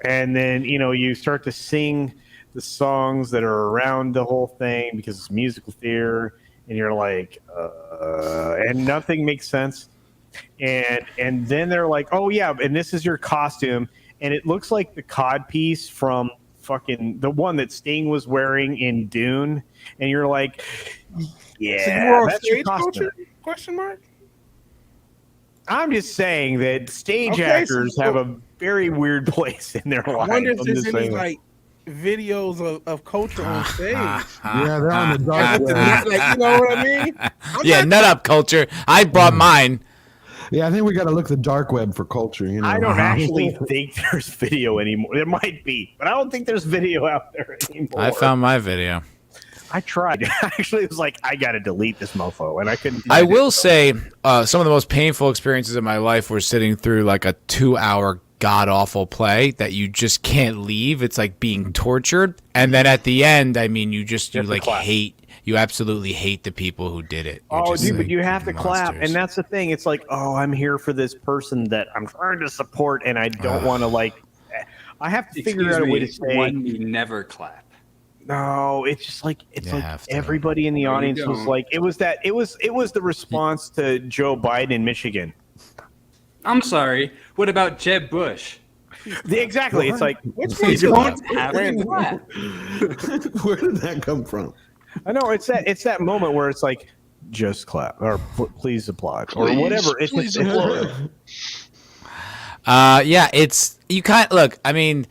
and then you start to sing the songs that are around the whole thing because it's musical theater, and you're like, and nothing makes sense. And then they're like, oh yeah, and this is your costume, and it looks like the cod piece from fucking the one that Sting was wearing in Dune, and you're like, yeah, So you were on that's your stage costume. culture? Question mark. I'm just saying that stage Okay, actors so- have a very weird place in their I life. wonder if I'm there's just any saying. like videos of culture on stage. Yeah, they're on the dark web. Like, you know what I mean? Yeah, nut up culture. I brought mine. Yeah, I think we got to look the dark web for culture. I don't actually think there's video anymore. There might be, but I don't think there's video out there anymore. I found my video. I tried. Actually, it was like, I got to delete this mofo, and I couldn't. I will say some of the most painful experiences of my life were sitting through like a 2-hour god-awful play that you just can't leave. It's like being tortured. And then at the end, I mean, you like hate. You absolutely hate the people who did it. You're just dude, like, but you have to clap, monsters. and that's the thing. It's like, I'm here for this person that I'm trying to support, and I don't want to like. I have to figure out a way to say. One, you never clap. No, it's just like You have to. everybody in the No, you audience was don't. like, it was the response to Joe Biden in Michigan. I'm sorry. What about Jeb Bush? Exactly. It's like, You don't have to clap. Where did that come from? I know it's that moment where it's like, just clap or please applaud or Please, whatever. It's please just, applaud. Yeah, it's you can't look. I mean,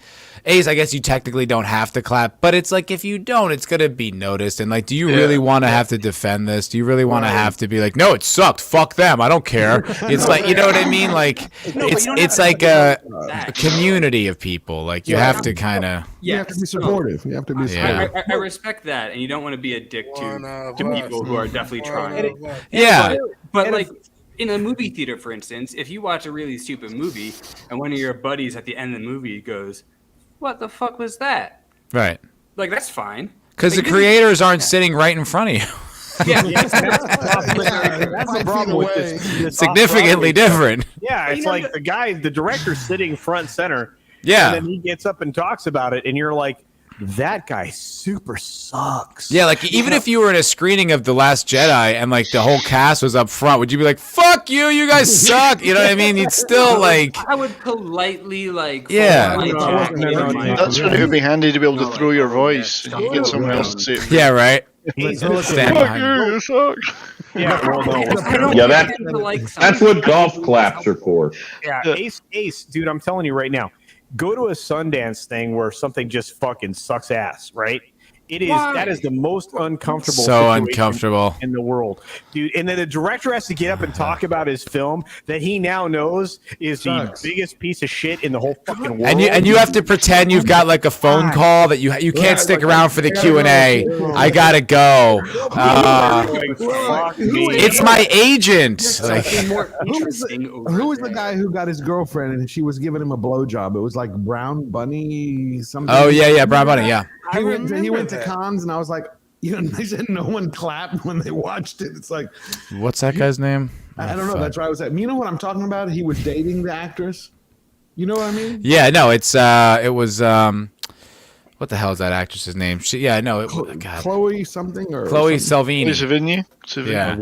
Ace, I guess you technically don't have to clap, but it's like if you don't, it's gonna be noticed. And like, do you really want to have to defend this? Do you really want to have to be like, no, it sucked. Fuck them. I don't care. It's like, you know what I mean? Like, it's like a community of people. Like, you have to kind of. You have to be supportive. You have to be Yeah. supportive. I respect that, and you don't want to be a dick One of to us. people who are definitely One trying. of us. Yeah. But like in a movie theater, for instance, if you watch a really stupid movie and one of your buddies at the end of the movie goes, "What the fuck was that?" Right. Like, that's fine. Because Like, the creators aren't sitting right in front of you. Yeah, that's the problem with this Significantly off-Broadway stuff. different. Yeah, it's like the director's sitting front center. Yeah. And then he gets up and talks about it, and you're like, that guy super sucks. Yeah, like even if you were in a screening of The Last Jedi and like the whole cast was up front, would you be like, "Fuck you, you guys suck"? You know what I mean? You'd still like, I would politely like. Yeah. No. That's when it would be handy to be able to throw your voice. You get someone else to say it. yeah, right. He's Stand Fuck behind you, you suck. yeah, well, no. I don't Yeah, want them to like That's something. what golf claps are for. Yeah, Ace, dude, I'm telling you right now, go to a Sundance thing where something just fucking sucks ass, right? That is the most uncomfortable So situation uncomfortable. in the world, dude. And then the director has to get up and talk about his film that he now knows is Sucks. the biggest piece of shit in the whole fucking world. And you have to pretend you've got like a phone call that you can't stick around for the Q&A. I gotta go. Like, fuck me. It's my agent. Like, Something more Who was interesting over Who was the there. guy who got his girlfriend and she was giving him a blowjob? It was like Brown Bunny something. oh yeah, Brown Bunny, yeah. He went to cons and I was like, they said no one clapped when they watched it. It's like, What's that guy's name? I don't know. fuck. That's why I was like, you know what I'm talking about? He was dating the actress. You know what I mean? Yeah, no, it was what the hell is that actress's name? God. Chloe something or Chloe something. Savini. Savigny? Yeah.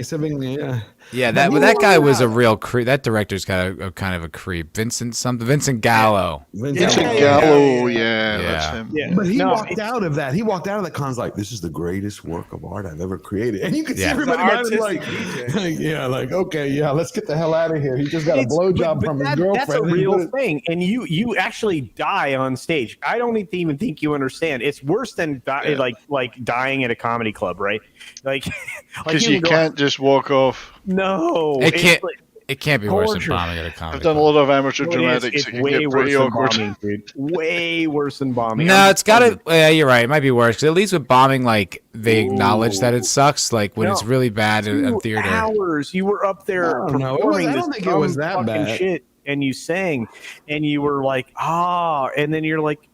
Savigny, yeah. Yeah, that guy was a real creep. That director's kind of a creep. Vincent Gallo. Vincent Yeah. Gallo, yeah, Yeah. that's him. Yeah. But he No, walked out of that. He walked out of the cons like, this is the greatest work of art I've ever created. And you could see Yeah. everybody behind him like, Artistic okay, yeah, let's get the hell out of here. He just got a blowjob from his girlfriend. That's a real thing, and you actually die on stage. I don't even think you understand. It's worse than like dying at a comedy club, right? Like Because you can't just walk off. No, It can't be worse than torture. bombing at a comedy I've done a club. lot of amateur It's dramatics. It can way get worse pretty than awkward. bombing, dude. Way worse than bombing. No, it's got to. Yeah, you're right. It might be worse. 'Cause at least with bombing, like they acknowledge that it sucks. Like when it's really bad in 2 theater. hours. You were up there I don't know. performing I don't this think it was dumb that fucking bad. shit. and you sang, and you were like, and then you're like,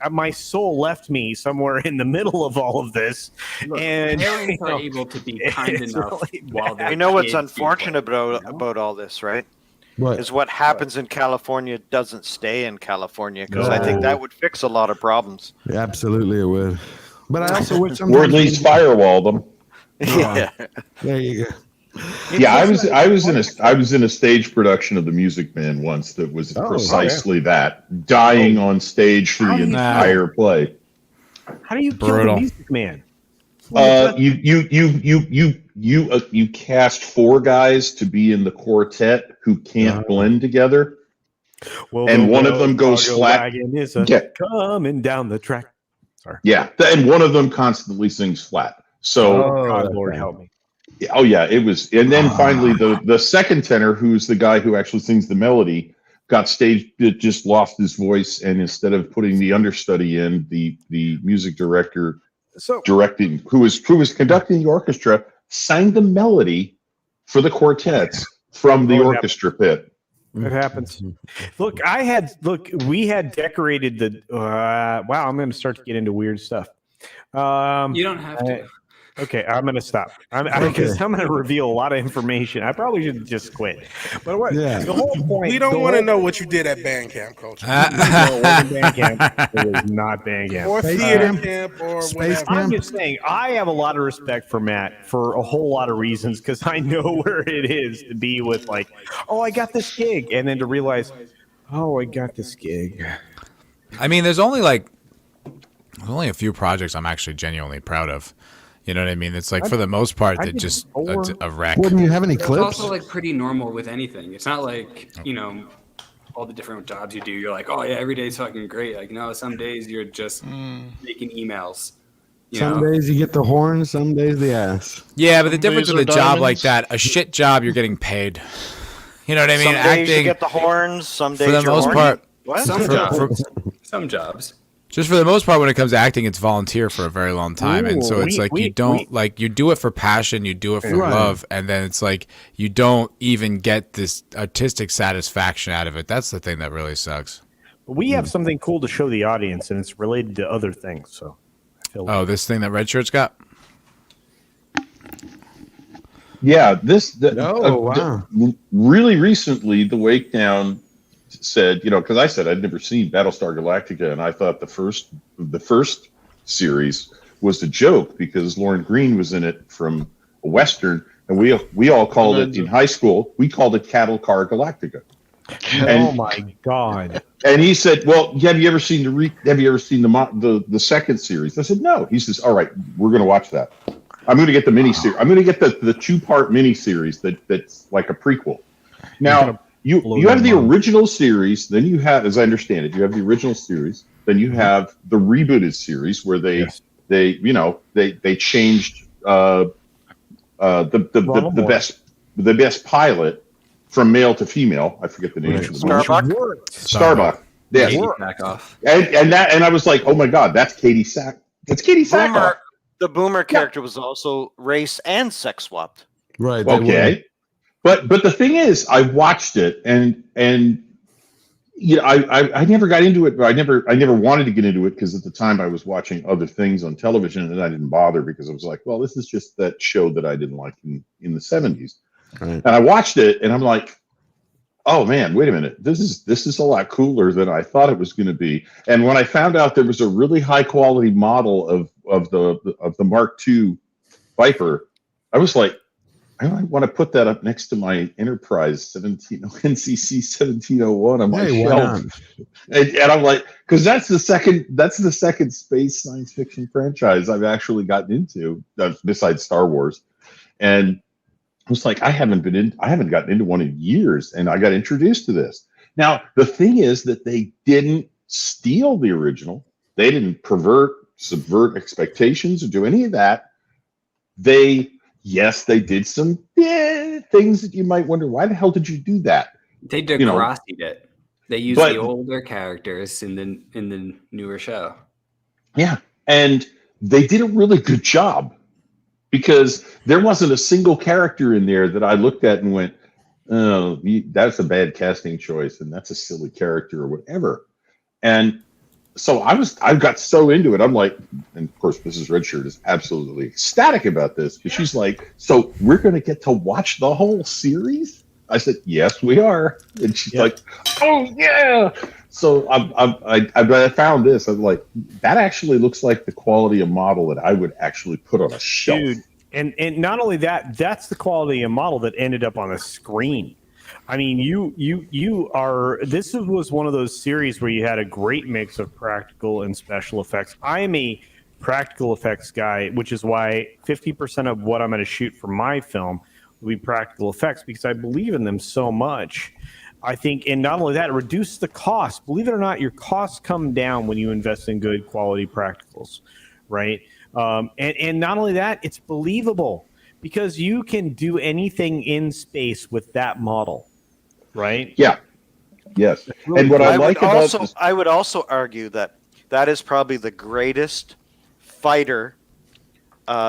my soul left me somewhere in the middle of all of this. Look, and parents are able to be kind enough really while they're You know what's kids unfortunate people, about all this, right? What? Is what happens in California doesn't stay in California, because I think No. that would fix a lot of problems. Absolutely, it would. But I also wish Or sometimes at least firewall them. Yeah. There you go. Yeah, I was in a stage production of The Music Man once that was precisely that, dying on stage for the entire play. How do you kill Brutal. the Music Man? You cast 4 guys to be in the quartet who can't blend together, Well, and the one of them goes Wells flat. Wagon is coming down the track. Sorry. Yeah, and one of them constantly sings flat. So, God, Lord help me. oh yeah, it was. And then finally, the second tenor, who's the guy who actually sings the melody, just lost his voice, and instead of putting the understudy in, the music director directing, who was conducting the orchestra, sang the melody for the quartets from the orchestra pit. It happens. Look, we had decorated the. Wow, I'm going to start to get into weird stuff. You don't have to. Okay, I'm going to stop. Because I'm going to reveal a lot of information. I probably should just quit. But what? Yeah. The whole point. We don't want to know what you did at band camp, Coach. No, it wasn't band camp. It was not band camp. Or theater camp or whatever. I'm just saying, I have a lot of respect for Matt for a whole lot of reasons, because I know where it is to be with like, oh, I got this gig, and then to realize, oh, I got this gig. I mean, there's only a few projects I'm actually genuinely proud of. You know what I mean? It's like, for the most part, they're just a wreck. Wouldn't you have any It's clips? also like pretty normal with anything. It's not like, all the different jobs you do, you're like, oh yeah, every day's fucking great. Like, no, some days you're just making emails. Some days you get the horn, some days the ass. Yeah, but the difference days with a are job like diamonds. that, a shit job, you're getting paid. You know what I mean? Some days you get the horns, some days for the you're most horny. part, What? Some jobs. just for the most part, when it comes to acting, it's volunteer for a very long time, and so it's you do it for passion, you do it for love, and then it's like you don't even get this artistic satisfaction out of it. That's the thing that really sucks. We have something cool to show the audience, and it's related to other things. So, I feel Oh, this thing that Red Shirt's got? Yeah, Wow. Really recently, the Wake Down said, because I said I'd never seen Battlestar Galactica, and I thought the first series was a joke because Lauren Green was in it from a Western, and we all called it in high school. We called it Cattle Car Galactica. oh my God! And he said, "Well, have you ever seen the second series?" I said, "No." He says, "All right, we're going to watch that. I'm going to get the mini series. I'm going to get the 2-part mini series that's like a prequel." Now, you have the original series, then you have, as I understand it, you have the original series, then you have the rebooted series where they changed the best pilot from male to female. I forget the name. Starbuck. Yeah. Back off. And I was like, oh my God, that's Katie Sack. That's Katie Sackhoff. The Boomer character was also race and sex swapped. Right. Okay. But the thing is, I watched it and I never got into it. I never wanted to get into it because at the time I was watching other things on television and I didn't bother because I was like, well, this is just that show that I didn't like in the 70s. Right. And I watched it and I'm like, oh man, wait a minute. This is a lot cooler than I thought it was going to be. And when I found out there was a really high quality model of the Mark II Viper, I was like, I want to put that up next to my Enterprise NCC 1701 on my shelf. And I'm like, because that's the second space science fiction franchise I've actually gotten into besides Star Wars. And I was like, I haven't gotten into one in years, and I got introduced to this. Now, the thing is that they didn't steal the original. They didn't subvert expectations or do any of that. They did some things that you might wonder, why the hell did you do that? They degrassied it. They used the older characters in the newer show. Yeah, and they did a really good job because there wasn't a single character in there that I looked at and went, oh, that's a bad casting choice, and that's a silly character or whatever. And so I got so into it. I'm like, and of course, Mrs. Redshirt is absolutely ecstatic about this because she's like, so we're going to get to watch the whole series? I said, yes, we are. And she's like, oh yeah. So I found this. I'm like, that actually looks like the quality of model that I would actually put on a shelf. Dude, and not only that, that's the quality of model that ended up on a screen. I mean, this was one of those series where you had a great mix of practical and special effects. I am a practical effects guy, which is why 50% of what I'm going to shoot for my film will be practical effects, because I believe in them so much. I think, and not only that, it reduces the cost. Believe it or not, your costs come down when you invest in good quality practicals, right? And not only that, it's believable because you can do anything in space with that model, right? Yeah. Yes. And what I would also argue that is probably the greatest fighter,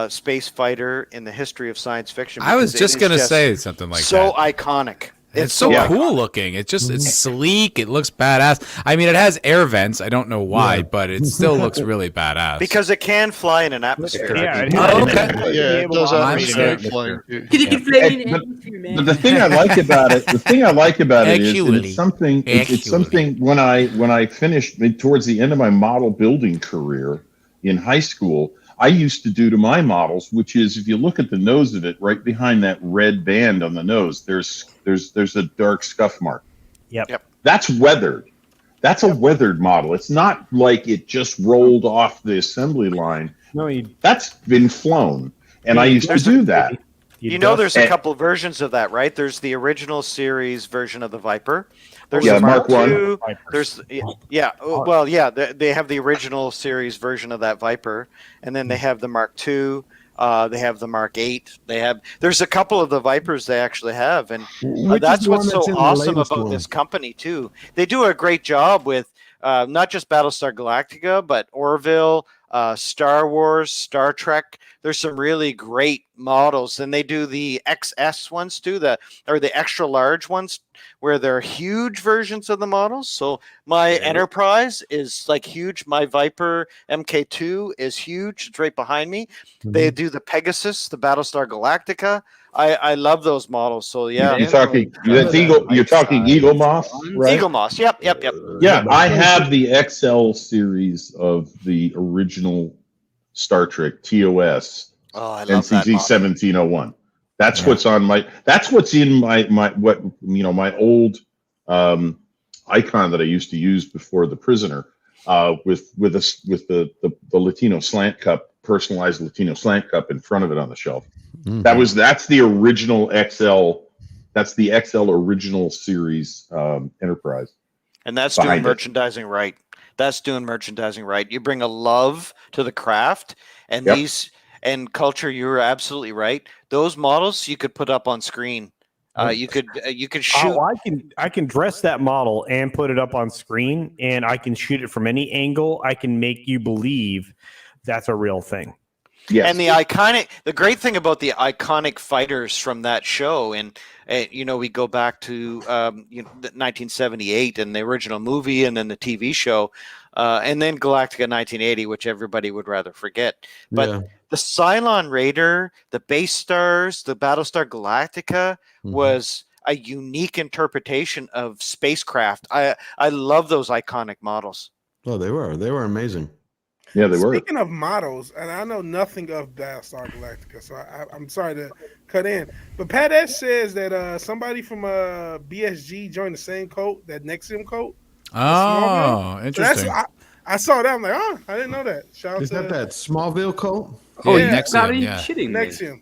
space fighter in the history of science fiction. I was just going to say something like that. So iconic. It's so cool looking. It's sleek. It looks badass. I mean, it has air vents. I don't know why, but it still looks really badass. Because it can fly in an atmosphere. It does atmospheric flying. But the thing I like about it, is it's something when I finished towards the end of my model building career in high school, I used to do to my models, which is if you look at the nose of it, right behind that red band on the nose, there's a dark scuff mark. Yep. That's weathered. That's a weathered model. It's not like it just rolled off the assembly line. No, that's been flown, and I used to do that. There's a couple versions of that, right? There's the original series version of the Viper. There's the Mark II. There's they have the original series version of that Viper, and then they have the Mark II. They have the Mark VIII. There's a couple of the Vipers they actually have, and that's what's so awesome about this company too. They do a great job with not just Battlestar Galactica, but Orville, Star Wars, Star Trek. There's some really great models, and they do the XS ones too, the extra large ones, where they're huge versions of the models. So my Enterprise is like huge. My Viper MK2 is huge. It's right behind me. Mm-hmm. They do the Pegasus, the Battlestar Galactica. I love those models. So yeah, you're talking Eagle Moss, right? Eagle Moss. Yep. Yeah, I have the XL series of the original Star Trek TOS. Oh, I love NCG 1701. That's what's on my. That's what's in my old icon that I used to use before the Prisoner, with the Latino slant cup, personalized Latino slant cup in front of it on the shelf. Mm-hmm. That's the original XL. That's the XL original series Enterprise. And that's doing merchandising right. That's doing merchandising right. You bring a love to the craft, and these and culture. You're absolutely right. Those models you could put up on screen. You could shoot. Oh, I can dress that model and put it up on screen, and I can shoot it from any angle. I can make you believe that's a real thing. Yes. And the great thing about the iconic fighters from that show, and we go back to 1978 and the original movie, and then the TV show, and then Galactica 1980, which everybody would rather forget. But the Cylon Raider, the Base Stars, the Battlestar Galactica was a unique interpretation of spacecraft. I love those iconic models. Oh, they were amazing. Yeah, they were. Speaking of models, and I know nothing of Battlestar Galactica, so I'm sorry to cut in. But Pat S says that somebody from BSG joined the same cult, that Nexium cult. Oh, interesting. So I saw that. I'm like, oh, I didn't know that. Is that Smallville cult? Oh, yeah. Nexium. Are you kidding me? Nexium.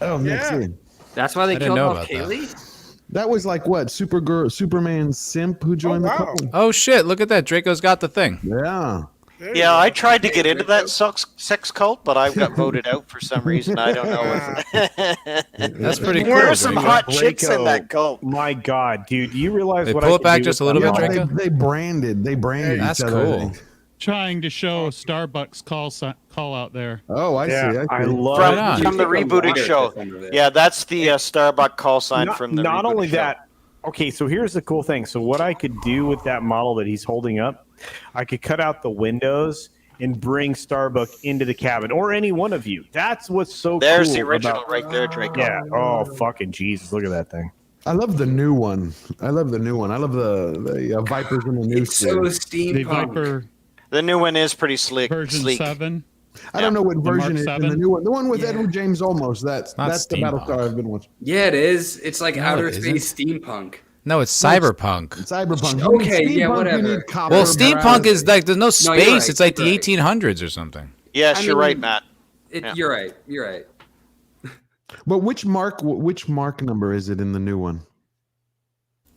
Oh, Nexium. That's why they killed off Kaylee? That was like what? Superman's simp who joined the cult? Oh, shit. Look at that. Draco's got the thing. Yeah. Yeah, I tried to get into that sex cult, but I got voted out for some reason. I don't know. That's pretty cool. There were some hot chicks in that cult. My God, dude, you realize they what pull I it back just a little bit, Draco? They branded That's each other. cool. trying to show Starbucks call out there. Oh, I see. I love from the rebooted show. Yeah, that's the Starbucks call sign from the Not rebooted only show. that, okay, so here's the cool thing. So what I could do with that model that he's holding up, I could cut out the windows and bring Starbucks into the cabin, or any one of you. That's what's so There's cool the original about, right there, Draco. Yeah. Oh, fucking Jesus. Look at that thing. I love the new one. I love the Vipers in the new It's so series. The steampunk. Viper The new one is pretty sleek. version sleek. 7. I don't know what version Mark it is in 7? the new one. The one with Yeah. Edward James Olmos. That's not the steampunk. Battlestar I've been watching. Yeah, it is. It's like No, outer it space steampunk. No, it's cyberpunk. Cyberpunk. Okay, You need yeah, steampunk, whatever. you need copper, Well, steampunk is like there's no you're space. right, It's like the you're right. 1800s or something. Yes, I you're mean, right, Matt. Yeah. You're right. You're right. But which mark number is it in the new one?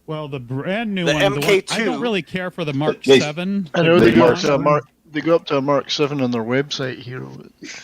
Well, the brand new The one, the one, MK2. I don't really care for the Mark They- 7. I know They they go mark up to a Mark. They go up to a Mark 7 on their website here.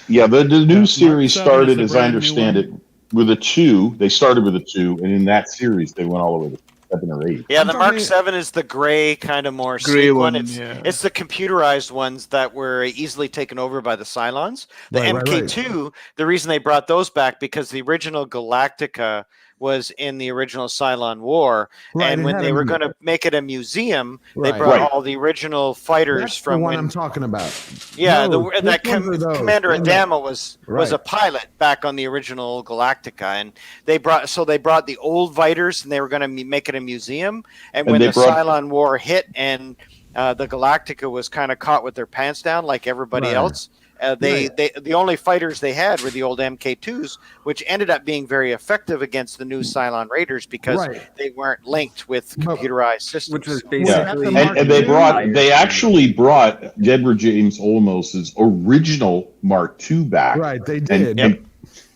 Yeah, the new Mark series 7 is started, the as I brand new understand one. it, with a 2. They started with a 2, and in that series, they went all the way to 7 or 8. Yeah, I'm the talking- Mark 7 is the gray, kind of more Gray sleek one, one. It's, yeah. it's the computerized ones that were easily taken over by the Cylons. The Right, right, MK2, the reason they brought those back, because the original Galactica was in the original Cylon War, Right, and it when had they a were mu- going to make it a museum, they Right. brought Right. all the original fighters That's from the one when I'm talking about. Yeah, Those. that Which ones are those? Commander One that- Adama was Right. a pilot back on the original Galactica, and they brought the old fighters, and they were going to make it a museum. And when they the brought- Cylon War hit, and the Galactica was kind of caught with their pants down like everybody Right. else, the only fighters they had were the old MK2s, which ended up being very effective against the new Cylon Raiders because Right. they weren't linked with But- computerized systems. Which was Yeah, basically. and they actually brought Edward James Olmos's original Mark II back. Right, they And, did.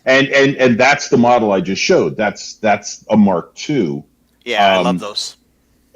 and that's the model I just showed. That's a Mark II. Yeah, I love Um, those.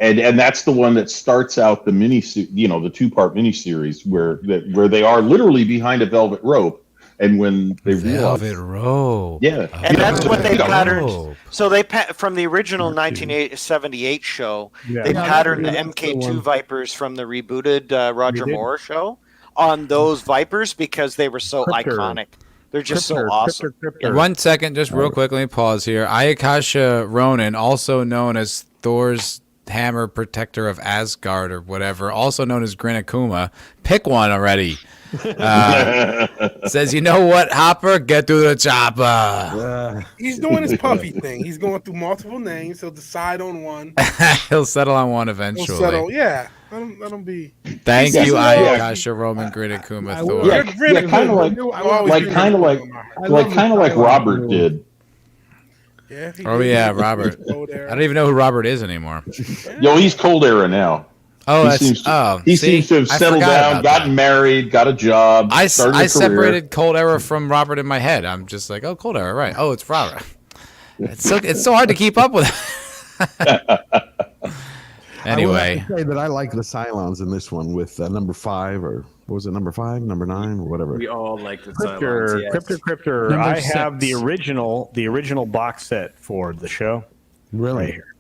And that's the one that starts out the the 2-part miniseries where they are literally behind a velvet rope, and when they Velvet realize, robe. yeah, And that's what they Yeah. patterned. Robe. So they from the original 1978 show, Yeah. they Yeah, patterned the that's the MK2 one. Vipers from the rebooted Roger They did. Moore show on those Vipers because they were so Cryptor. iconic. They're just so Cryptor, awesome. Cryptor. 1 second, just real quick. Let me pause here. Ayakasha Ronin, also known as Thor's Hammer Protector of Asgard or whatever, also known as Grinakuma. Pick one already. Says, you know what, Hopper? Get through the chopper. He's doing his puffy thing. He's going through multiple names. He'll decide on one. He'll settle on one He'll eventually. settle. Yeah. Let him be. Thank Yeah. you, Yeah. Ayakasha Roman Grinakuma Thor. Yeah, kind of like Robert did. Yeah, if he Oh did, yeah, he Robert. would go there. I don't even know who Robert is anymore. Yo, he's Cold Era now. Oh, He seems to see, have I settled forgot down, about gotten that. married, got a job. I started a career. separated Cold Era from Robert in my head. I'm just like, oh, Cold Era, right? Oh, it's Robert. It's so hard to keep up with. Anyway, I would have to say that I like the Cylons in this one with number 5 or what was it, number 5, number 9, or whatever. We all like the Cryptor, Cylons, yes. Cryptor. Number I have 6. the original box set for the show. Really? Right here.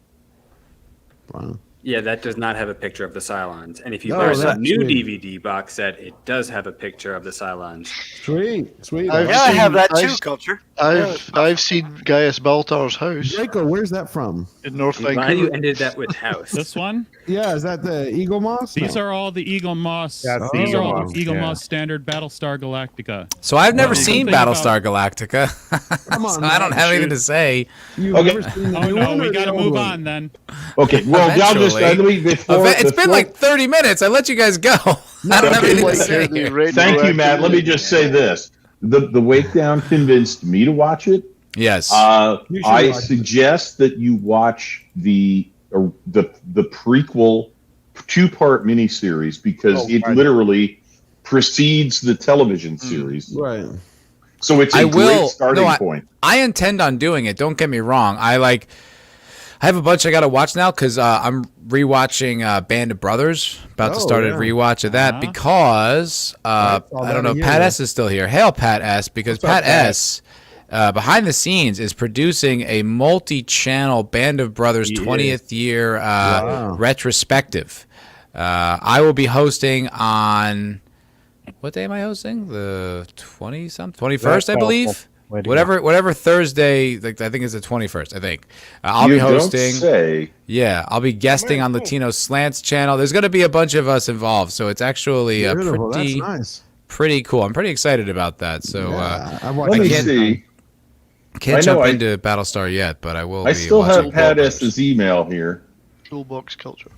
Wow. Yeah, that does not have a picture of the Cylons. And if you No, buy the that's new sweet. DVD box set, it does have a picture of the Cylons. Sweet. I've Yeah, I have that too, I've- Culture. I've seen Gaius Baltar's house Draco, where's that from? in North Why you Vancouver. ended that with house? This one? Yeah, is that the Eagle Moss? These are all the Eagle Moss. That's the These Eagle are all Moss, the Eagle yeah. Moss standard Battlestar Galactica. so I've never Well, seen something Battlestar Galactica, Come on, so I don't man, have anything shoot. to say. You've Okay. never seen the Oh new no, one or we the got to old move one? on then. Okay, well, y'all just It's been like 30 minutes. I let you guys go. I don't have Okay, anything to like, say the here. radio Thank you, Matt. Let me activity. just say this: the Wake Down convinced me to watch it. Yes. You should I watch it. suggest that you watch the prequel 2-part miniseries because it literally precedes the television series. Right. So it's a I will- great starting no, I- point. I intend on doing it. Don't get me wrong. I have a bunch I got to watch now because I'm rewatching Band of Brothers. About to Oh, start a yeah. rewatch of that Uh-huh. because I saw I that don't know. a year Pat ago. S is still here. Hail Pat S because What's up, Pat Pat? S. Behind the scenes is producing a multi-channel Band of Brothers He 20th year Wow. retrospective. I will be hosting on what day am I hosting? The 21st, I believe. Whatever Thursday, like I think it's the 21st. I think I'll be hosting. Don't say. Yeah, I'll be guesting on Latino Slants channel. There's going to be a bunch of us involved, so it's actually That's nice. pretty cool. I'm pretty excited about that. So Let me see. Can't jump into Battlestar yet, but I will. I still have Pat S's email here. Toolbox culture.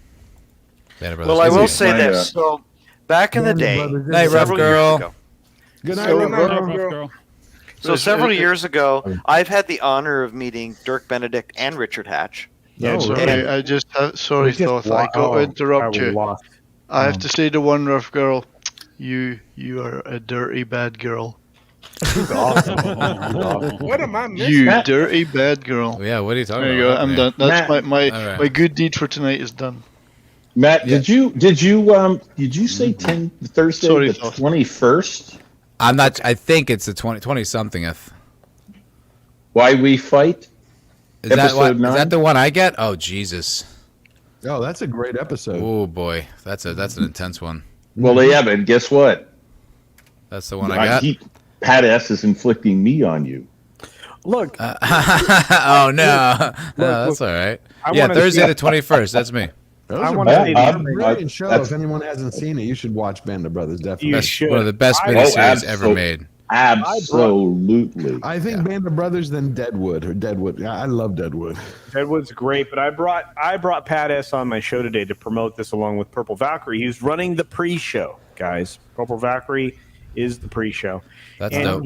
Well, I will say this. So back in the day, Night, rough girl. Good night, Rough girl. girl. So several years ago, I've had the honor of meeting Dirk Benedict and Richard Hatch. Yeah, Sorry, I just sorry, Thoth. I got to interrupt you. I have to say to one rough girl, you are a dirty bad girl. What am I missing? You dirty bad girl. Yeah, what are you talking There you about? go. I'm done. That's Matt. my good deed for tonight is done. Matt, did you say Thursday Sorry, the Thoth. 21st? I'm not. I think it's the 20-somethingth. Why We Fight? Is that Episode 9? Is that the one I get? Oh Jesus! Oh, that's a great episode. Oh boy, that's an intense one. Well, yeah, but guess what? That's the one I got. Pat S is inflicting me on you. Look, Oh no, that's all right. Yeah, Thursday the 21st. That's me. I Those want are to bad. say Brilliant show. If anyone hasn't seen it, you should watch Band of Brothers. Definitely. should. One of the best I- miniseries ever made. Absolutely. I think Band of Brothers than Deadwood. Yeah, I love Deadwood. Deadwood's great, but I brought Pat S on my show today to promote this along with Purple Valkyrie. He's running the pre-show, guys. Purple Valkyrie is the pre-show. That's And dope.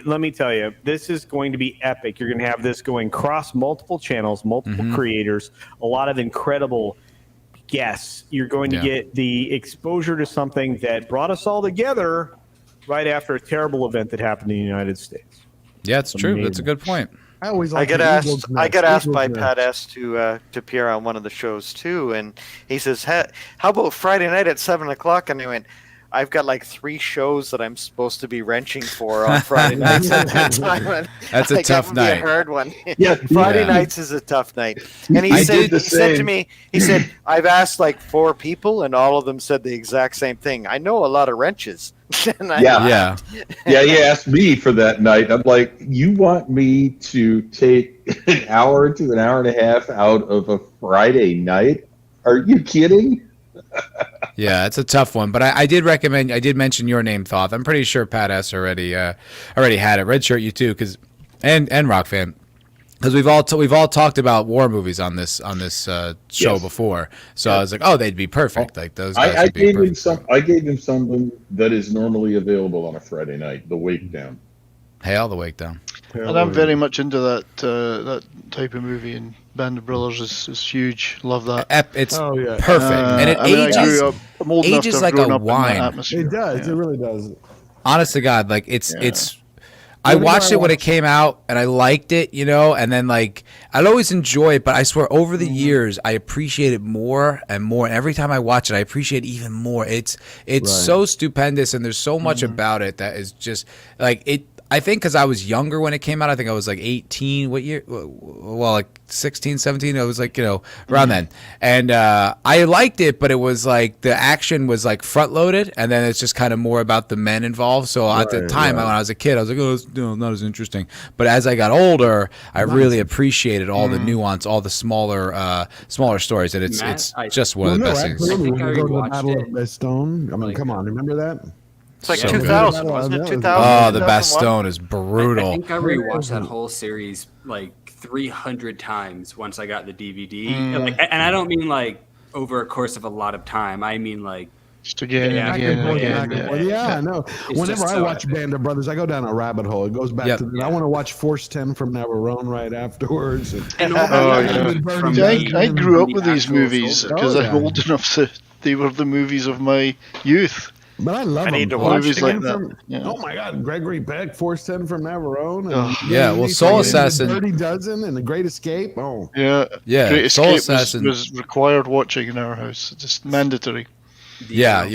Let me tell you, this is going to be epic. You're going to have this going across multiple channels, multiple creators, a lot of incredible guests. You're going to get the exposure to something that brought us all together right after a terrible event that happened in the United States. Yeah, it's true. That's a good point. I always I like get the asked. Eagles I match. get asked Eagles by match. Pat S to appear on one of the shows too, and he says, "How about Friday night at 7:00?" And I went, "I've got like 3 shows that I'm supposed to be wrenching for on Friday nights at that time." And That's a like, tough that would be night. a hard one. Yeah, Friday nights is a tough night. And he said to me, he said, "I've asked like 4 people, and all of them said the exact same thing. I know a lot of wrenches." And I Yeah. He asked me for that night. I'm like, you want me to take an hour to an hour and a half out of a Friday night? Are you kidding? Yeah, it's a tough one, but I did recommend. I did mention your name, Thoth. I'm pretty sure Pat S already had it. Red shirt, you too, and Rock Fan, because we've all talked about war movies on this show before. So I was like, oh, they'd be perfect. Like those guys I would be gave him perfect. I gave him something that is normally available on a Friday night, The Wake Down. Hail the Wake Down. And I'm very much into that type of movie, and Band of Brothers is huge. Love that. It's Oh, yeah. perfect, and it I mean, I ages. grew up, I'm old enough ages to have like grown a up in wine. that atmosphere. It does. Yeah. It really does. Honest to God, like it's. I Whenever watched I it when it watch- came out, and I liked it, and then like I'd always enjoy it, but I swear over the years I appreciate it more and more. And every time I watch it, I appreciate it even more. It's so stupendous, and there's so much about it that is just like it. I think because I was younger when it came out. I think I was like 18. What year? Well, like 16, 17. I was like, around then. And I liked it, but it was like the action was like front loaded, and then it's just kind of more about the men involved. So at the time when I was a kid, I was like, oh, it's not as interesting. But as I got older, I really appreciated all the nuance, all the smaller stories. And it's just one of the best things. Absolutely. I think When I we go to the rewatched Battle it. of Bastogne. I mean, come on, remember that? It's like So 2000, good. wasn't it? Oh, 2000. Oh, the 2001? Bastogne is I brutal. think I rewatched that whole series like 300 times once I got the DVD. And I don't mean like over a course of a lot of time. I mean like Just again Yeah, and again and again. Yeah, I know. Whenever just I so watch epic. Band of Brothers, I go down a rabbit hole. It goes back to I want to watch Force 10 from Navarone right afterwards. And I grew up with these actual movies soldier. because Oh, I'm yeah. old enough to. They were the movies of my youth. But I love I need them. to watch Movies it like again. that. Yeah. Oh my God, Gregory Peck, Force 10 from Navarone. And Oh. Yeah, well, Soul Assassin- Dirty Dozen and The Great Escape. Oh, Yeah, Yeah, Great Soul Escape Assassin. was required watching in our house, just mandatory. Yeah.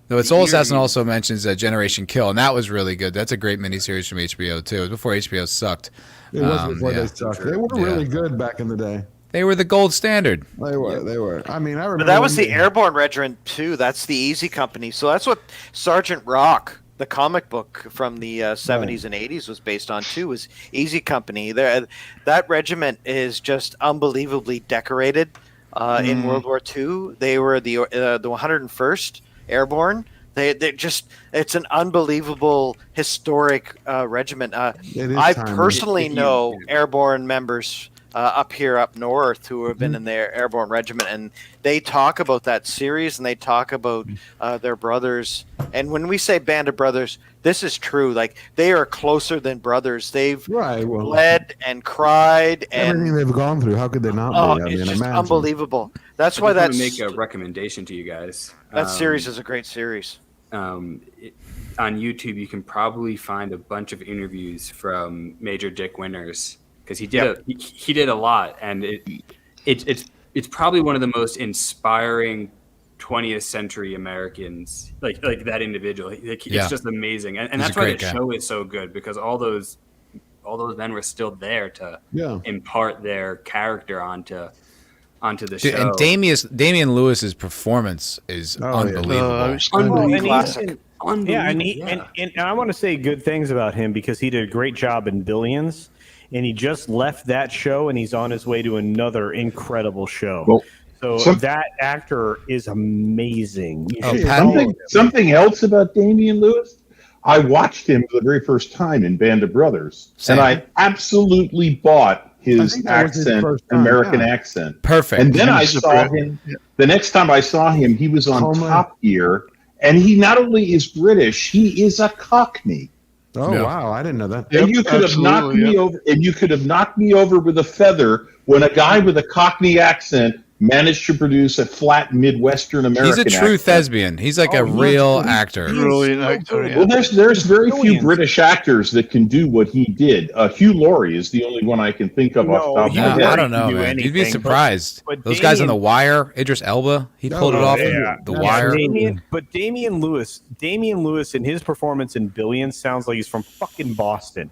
No, but Soul eerie- Assassin also mentions Generation Kill, and that was really good. That's a great miniseries from HBO too. It was before HBO sucked. it was before yeah. they sucked. They were really good back in the day. They were the gold standard. They were. I mean, I remember. But that was the Airborne Regiment too. That's the Easy Company. So that's what Sergeant Rock, the comic book from the 70s and 80s, was based on too. Was Easy Company. That regiment is just unbelievably decorated. In World War II, they were the 101st Airborne. They just, it's an unbelievable historic regiment. I personally know airborne members up north who have been in their airborne regiment, and they talk about that series and they talk about their brothers. And when we say Band of Brothers, this is true. Like, they are closer than brothers. They've bled and cried and everything they've gone through. How could they not be? I mean, it's just imagine. unbelievable. That's I why just that's want to make a recommendation to you guys. that series is a great series. On YouTube, you can probably find a bunch of interviews from Major Dick Winters, because he did a lot, and it's probably one of the most inspiring 20th century Americans, like that individual. It's just amazing, and that's why the show is so good, because all those men were still there to impart their character onto the show. And Damian Lewis's performance is unbelievable. Classic. And I want to say good things about him, because he did a great job in Billions, and he just left that show and he's on his way to another incredible show. Well, that actor is amazing. Something else about Damian Lewis. I watched him for the very first time in Band of Brothers, and I absolutely bought his accent, American accent. Perfect. And then I saw him, the next time I saw him, he was on Top Gear, and he not only is British, he is a Cockney. Oh, wow. I didn't know that. And you could have knocked me over, and you could have knocked me over with a feather when a guy with a Cockney accent managed to produce a flat Midwestern American accent. He's a true thespian. He's like a real actor. Brilliant actor. Well, there's very few British actors that can do what he did. Hugh Laurie is the only one I can think of off the top of my head. I don't know, man. You'd be surprised. Those guys on The Wire, Idris Elba, he pulled it off in The Wire. But Damian Lewis in his performance in Billions sounds like he's from fucking Boston.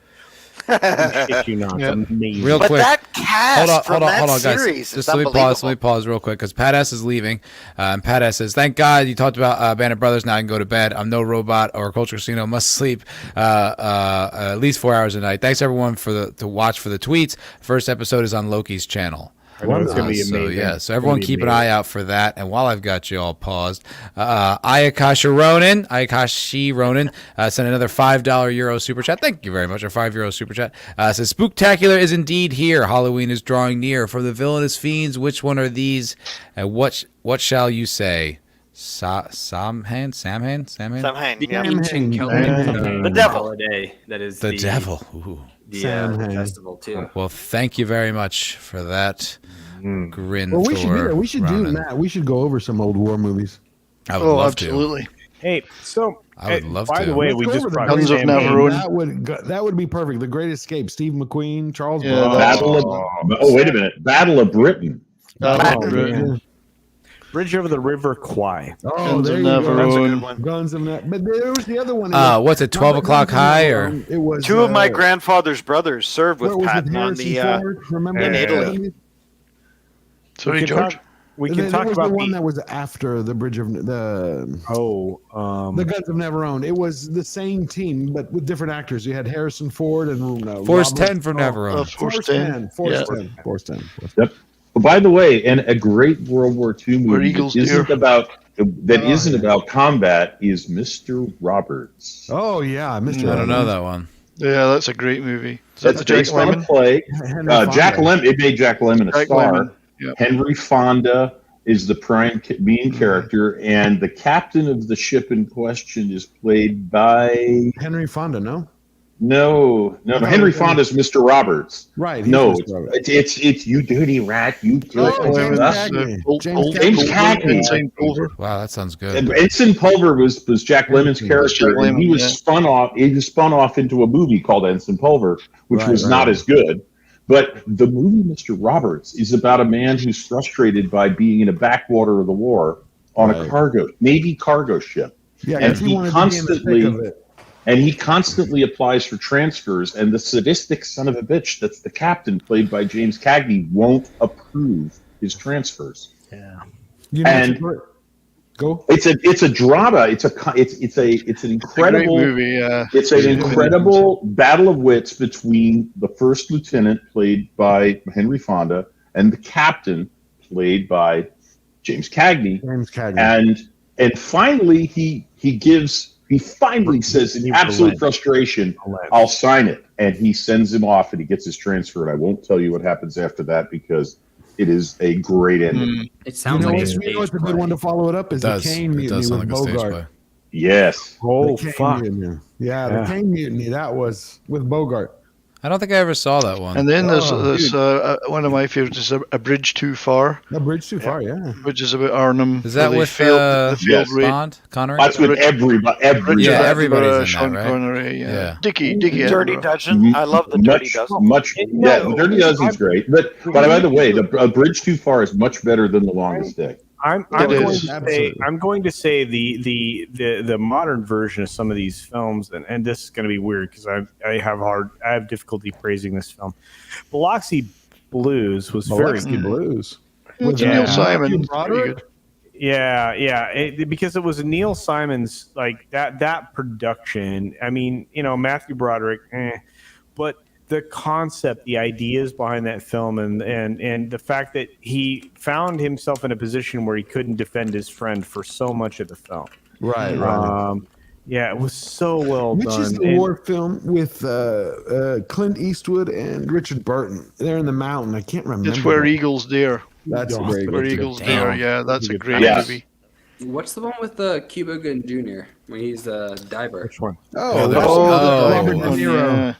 Shit you not. Amazing. Real quick. But that cast hold on, series guys. is Just let me pause real quick, because Pat S is leaving. Pat S says, "Thank God you talked about Band of Brothers. Now I can go to bed. I'm no robot or Culture Casino. Must sleep at least 4 hours a night. Thanks everyone to watch for the tweets. First episode is on Loki's channel." It's going to be amazing. So everyone keep an eye out for that. And while I've got you all paused, Ayakashi Ronan sent another $5 Euro super chat. Thank you very much. A €5 super chat. Says, "Spooktacular is indeed here. Halloween is drawing near. For the villainous fiends, which one are these? And what shall you say?" Samhain? The Ancient Celtic The devil. holiday. That is the devil. Ooh. The festival too. Well, thank you very much for that. Grin. Well, we should do that. We should do that. We should go over some old war movies. I would love absolutely. Hey, so I would love by to. the way, we just brought Guns of Navarone. That would be perfect. The Great Escape. Steve McQueen, Charles. Wait a minute. Battle of Britain. Bridge over the River Kwai. Oh, there you go. That's a good one. Guns of Navarone. But there was the other one. What's it? 12 o'clock high, or it was two of my grandfather's brothers served with Patton on in Italy. Sorry, George. We can talk about the one that was after the Bridge of the Guns of Navarone. It was the same team, but with different actors. You had Harrison Ford and Force 10 from Navarone. Force 10. Force 10. Yep. Well, by the way, and a great World War II movie that isn't about combat is Mr. Roberts. Oh yeah, Mr. I don't know that one. Yeah, that's a great movie. That's based on a play. Jack Lemmon. It made Jack Lemmon a star. Yep. Henry Fonda is the main character, and the captain of the ship in question is played by Henry Fonda. No. Henry Fonda is Mr. Roberts. Right. No, it's you dirty rat. You dirty James Cagney. Wow, that sounds good. Ensign Pulver was Jack Lemmon's character, and he was spun off. He was spun off into a movie called Ensign Pulver, which was not as good. But the movie Mr. Roberts is about a man who's frustrated by being in a backwater of the war on a Navy cargo ship. Yeah, and he constantly. And he constantly applies for transfers, and the sadistic son of a bitch that's the captain, played by James Cagney, won't approve his transfers. Yeah. You know, And go. it's a drama. It's an incredible Great movie. It's an incredible battle of wits between the first lieutenant, played by Henry Fonda, and the captain, played by James Cagney. And finally he finally says in absolute frustration, "I'll sign it," and he sends him off, and he gets his transfer. And I won't tell you what happens after that because it is a great ending. It sounds like a stage You know what's a good one to follow it up is the Kane Mutiny with Bogart. Yes. Oh, The Kane fuck. Mutiny. Yeah, the Kane Mutiny. That was with Bogart. I don't think I ever saw that one. And then there's one of my favorites is A Bridge Too Far. A Bridge Too Far, yeah. Which is about Arnhem. Is that where they with failed raid. Bond, Connery? That's with everybody. Yeah, everybody's in Sean that, right? Connery, Yeah. Dickie. Dirty Dozen. I love the Dirty Dozen. The Dirty Dozen's great. But by the way, A Bridge Too Far is much better than The Longest Day. I'm going to say the modern version of some of these films, and this is going to be weird because I have difficulty praising this film. Biloxi Blues was Biloxi Blues. With Neil Simon. Pretty good. Yeah, because it was Neil Simon's like that production. I mean, Matthew Broderick, but the concept, the ideas behind that film, and the fact that he found himself in a position where he couldn't defend his friend for so much of the film. Right. Yeah, it was so well Which done. Which is the war film with Clint Eastwood and Richard Burton? They're in the mountain. I can't remember. It's Where Eagles Dare. That's a great Where one. Eagles Dare. Yeah, that's a great movie. What's the one with Cuba Gooding Jr. when he's a diver? Which one? The Robert De Niro.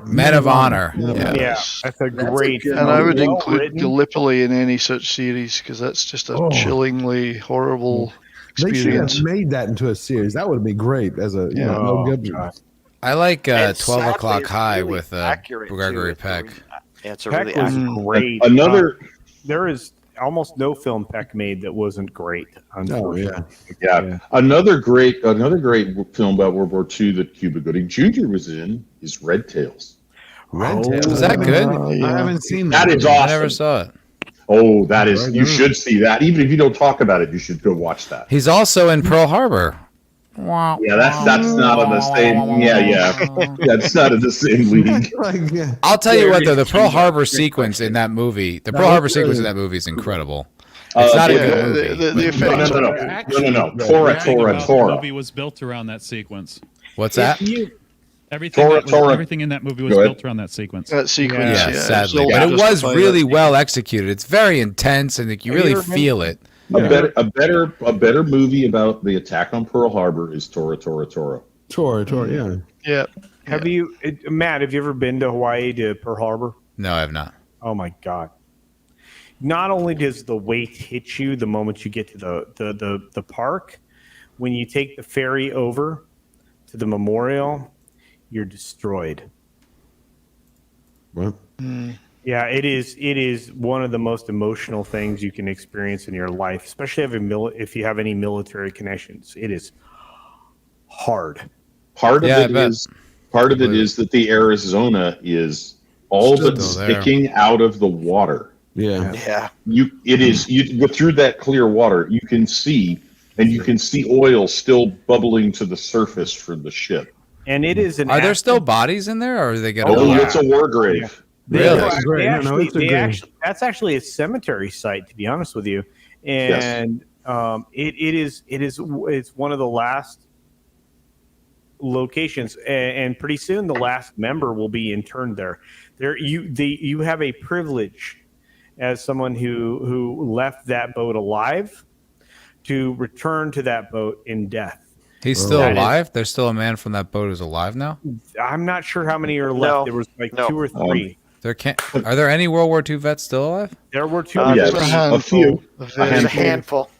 Men of Honor. Yeah, that's a great. And I would include Gallipoli in any such series because that's just a chillingly horrible They should experience. have made that into a series. That would be great as a no good. I like And 12 sadly, O'Clock it's High really with accurate, Gregory too. Peck. It's a Peck really was accurate. great. Another There is almost no film Peck made that wasn't great. Unfortunately. Another great film about World War II that Cuba Gooding Jr. was in is Red Tails. Red Tails. Was that good? I haven't seen That that. is awesome. I never saw it. Oh, that is. You should see that. Even if you don't talk about it, you should go watch that. He's also in Pearl Harbor. Yeah, that's not on the same. Yeah, that's not in the same league. I'll tell you what, though, the Pearl Harbor sequence in that movie, is incredible. It's not a good movie. The effects No. The Tora. movie was built around that sequence. What's that? Everything in that movie was built around that sequence. That sequence, Yeah, sadly, but it was really well executed. It's very intense, and you really feel it. A better movie about the attack on Pearl Harbor is Tora. Tora, yeah. Yeah. Have you, Matt? Have you ever been to Hawaii to Pearl Harbor? No, I have not. Oh my God! Not only does the weight hit you the moment you get to the park, when you take the ferry over to the memorial, you're destroyed. What? Yeah, it is one of the most emotional things you can experience in your life, especially if you have any military connections. It is hard. Part of it is that the Arizona is all but sticking out of the water. Yeah. You through that clear water, you can see oil still bubbling to the surface from the ship. And it is Are there still bodies in there, or are they getting? Oh, it's a war grave. Really? That's actually a cemetery site, to be honest with you, and it's one of the last locations, and pretty soon the last member will be interned there. You have a privilege as someone who left that boat alive to return to that boat in death. He's still alive? There's still a man from that boat who's alive now? I'm not sure how many are left. There was two or three. Are there any World War II vets still alive? There were two. A few. There's a handful.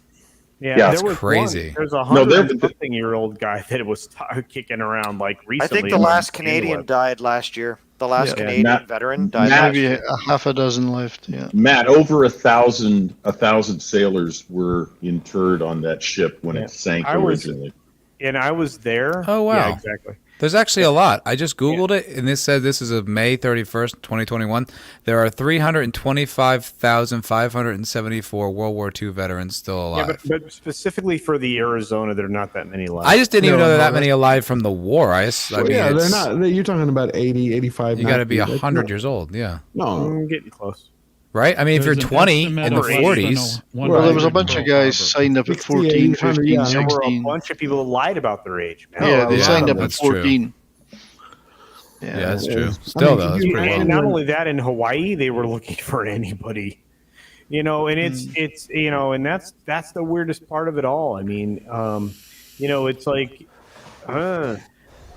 Yeah, that's crazy. There's a 100-something-year-old guy that was kicking around recently. I think the last Canadian died last year. The last Canadian veteran died last year. Maybe a half a dozen left. Yeah. Matt, over 1,000 sailors were interred on that ship when it sank originally. and I was there. Oh, wow. Yeah, exactly. There's actually a lot. I just Googled it, and this said this is of May 31st, 2021. There are 325,574 World War II veterans still alive. Yeah, but specifically for the Arizona, there are not that many alive. I just didn't even know there were that many alive from the war. I mean, yeah, they're not. You're talking about 80, 85. You got to be 90. 100 years old. Yeah. No, I'm getting close. Right? I mean, if you're There's an 20 in estimate the of 40s. Well, there was a bunch of guys signed up at 14, 15, yeah. There were a 16. bunch of people who lied about their age, man. Yeah, they yeah, signed up at that's true. 14. Yeah, that's true. I Still, mean, though, that's you- pretty And low. not only that, in Hawaii, they were looking for anybody. And it's and that's the weirdest part of it all. I mean, it's like,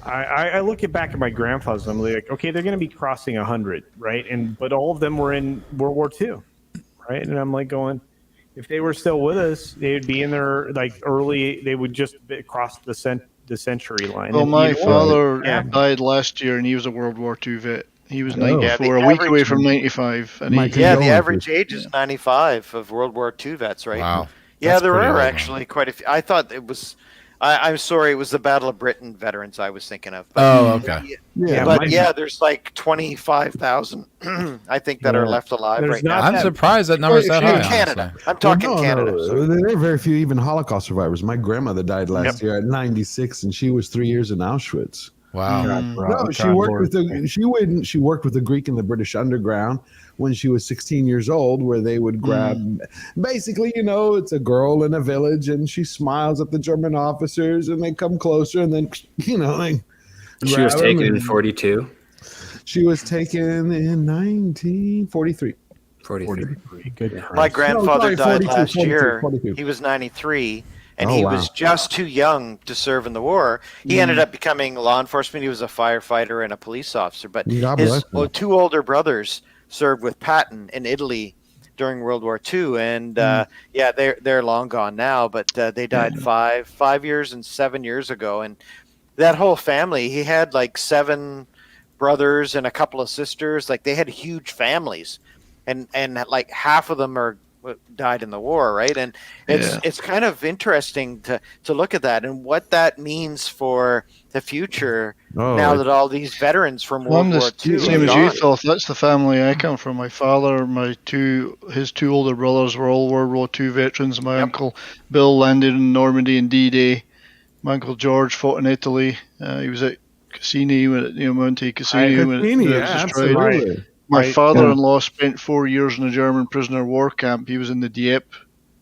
I look back at my grandfather's. I'm like, okay, they're going to be crossing 100, right? But all of them were in World War II, right? And I'm like going, if they were still with us, they'd be in their early. They would just cross the century line. Well, And my you know what? father Yeah. died last year, and he was a World War II vet. He was Oh. 94, Yeah, a week the away average- from 95. And My he, Yeah, the condolences. average age is 95 of World War II vets, right? Wow. Yeah, That's there pretty are old, actually quite a few. I thought it was. I'm sorry, it was the Battle of Britain veterans I was thinking of. But, Oh, okay. yeah, but mine- there's like 25,000, I think, that are left alive There's right not now. I'm that- surprised that number's that high. In Canada. honestly. I'm talking Well, no, Canada. no, so- there are very few even Holocaust survivors. My grandmother died last year at 96, and she was 3 years in Auschwitz. Wow. No, she worked with she worked with the Greek and the British underground when she was 16 years old, where they would grab basically, it's a girl in a village and she smiles at the German officers and they come closer and then they She was grab 'em taken in and- 42. She was taken in 1943. 43. Good. My grandfather sorry, died 42, last 42, year. 42. He was 93, and Oh, he wow. was just too young to serve in the war. He ended up becoming law enforcement. He was a firefighter and a police officer. But God his bless him. two older brothers served with Patton in Italy during World War II, and they're long gone now. But they died 5 years and 7 years ago, and that whole family. He had like 7 brothers and a couple of sisters. Like they had huge families. And like half of them died in the war, right? And it's kind of interesting to look at that and what that means for the future now that all these veterans from World War II same are as gone. you thought. That's the family I come from. My father, his two older brothers were all World War II veterans. My uncle Bill landed in Normandy in D-Day. My uncle George fought in Italy. He was at Cassini, Monte Cassini, when it was destroyed. absolutely. My father-in-law spent 4 years in a German prisoner of war camp. He was in the Dieppe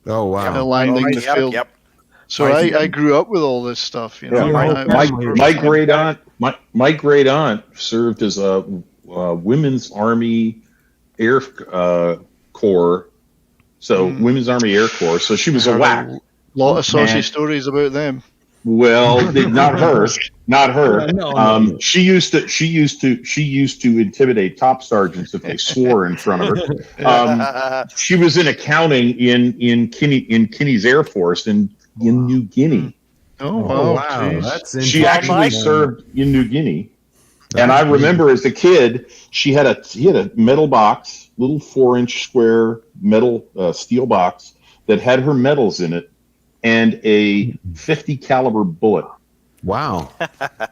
Oh wow! landing the field. Yep. So I grew up with all this stuff. Yeah, my great aunt served as a Women's Army Air Corps. So Women's Army Air Corps. So she was a whack. Lot of saucy Man. stories about them. Well, not her. No. She used to intimidate top sergeants if they swore in front of her. She was in accounting in Kinney's Air Force in New Guinea. Oh Oh wow! wow! Jeez. That's She actually served in New Guinea, and I remember as a kid, she had a metal box, little 4-inch square metal steel box that had her medals in it, and a 50 caliber bullet. Wow.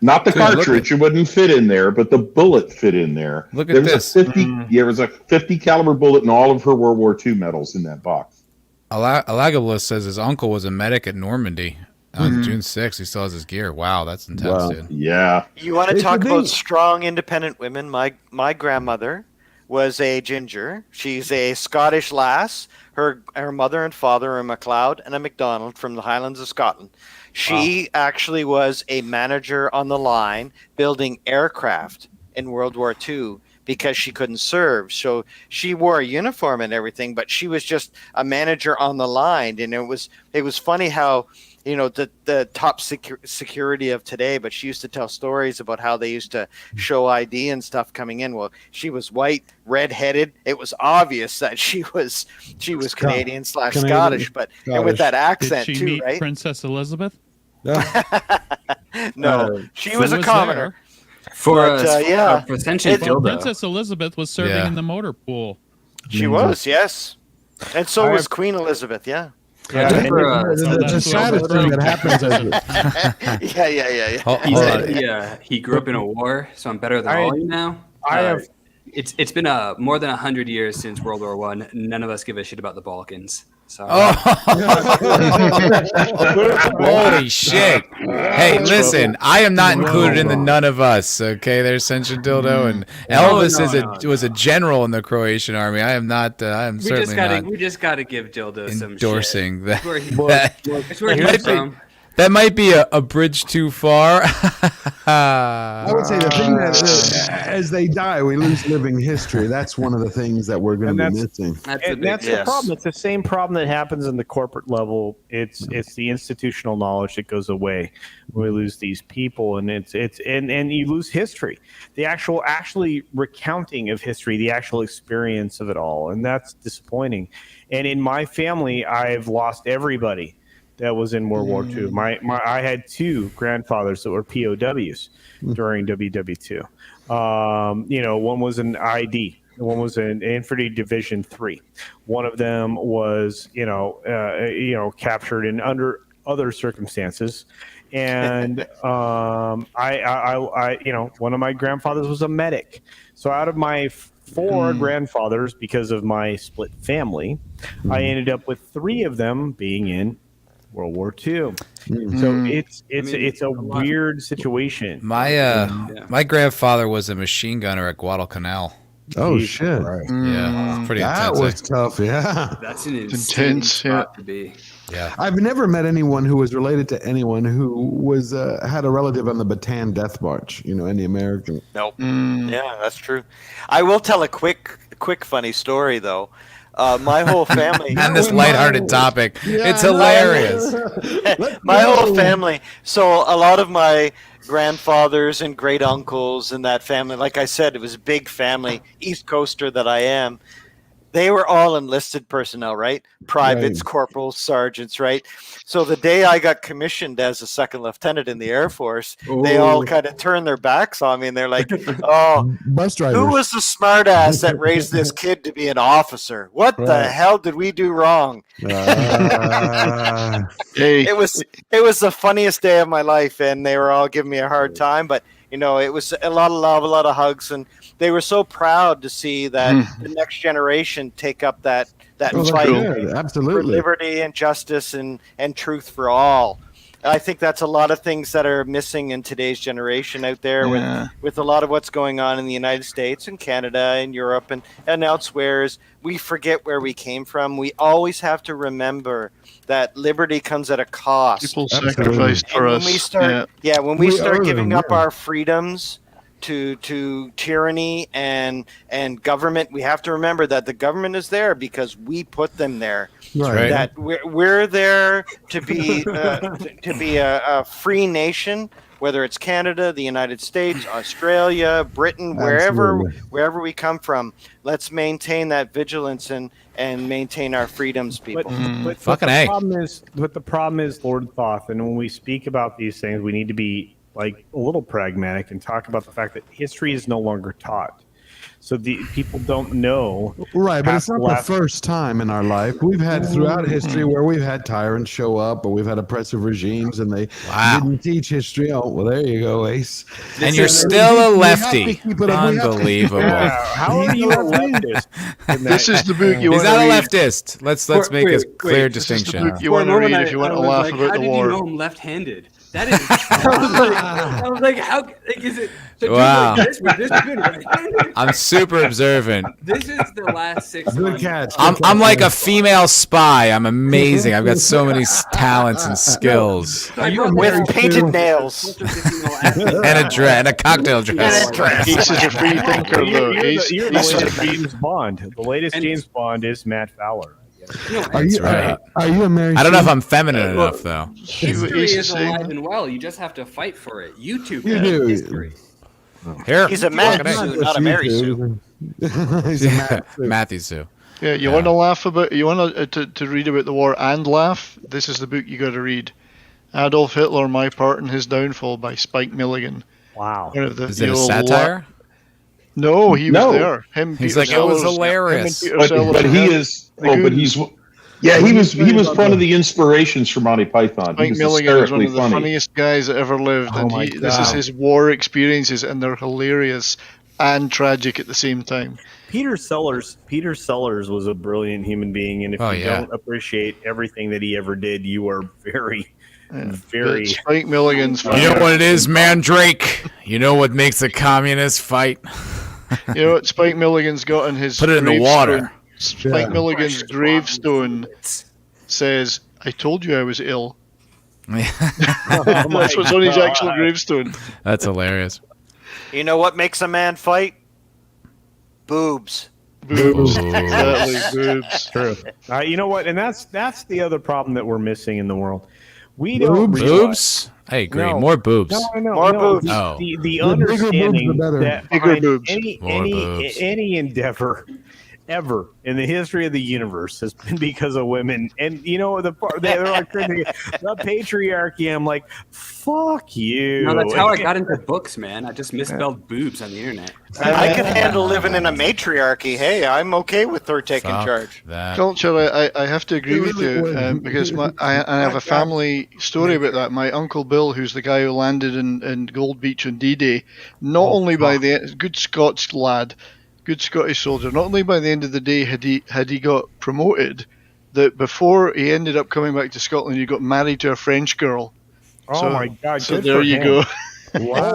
Not the Dude, look cartridge; it wouldn't fit in there, but the bullet fit in there. Look at there was this. There was a 50 caliber bullet and all of her World War II medals in that box. Alagablis says his uncle was a medic at Normandy on June 6th. He still has his gear. Wow, that's intense, Wow. dude. Yeah, You want to It's talk the about thing. strong, independent women? My grandmother was a ginger. She's a Scottish lass. Her mother and father are a MacLeod and a MacDonald from the Highlands of Scotland. She actually was a manager on the line building aircraft in World War II because she couldn't serve. So she wore a uniform and everything, but she was just a manager on the line. And it was funny how, the top security of today, but she used to tell stories about how they used to show ID and stuff coming in. Well, she was white, red-headed. It was obvious that she was Canadian / Scottish, but and with that Did accent she too, meet right? Princess Elizabeth? No, she Who was a commoner. For But, a potential It's- Well, dildo. Princess Elizabeth was serving Yeah. in the motor pool. She was, yes, and so I was have- Queen Elizabeth. Yeah. Yeah, The saddest thing that happens is yeah. He grew up in a war, so I'm better than all you now. It's been more than 100 years since World War I. None of us give a shit about the Balkans. So. Holy shit! Hey, listen, I am not included in the none of us. Okay, there's Senshin Dildo, and Elvis was a general in the Croatian army. I am not. I am certainly not. We just gotta give Dildo some shit. Endorsing that. That's where he's from. That might be a bridge too far. I would say the thing that as they die, we lose living history. That's one of the things that we're going to be missing. That's the problem. It's the same problem that happens in the corporate level. It's the institutional knowledge that goes away. We lose these people, and and you lose history, the actually recounting of history, the actual experience of it all, and that's disappointing. And in my family, I've lost everybody that was in World War II. I had two grandfathers that were POWs during WW2. One was an ID. One was an Infantry Division 3. One of them was, captured in under other circumstances. And one of my grandfathers was a medic. So out of my four grandfathers, because of my split family, I ended up with three of them being in World War II. So it's a weird situation. My grandfather was a machine gunner at Guadalcanal. Oh shit! Yeah, pretty that intense. Was tough. Yeah, that's an intense spot to be. Yeah, I've never met anyone who was related to anyone who was had a relative on the Bataan Death March. Any American. Nope. Yeah, that's true. I will tell a quick funny story though. My whole family on this lighthearted topic. It's hilarious. My whole family. So a lot of my grandfathers and great uncles and that family, like I said, it was a big family, East Coaster that I am. They were all enlisted personnel, right? Privates, corporals, sergeants, right? So the day I got commissioned as a second lieutenant in the Air Force, they all kind of turned their backs on me and they're like, oh, bus drivers. Who was the smartass that raised this kid to be an officer? What the hell did we do wrong? It was the funniest day of my life, and they were all giving me a hard time, but it was a lot of love, a lot of hugs, and they were so proud to see that the next generation take up that fight for liberty and justice and truth for all. I think that's a lot of things that are missing in today's generation out there with a lot of what's going on in the United States and Canada and Europe and elsewhere. Is we forget where we came from. We always have to remember that liberty comes at a cost. People sacrificed for us. When we start giving up our freedoms to tyranny and government, we have to remember that the government is there because we put them there. Right. That we're there to be a free nation, whether it's Canada, the United States, Australia, Britain, wherever we come from. Let's maintain that vigilance and maintain our freedoms, people. But the problem is, Lord Thoth, and when we speak about these things, we need to be like a little pragmatic and talk about the fact that history is no longer taught. So the people don't know. Right, but it's not the first time in our life. We've had throughout history where we've had tyrants show up, or we've had oppressive regimes, and they didn't teach history. Oh, well, there you go, Ace. And you're still a lefty. Unbelievable. How are you a leftist? This is the book you want to read. He's not a leftist. Let's make a clear distinction. This is the book you want to read if you want to laugh about the war. How did you know I'm left-handed? That is. I was like, how is it? So wow. Like this good right-handed? I'm super observant. This is the last 6 Good months. catch. I'm like a female spy. I'm amazing. I've got so many talents and skills. With painted nails and a cocktail dress. Ace is a free thinker, though. Ace is a free James Bond. The latest James Bond is Matt Fowler. Are you a Mary? I don't know if I'm feminine enough, though. History is alive and well. You just have to fight for it. YouTube do. history. Here, he's a Matt Sue, not a Mary Sue. He's a Matthew Sue. Yeah, you want to laugh about? You want to read about the war and laugh? This is the book you got to read. Adolf Hitler: My Part in His Downfall by Spike Milligan. Wow. Is it a satire? No, he was there. He's like, it was hilarious. But he is. Yeah, he was one of the inspirations for Monty Python. Mike He was Milligan is one hysterically of the funny. funniest guys that ever lived, Oh and my this is God. his war experiences, and they're hilarious and tragic at the same time. Peter Sellers was a brilliant human being, and if you don't appreciate everything that he ever did, you are very. But Spike Milligan's You know what it is, Mandrake? You know what makes a communist fight? You know what Spike Milligan's got in his Put it in the water. Spike Milligan's gravestone says, "I told you I was ill." That's what's on his actual gravestone. That's hilarious. You know what makes a man fight? Boobs. Boobs. Exactly, boobs. True. You know what? And that's the other problem that we're missing in the world. We don't realize. Boobs? I agree. No. More boobs. No, More boobs. The understanding that Bigger boobs. any endeavor ever in the history of the universe has been because of women. And you know they're like the patriarchy. I'm like, fuck you. No, that's how I got into books, man. I just misspelled boobs on the internet. I can handle living in a matriarchy. Hey, I'm okay with her taking charge. Culture, I have to agree with you because I have a family story about that. My Uncle Bill, who's the guy who landed in Gold Beach on D-Day, not only by the good Scots lad, good Scottish soldier, not only by the end of the day had he got promoted, that before he ended up coming back to Scotland, he got married to a French girl. Oh my God! So there you go. Wow.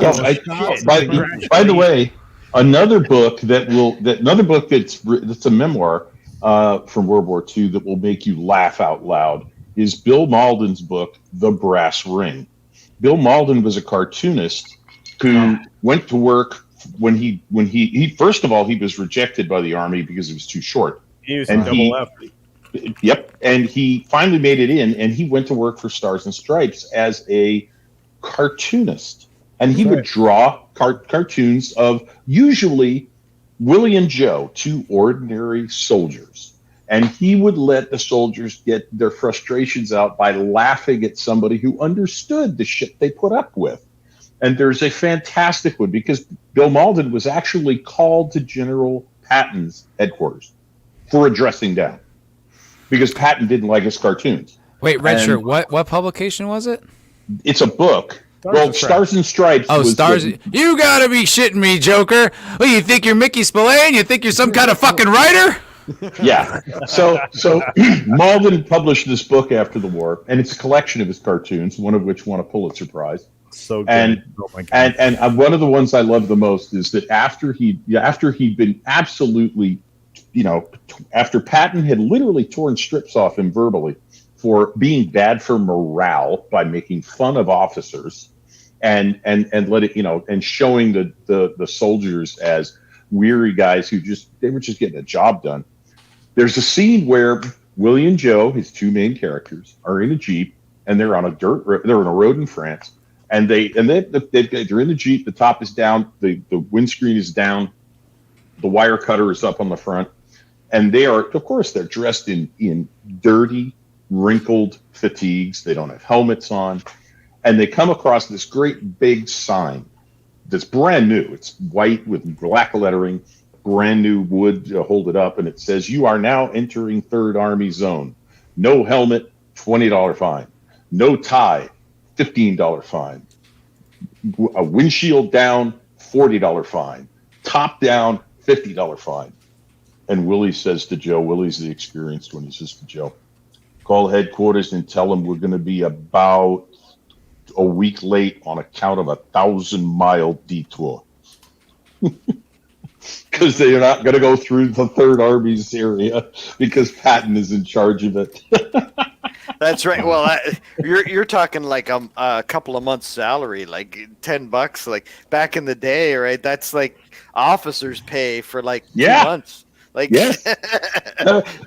By the way, another book that's a memoir from World War II that will make you laugh out loud is Bill Malden's book, The Brass Ring. Bill Malden was a cartoonist who went to work when he first of all, he was rejected by the Army because he was too short. He was double lefty. Yep, and he finally made it in, and he went to work for Stars and Stripes as a cartoonist, and he would draw cartoons of usually Willie and Joe, two ordinary soldiers, and he would let the soldiers get their frustrations out by laughing at somebody who understood the shit they put up with. And there's a fantastic one because Bill Malden was actually called to General Patton's headquarters for a dressing down because Patton didn't like his cartoons. Wait, Redshirt, what publication was it? It's a book. Stars and Stripes. Oh, Stars. You gotta be shitting me, Joker. Well, you think you're Mickey Spillane? You think you're some kind of fucking writer? Yeah. So Malden published this book after the war, and it's a collection of his cartoons, one of which won a Pulitzer Prize. So good. And one of the ones I love the most is that after he'd been absolutely, after Patton had literally torn strips off him verbally for being bad for morale by making fun of officers and let it, and showing the soldiers as weary guys who they were just getting a job done. There's a scene where Willie and Joe, his two main characters, are in a Jeep and they're on they're in a road in France. And they're in the Jeep. The top is down. The windscreen is down. The wire cutter is up on the front. And they're dressed in dirty, wrinkled fatigues. They don't have helmets on. And they come across this great big sign that's brand new. It's white with black lettering, brand new wood to hold it up. And it says, "You are now entering Third Army Zone. No helmet, $20 fine. No tie, $15 fine. A windshield down, $40 fine. Top down, $50 fine." And Willie says to Joe, Willie's the experienced one, he says to Joe, "Call headquarters and tell them we're going to be about a week late on account of a 1,000-mile detour." Because they're not going to go through the Third Army's area because Patton is in charge of it. That's right. Well, you're talking like a couple of months' salary, like $10, like back in the day, right? That's like officers' pay for like 2 months. Like, yes,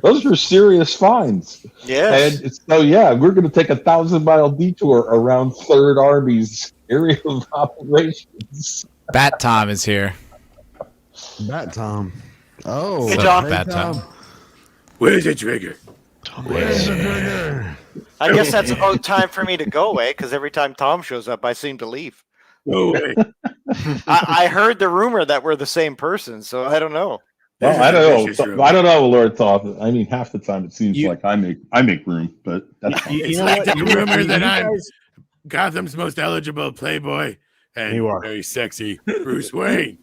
those are serious fines. Yes. And so, we're going to take a 1,000-mile detour around Third Army's area of operations. Bat Tom is here. Bat Tom. Oh, hey, Tom. Bat Tom. Where's the trigger? Where's the trigger? I guess that's about time for me to go away because every time Tom shows up, I seem to leave. No way. I heard the rumor that we're the same person, so I don't know. Well, I don't know. I don't know, Lord Thoth. I mean, half the time it seems like I make room, but that's fine. You know what? The rumor that I'm Gotham's most eligible playboy and You are. very sexy Bruce Wayne.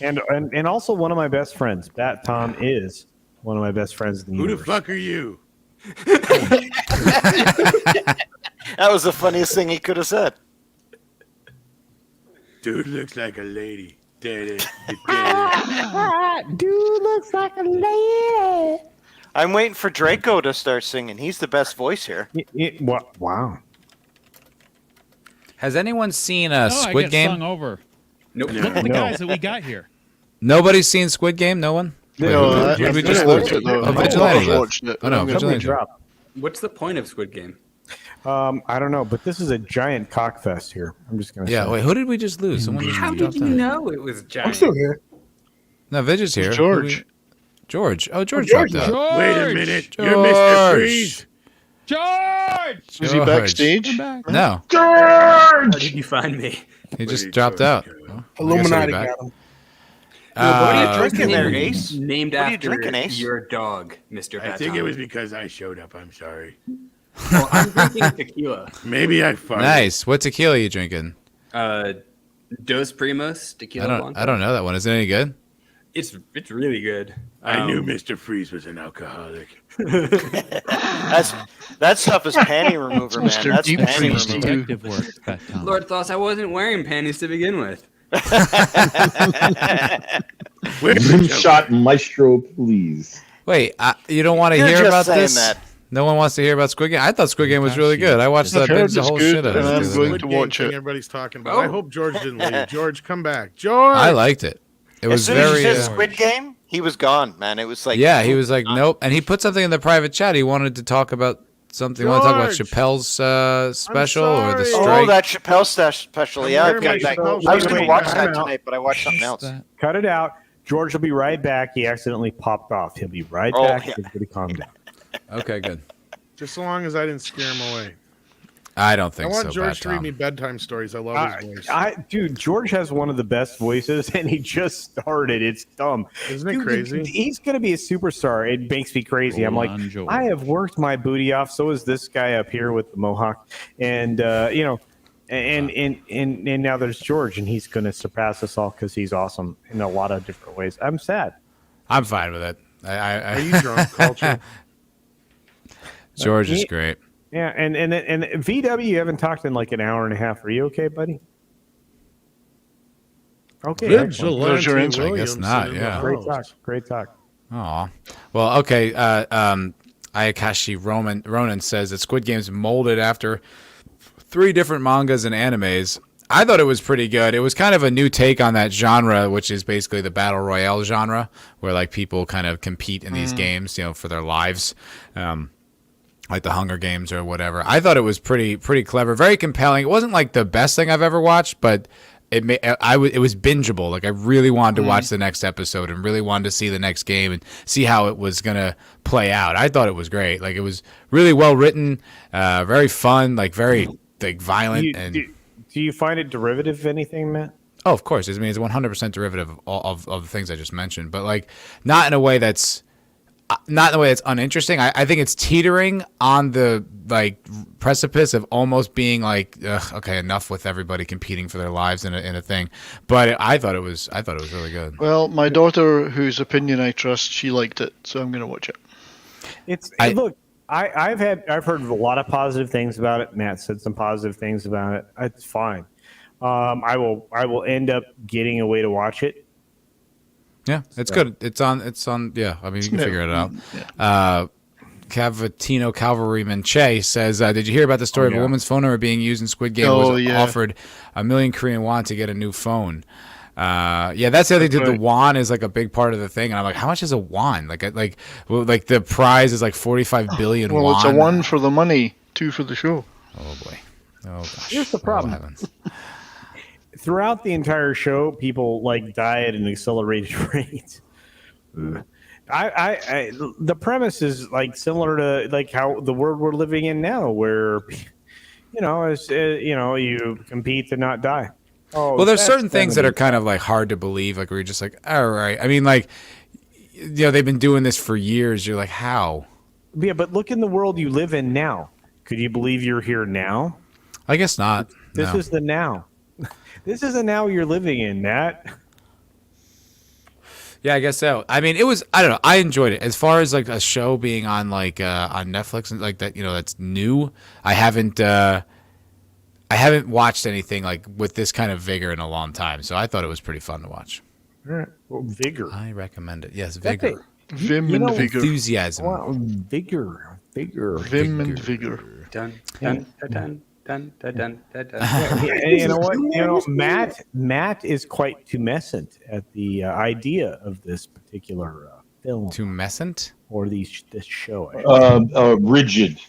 And also one of my best friends. Bat Tom is one of my best friends in the Who the universe. fuck are you? That was the funniest thing he could have said. Dude looks like a lady. Daddy. Dude looks like a lady. I'm waiting for Draco to start singing. He's the best voice here. Wow. Has anyone seen I Squid get Game? sung over. Nope. Look at the guys that we got here. Nobody's seen Squid Game? No one? No, Wait, I we just watched it though. Oh, Vigilante I've left. watched it. Oh, no, I'm gonna- Vigilante. Drop. What's the point of Squid Game? I don't know, but this is a giant cockfest here. I'm just gonna Yeah, say. wait, who did we just lose? Someone just How dropped did you out. know it was I'm giant? still here. No, Vidge is here. George. George. Oh, George George. dropped out. George! Wait a minute. You're Mr. Freeze. George! Was he backstage? Come back. No, How did you find me? he just dropped out. Oh, Illuminati I guess got him. What are you Uh, drinking there, Ace? Named What are you after drinking, Ace? your dog, Mr. I Baton. think it was because I showed up. I'm sorry. Well, I'm drinking tequila. Maybe I farted. Nice. What tequila are you drinking? Dos Primos tequila. Blanco. I don't know that one. Is it any good? It's really good. I knew Mr. Freeze was an alcoholic. That stuff is panty remover, man. Mr. That's Deep panty Freeze. remover. Detective work, Fat Tom. Lord Thoughts, I wasn't wearing panties to begin with. Rimshot Maestro, please. Wait, you don't want to You're hear just about saying this? that. No one wants to hear about Squid Game. I thought Squid Game was really good. I watched I've that heard the it's whole good, shit out and of I'm it. going Squid to Game watch thing it. everybody's talking about. Oh. I hope George didn't leave. George, come back. George! I liked it. It As was soon as very. you said Squid Game, he was gone, man. It was like Yeah, he was like, nope. And he put something in the private chat. He wanted to talk about something. He wanted to talk about George! Chappelle's special or the sorry. strike. Oh, that Chappelle special. I'm Yeah, wearing my I've got that. Chappelle I was going shirt. to watch Wait, that time out. tonight, but I watched something else. Cut it out. George will be right back. He accidentally popped off. He'll be right Oh, back. yeah. Everybody calm down. Okay, good. Just so long as I didn't scare him away. I don't I think want so, George Bad to read Tom. me bedtime stories. I love his voice. Dude, George has one of the best voices, and he just started. It's dumb. Isn't it Dude, crazy? He's going to be a superstar. It makes me crazy. I'm like, Roland George. I have worked my booty off. So is this guy up here with the mohawk. And, and now there's George, and he's going to surpass us all because he's awesome in a lot of different ways. I'm sad. I'm fine with it. Are you drunk, Culture? George is great. Yeah, and VW, you haven't talked in like an hour and a half. Are you okay, buddy? Okay, excellent. Vigilante There's your answer. I guess Williamson not, in the yeah. Great house. talk. Great talk. Aw. Well, okay. Ayakashi Ronan says that Squid Game's molded after 3 different mangas and animes. I thought it was pretty good. It was kind of a new take on that genre, which is basically the battle royale genre, where like people kind of compete in these games, for their lives, like the Hunger Games or whatever. I thought it was pretty clever, very compelling. It wasn't like the best thing I've ever watched, but it was bingeable. Like I really wanted to watch the next episode and really wanted to see the next game and see how it was gonna play out. I thought it was great. Like it was really well written, very fun, like very like violent Do you find it derivative of anything, Matt? Oh, of course. I mean, it's 100% derivative of all of the things I just mentioned, but like not in a way that's uninteresting. I think it's teetering on the like precipice of almost being like, okay, enough with everybody competing for their lives in a thing. But I thought it was really good. Well, my daughter, whose opinion I trust, she liked it, so I'm going to watch it. I've heard a lot of positive things about it. Matt said some positive things about it. It's fine. I will end up getting a way to watch it. Yeah, it's good. It's on. Yeah, I mean, you can figure it out. Cavatino Cavalryman Che says, did you hear about the story of a woman's phone number being used in Squid Game? Offered 1 million Korean won to get a new phone. Yeah, that's the other thing. The won is like a big part of the thing, and I'm like, how much is a won? Like the prize is like 45 billion won. Well, it's a 1 for the money, 2 for the show. Oh boy. Oh gosh. Here's the problem. Throughout the entire show, people like die at an accelerated rate. The premise is like similar to like how the world we're living in now, where you compete to not die. Well, there's certain things that are kind of like hard to believe, like where you're just like, all right. I mean, like, they've been doing this for years. You're like, how? Yeah, but look in the world you live in now. Could you believe you're here now? I guess not. This is the now. This is the now you're living in, Nat. Yeah, I guess so. I mean, I don't know. I enjoyed it. As far as like a show being on like on Netflix and like that, that's new. I haven't watched anything like with this kind of vigor in a long time. So I thought it was pretty fun to watch. All right. Well, vigor. I recommend it. Yes, vigor. Vim and vigor. Enthusiasm. Wow, vigor. Vim and vigor. Dun, dun, dun, dun, dun, dun, dun, dun, dun. And you know what? Matt is quite tumescent at the idea of this particular film. Tumescent? Or this show. Rigid.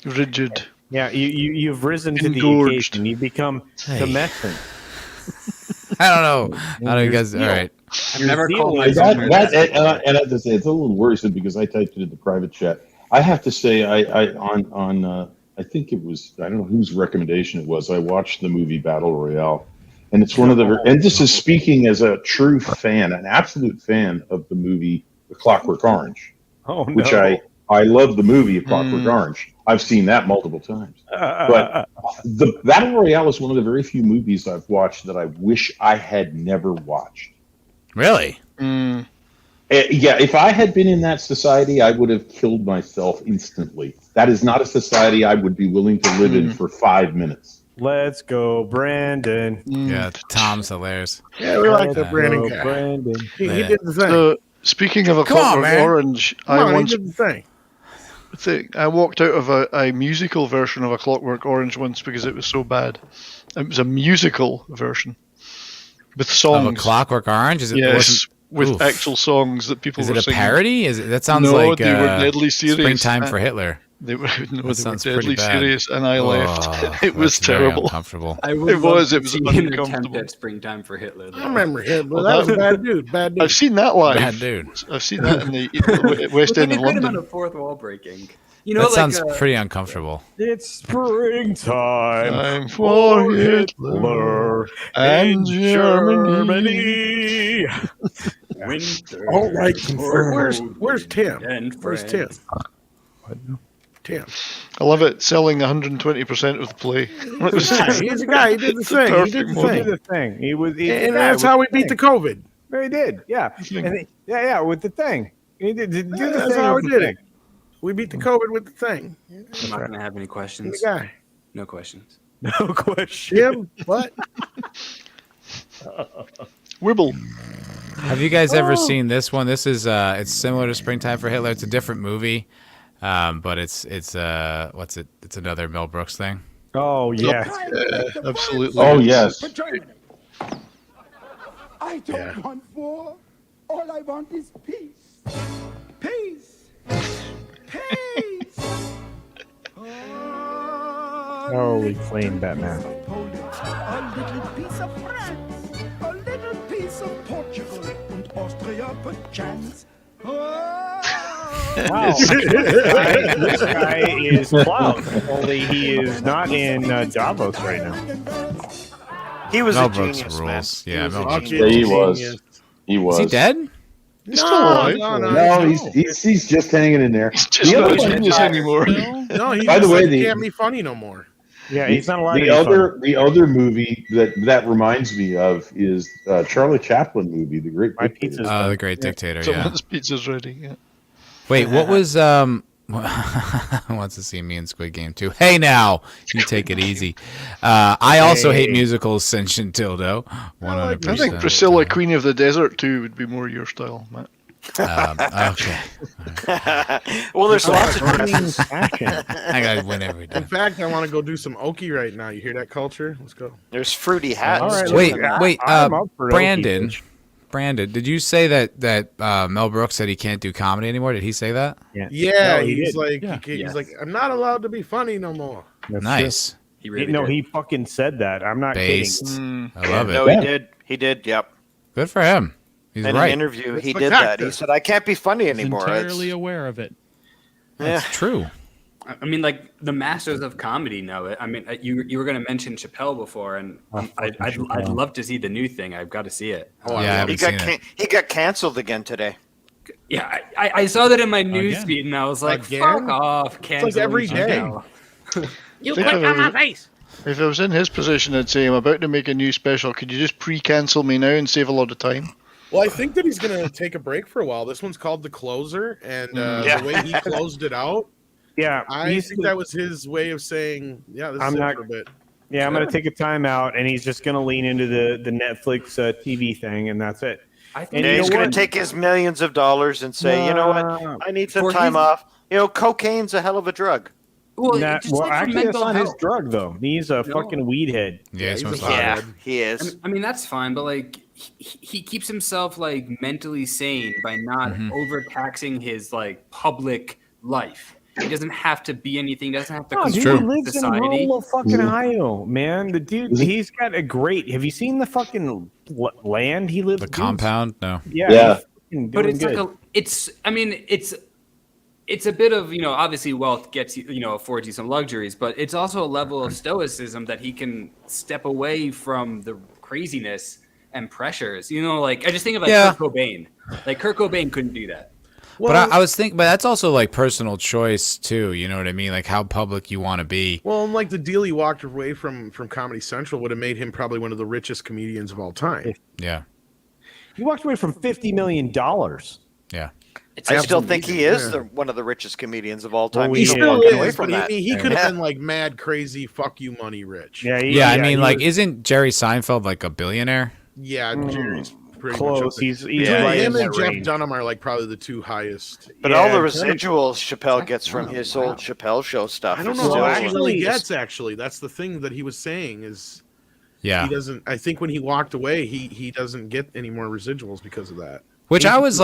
Rigid. Yeah, you've risen to the Engorged. occasion. You've become tumescent. I don't know. I don't know, guys. All right. I've never called And myself I have to say, it's a little worrisome because I typed it in the private chat. I have to say, I think it was, I don't know whose recommendation it was. I watched the movie Battle Royale, and it's one of the, and this is speaking as a true fan, an absolute fan of the movie The Clockwork Orange, which I love the movie of Clockwork Orange. I've seen that multiple times. But the Battle Royale is one of the very few movies I've watched that I wish I had never watched. Really? Yeah, if I had been in that society, I would have killed myself instantly. That is not a society I would be willing to live in for 5 minutes. Let's go, Brandon. Yeah, Tom's hilarious. Yeah, we like the Brandon guy. Brandon. He did the thing. So, speaking of a Clockwork Orange, he did the thing. I walked out of a musical version of a Clockwork Orange once because it was so bad. It was a musical version with songs. Of a Clockwork Orange? Is it? Yes, with actual songs that people were singing. Is it a parody? That sounds no, like they were deadly serious. Springtime for Hitler. They were sounds deadly pretty bad. serious, and I left. It was that's very terrible. uncomfortable. It was an attempt uncomfortable. at Springtime for Hitler. I remember him, but that was a bad dude. Bad dude. I've seen that live. Bad dude. I've seen that in the West End of Great amount London. of fourth wall breaking. That sounds pretty uncomfortable. It's springtime. I'm for Hitler and Germany. Winter. All right, where's Tim? And Where's Tim? Tim. I love it. Selling 120% of the play. He's the guy. He did the thing. He did the thing. He was, And that's how we beat the COVID. He did. Yeah. With the thing. He did the thing. That's how we did it. We beat the COVID with the thing. I'm not going to have any questions. The guy. No questions. No question. Tim, what? Wibble. Have you guys ever seen this one? This is it's similar to Springtime for Hitler. It's a different movie, but it's what's it? It's another Mel Brooks thing. Oh yeah, absolutely. Oh yes. I don't want war. All I want is peace. Peace. Peace. Holy clean Batman. A little piece of France. A little piece of Portugal. And Austria perchance. Wow. This guy is Klaus, only he is not in Davos right now. He was Mel a Brooks genius, rules. man. Yeah, Mel Brooks. Yeah, he was. He was. Is he dead? He's still alive. No, he's just hanging in there. He's just not genius anymore. No, he By the way, he can't be funny no more. Yeah, he's not allowed to be the other movie that reminds me of is Charlie Chaplin movie, The Great Dictator. The Great Dictator. Someone's pizza's ready. Yeah. Wait, what was wants to see me in Squid Game too? Hey, now you take it easy. I also hate musicals. Sentient Tildo. 100%. I think Priscilla, Queen of the Desert, too, would be more your style, Matt. Okay. Well, there's lots of dresses. I gotta win every In time. fact, I want to go do some Okie right now. You hear that culture? Let's go. There's fruity hats. All right, Wait. I'm up for Brandon. Okie. Brandon, did you say that Mel Brooks said he can't do comedy anymore? Did he say that? Yeah, No, he he's did. like, Yeah. he's like, I'm not allowed to be funny no more. Nice. He really No, did. he fucking said that. I'm not Based. kidding. I love it. No, he did. He did. Yep. Good for him. He's In right. an interview, he It's did that. He spectacular. said, "I can't be funny He's anymore." entirely It's- aware of it. That's true. I mean, like the masters of comedy know it. I mean, you were going to mention Chappelle before, and I'd love to see the new thing. I've got to see it. Oh, yeah, he got canceled again today. Yeah, I saw that in my news feed, and I was like, "Fuck off!" It's like every day. You click on my face. If I was in his position, I'd say, I'm about to make a new special. Could you just pre-cancel me now and save a lot of time? Well, I think that he's going to take a break for a while. This one's called The Closer, and the way he closed it out, I think that was his way of saying, this is it for a bit. Yeah, I'm going to take a time out, and he's just going to lean into the Netflix TV thing, and that's it. He's going to take his millions of dollars and say, you know what, I need some time off. You know, cocaine's a hell of a drug. Well, actually, that's not his drug, though. He's a fucking weed head. Yeah, he is. I mean, that's fine, but like he keeps himself like mentally sane by not overtaxing his like public life. He doesn't have to be anything. Doesn't have to control society. In rural fucking Ohio, man. The dude, he's got a great. Have you seen the fucking land he lives? The compound? No. Yeah. But it's good. It's a bit of, obviously wealth gets you, affords you some luxuries, but it's also a level of stoicism that he can step away from the craziness and pressures. I just think of Kurt Cobain. Like Kurt Cobain couldn't do that. Well, but I was thinking, but that's also like personal choice too. You know what I mean? Like how public you want to be. Well, and like the deal he walked away from Comedy Central would have made him probably one of the richest comedians of all time. Yeah. He walked away from $50 million. Yeah. I still think he is one of the richest comedians of all time. Well, he still is, but he could have been like mad, crazy, fuck you, money rich. I mean, isn't Jerry Seinfeld like a billionaire? Yeah, Jerry's pretty close. Much He's right him and Jeff Dunham are like probably the two highest. But all the residuals Chappelle gets from his old Chappelle show stuff. I don't know how he really gets. Actually, that's the thing that he was saying is. Yeah. He doesn't. I think when he walked away, he doesn't get any more residuals because of that. Which I was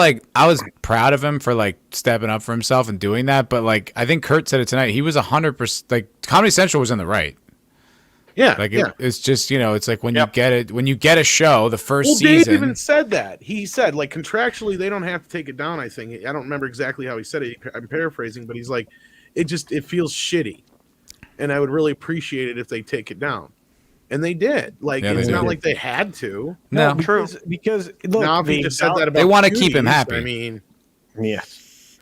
proud of him for like stepping up for himself and doing that. But like, I think Kurt said it tonight. He was 100%. Like Comedy Central was in the right. Yeah. Like it's just it's like when you get a show the first season. Dave even said that. He said like contractually they don't have to take it down. I think I don't remember exactly how he said it. I'm paraphrasing, but he's like, it feels shitty, and I would really appreciate it if they take it down. And they did. Like it's not like they had to. No, true. Because look, now if he just said that about they want to keep him happy. I mean, yes,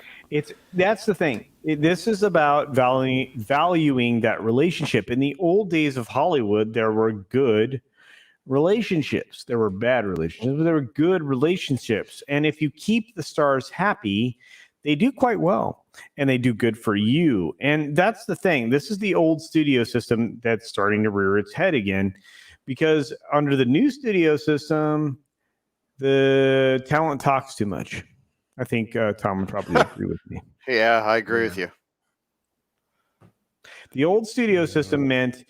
that's the thing. This is about valuing that relationship. In the old days of Hollywood, there were good relationships. There were bad relationships, but there were good relationships. And if you keep the stars happy, they do quite well. And they do good for you. And that's the thing. This is the old studio system that's starting to rear its head again, because under the new studio system, the talent talks too much. I think Tom would probably agree with me. Yeah, I agree with you. The old studio system meant,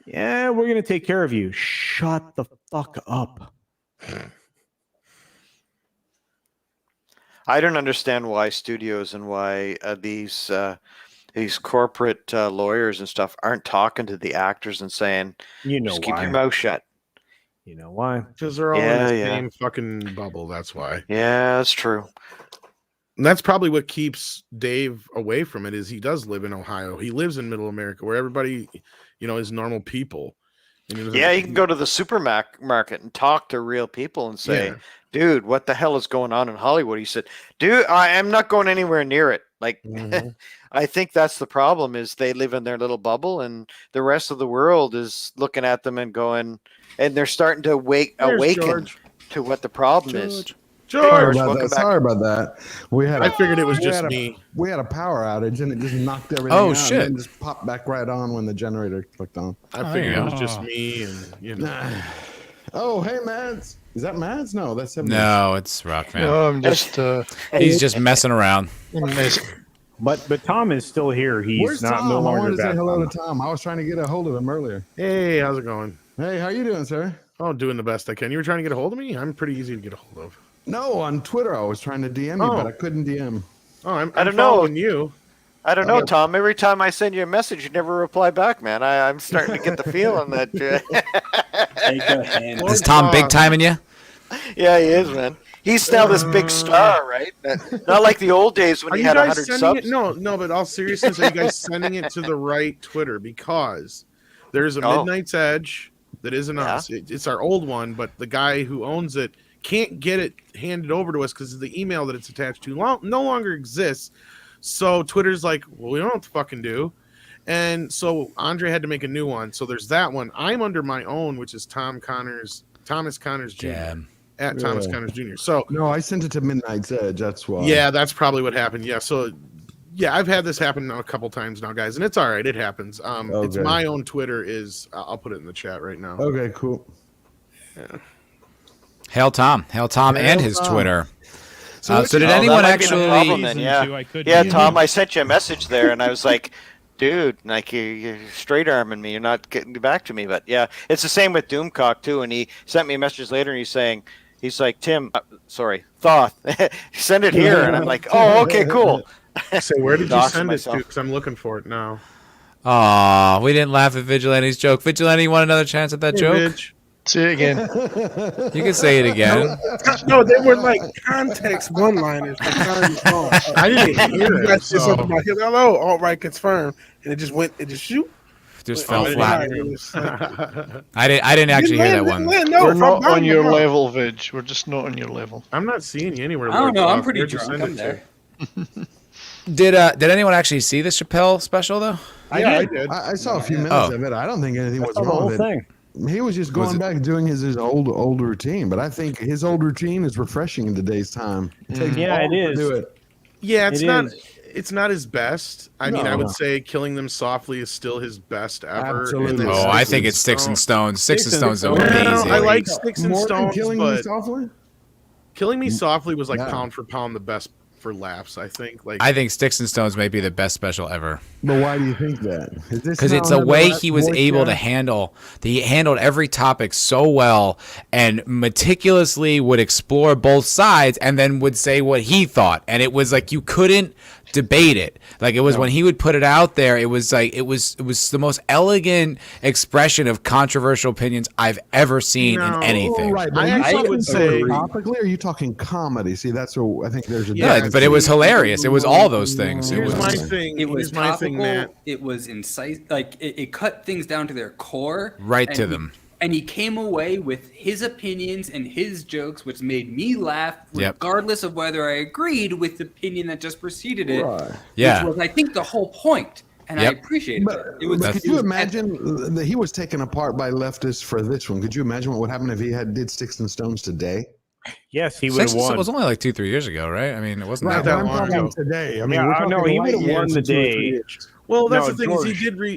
we're going to take care of you. Shut the fuck up. I don't understand why studios and why these corporate lawyers and stuff aren't talking to the actors and saying, just keep your mouth shut. You know why? Because they're all in the same fucking bubble. That's why. Yeah, that's true. And that's probably what keeps Dave away from it. Is he does live in Ohio. He lives in Middle America, where everybody, is normal people. And you can go to the supermarket and talk to real people and say, dude, what the hell is going on in Hollywood? He said, dude, I am not going anywhere near it. Like, I think that's the problem is they live in their little bubble and the rest of the world is looking at them and going, and they're starting to awaken to what the problem is. George, sorry about that. I figured it was just me. We had a power outage and it just knocked everything out. Shit. And then just popped back right on when the generator clicked on. I figured it was just me and Oh, hey, Mads. Is that Mads? No, that's him. No, it's Rockman. No, I'm just. He's just messing around. But Tom is still here. He's Where's not Tom? no I longer wanted to say back. hello to Tom. I was trying to get a hold of him earlier. Hey, how's it going? Hey, how you doing, sir? Oh, doing the best I can. You were trying to get a hold of me? I'm pretty easy to get a hold of. No, on Twitter I was trying to DM you, but I couldn't DM. Oh, I'm I don't know. following you. I don't know, Tom. Every time I send you a message, you never reply back, man. I'm starting to get the feeling that. Is Tom big timing you? Yeah, he is, man. He's now this big star, right? Not like the old days when Are he you had guys 100 sending subs. it? No, but all seriousness, are you guys sending it to the right Twitter? Because there's a Midnight's Edge that isn't us. It's our old one, but the guy who owns it can't get it handed over to us because the email that it's attached to no longer exists. So Twitter's like, well, we don't know what to fucking do. And so Andre had to make a new one. So there's that one. I'm under my own, which is Thomas Connors Jr. At Thomas Connors Jr. So no, I sent it to Midnight's Edge. That's why. Yeah, that's probably what happened. Yeah. So yeah, I've had this happen a couple times now, guys, and it's all right. It happens. It's my own Twitter is. I'll put it in the chat right now. Okay, cool. Yeah. Hail Tom, and his Twitter. So did that anyone might be the actually? problem then, yeah, Tom, I sent you a message there, and I was like, dude, like you're straight arming me. You're not getting back to me. But yeah, it's the same with Doomcock too. And he sent me a message later, and he's like, Tim, sorry, Thoth, send it here. And I'm like, oh, okay, cool. So where did you send it to? Because I'm looking for it now. Aw, we didn't laugh at Vigilante's joke. Vigilante, you want another chance at that joke? Bitch. Say it again. You can say it again. No, they were like context one-liners. I didn't hear it. So. Hello, all right, confirm, and it just went. It just shoot. Just fell flat. I didn't actually hear that one. No, we're not on your level, Vig. We're just not on your level. I'm not seeing you anywhere. I don't know. I'm pretty drunk. I'm there. Did anyone actually see the Chappelle special though? I did. I saw a few minutes of it. I don't think anything was wrong with it. He was just going back doing his old routine, but I think his old routine is refreshing in today's time. It takes it is. To do it. Yeah, it's not his best. I mean, I would say Killing Them Softly is still his best ever. Absolutely. Oh, I think it's Sticks and Stones. Sticks and Stones are amazing. I like Sticks and Stones, Killing but Me Softly? Killing Me Softly was like pound for pound the best for laughs, I think. I think Sticks and Stones may be the best special ever. But why do you think that? Because it's a way he was able to handle. He handled every topic so well and meticulously would explore both sides and then would say what he thought. And it was like you couldn't debate it. Like it was when he would put it out there, it was like it was the most elegant expression of controversial opinions I've ever seen in anything. Right, but I would say topically, or are you talking comedy? See, that's what I think there's a difference. But it was hilarious. It was all those things. Here's my thing. It was my thing, Matt. It was incisive. Like it cut things down to their core. Right to them. And he came away with his opinions and his jokes, which made me laugh, regardless of whether I agreed with the opinion that just preceded it. Right. Yeah. Which was, I think, the whole point. And I appreciated it. But could you imagine that he was taken apart by leftists for this one? Could you imagine what would happen if he did Sticks and Stones today? Yes, he would have won. It was only like 2-3 years ago, right? I mean, it wasn't Not that long ago. Today. I mean, he would have won the day. Well, that's the thing is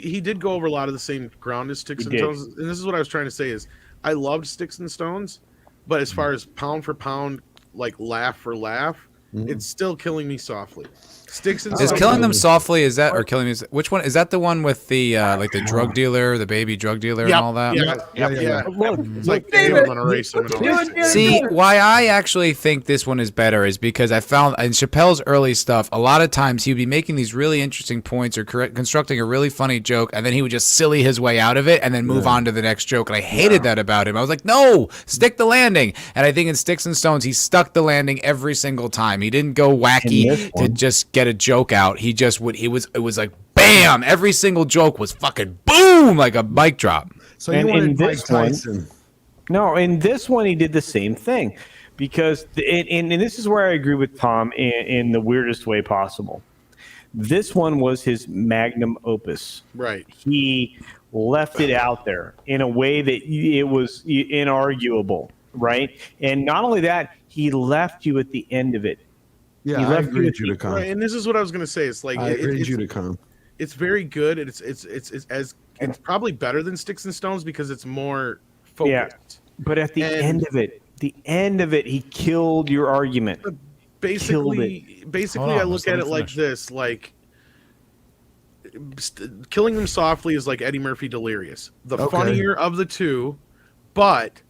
he did go over a lot of the same ground as Sticks and Stones, and this is what I was trying to say is I loved Sticks and Stones, but as far as pound for pound, like laugh for laugh, it's still Killing Me Softly. Sticks and Is Stones. Killing Them Softly, is that, or Killing Me, which one, is that the one with the, like the drug dealer, the baby drug dealer and all that? Yeah. It's like I'm gonna race him and all that. See, why I actually think this one is better is because I found in Chappelle's early stuff, a lot of times he would be making these really interesting points or constructing a really funny joke, and then he would just silly his way out of it and then move on to the next joke. And I hated that about him. I was like, no, stick the landing. And I think in Sticks and Stones, he stuck the landing every single time. He didn't go wacky to just get a joke out. He just would. It was like bam. Every single joke was fucking boom, like a mic drop. So you wanted Mike Tyson? No, in this one he did the same thing, because and this is where I agree with Tom in the weirdest way possible. This one was his magnum opus. Right. He left it out there in a way that it was inarguable, right? And not only that, he left you at the end of it. Yeah, I agreed you to come. Right, and this is what I was going to say. It's like I agreed you to come. It's very good. It's probably better than Sticks and Stones because it's more focused. Yeah, but at the end of it, he killed your argument. Basically, I look at it like this: like Killing Them Softly is like Eddie Murphy Delirious, the funnier of the two, but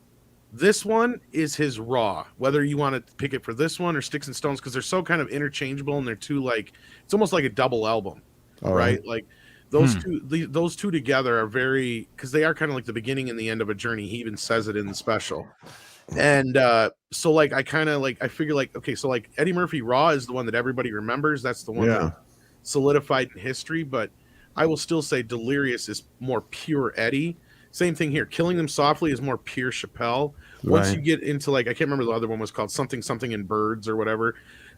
this one is his raw. Whether you want to pick it for this one or Sticks and Stones, because they're so kind of interchangeable and they're two like it's almost like a double album, right? Like those those two together are very because they are kind of like the beginning and the end of a journey. He even says it in the special. And so like I kind of like I figure like okay, so like Eddie Murphy Raw is the one that everybody remembers. That's the one that solidified in history. But I will still say Delirious is more pure Eddie. Same thing here. Killing Them Softly is more pure Chappelle. Once you get into like I can't remember the other one was called something in Birds or whatever.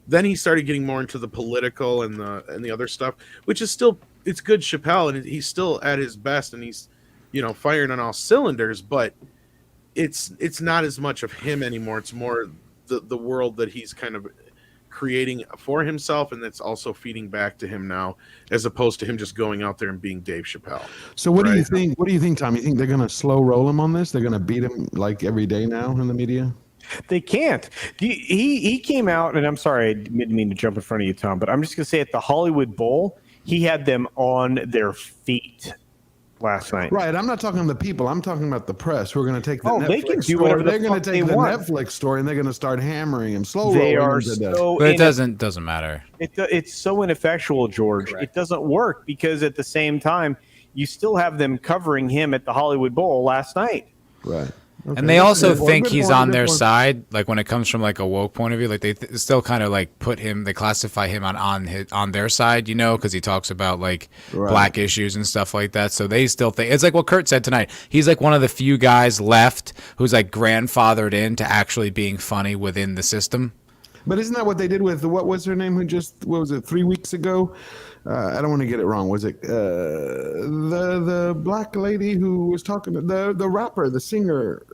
Then he started getting more into the political and the other stuff, which is still it's good Chappelle and he's still at his best and he's firing on all cylinders, but it's not as much of him anymore. It's more the world that he's kind of creating for himself, and that's also feeding back to him now, as opposed to him just going out there and being Dave Chappelle. So what do you think? What do you think, Tom? You think they're going to slow roll him on this? They're going to beat him like every day now in the media? They can't. He came out, and I'm sorry, I didn't mean to jump in front of you, Tom, but I'm just going to say at the Hollywood Bowl, he had them on their feet last night. Right. I'm not talking to the people. I'm talking about the press who are going to take the Netflix they can do story. whatever They're going to take the want. Netflix story and they're going to start hammering him slow. They are so. But it doesn't matter. It's so ineffectual, George. Correct. It doesn't work because at the same time, you still have them covering him at the Hollywood Bowl last night. Right. Okay. And they also think he's on their side, like when it comes from like a woke point of view, like they still kind of like they classify him on their side, because he talks about like black issues and stuff like that. So they still think it's like what Kurt said tonight. He's like one of the few guys left who's like grandfathered into actually being funny within the system. But isn't that what they did with what was her name? What was it 3 weeks ago? I don't want to get it wrong. Was it the black lady who was talking to the rapper, the singer,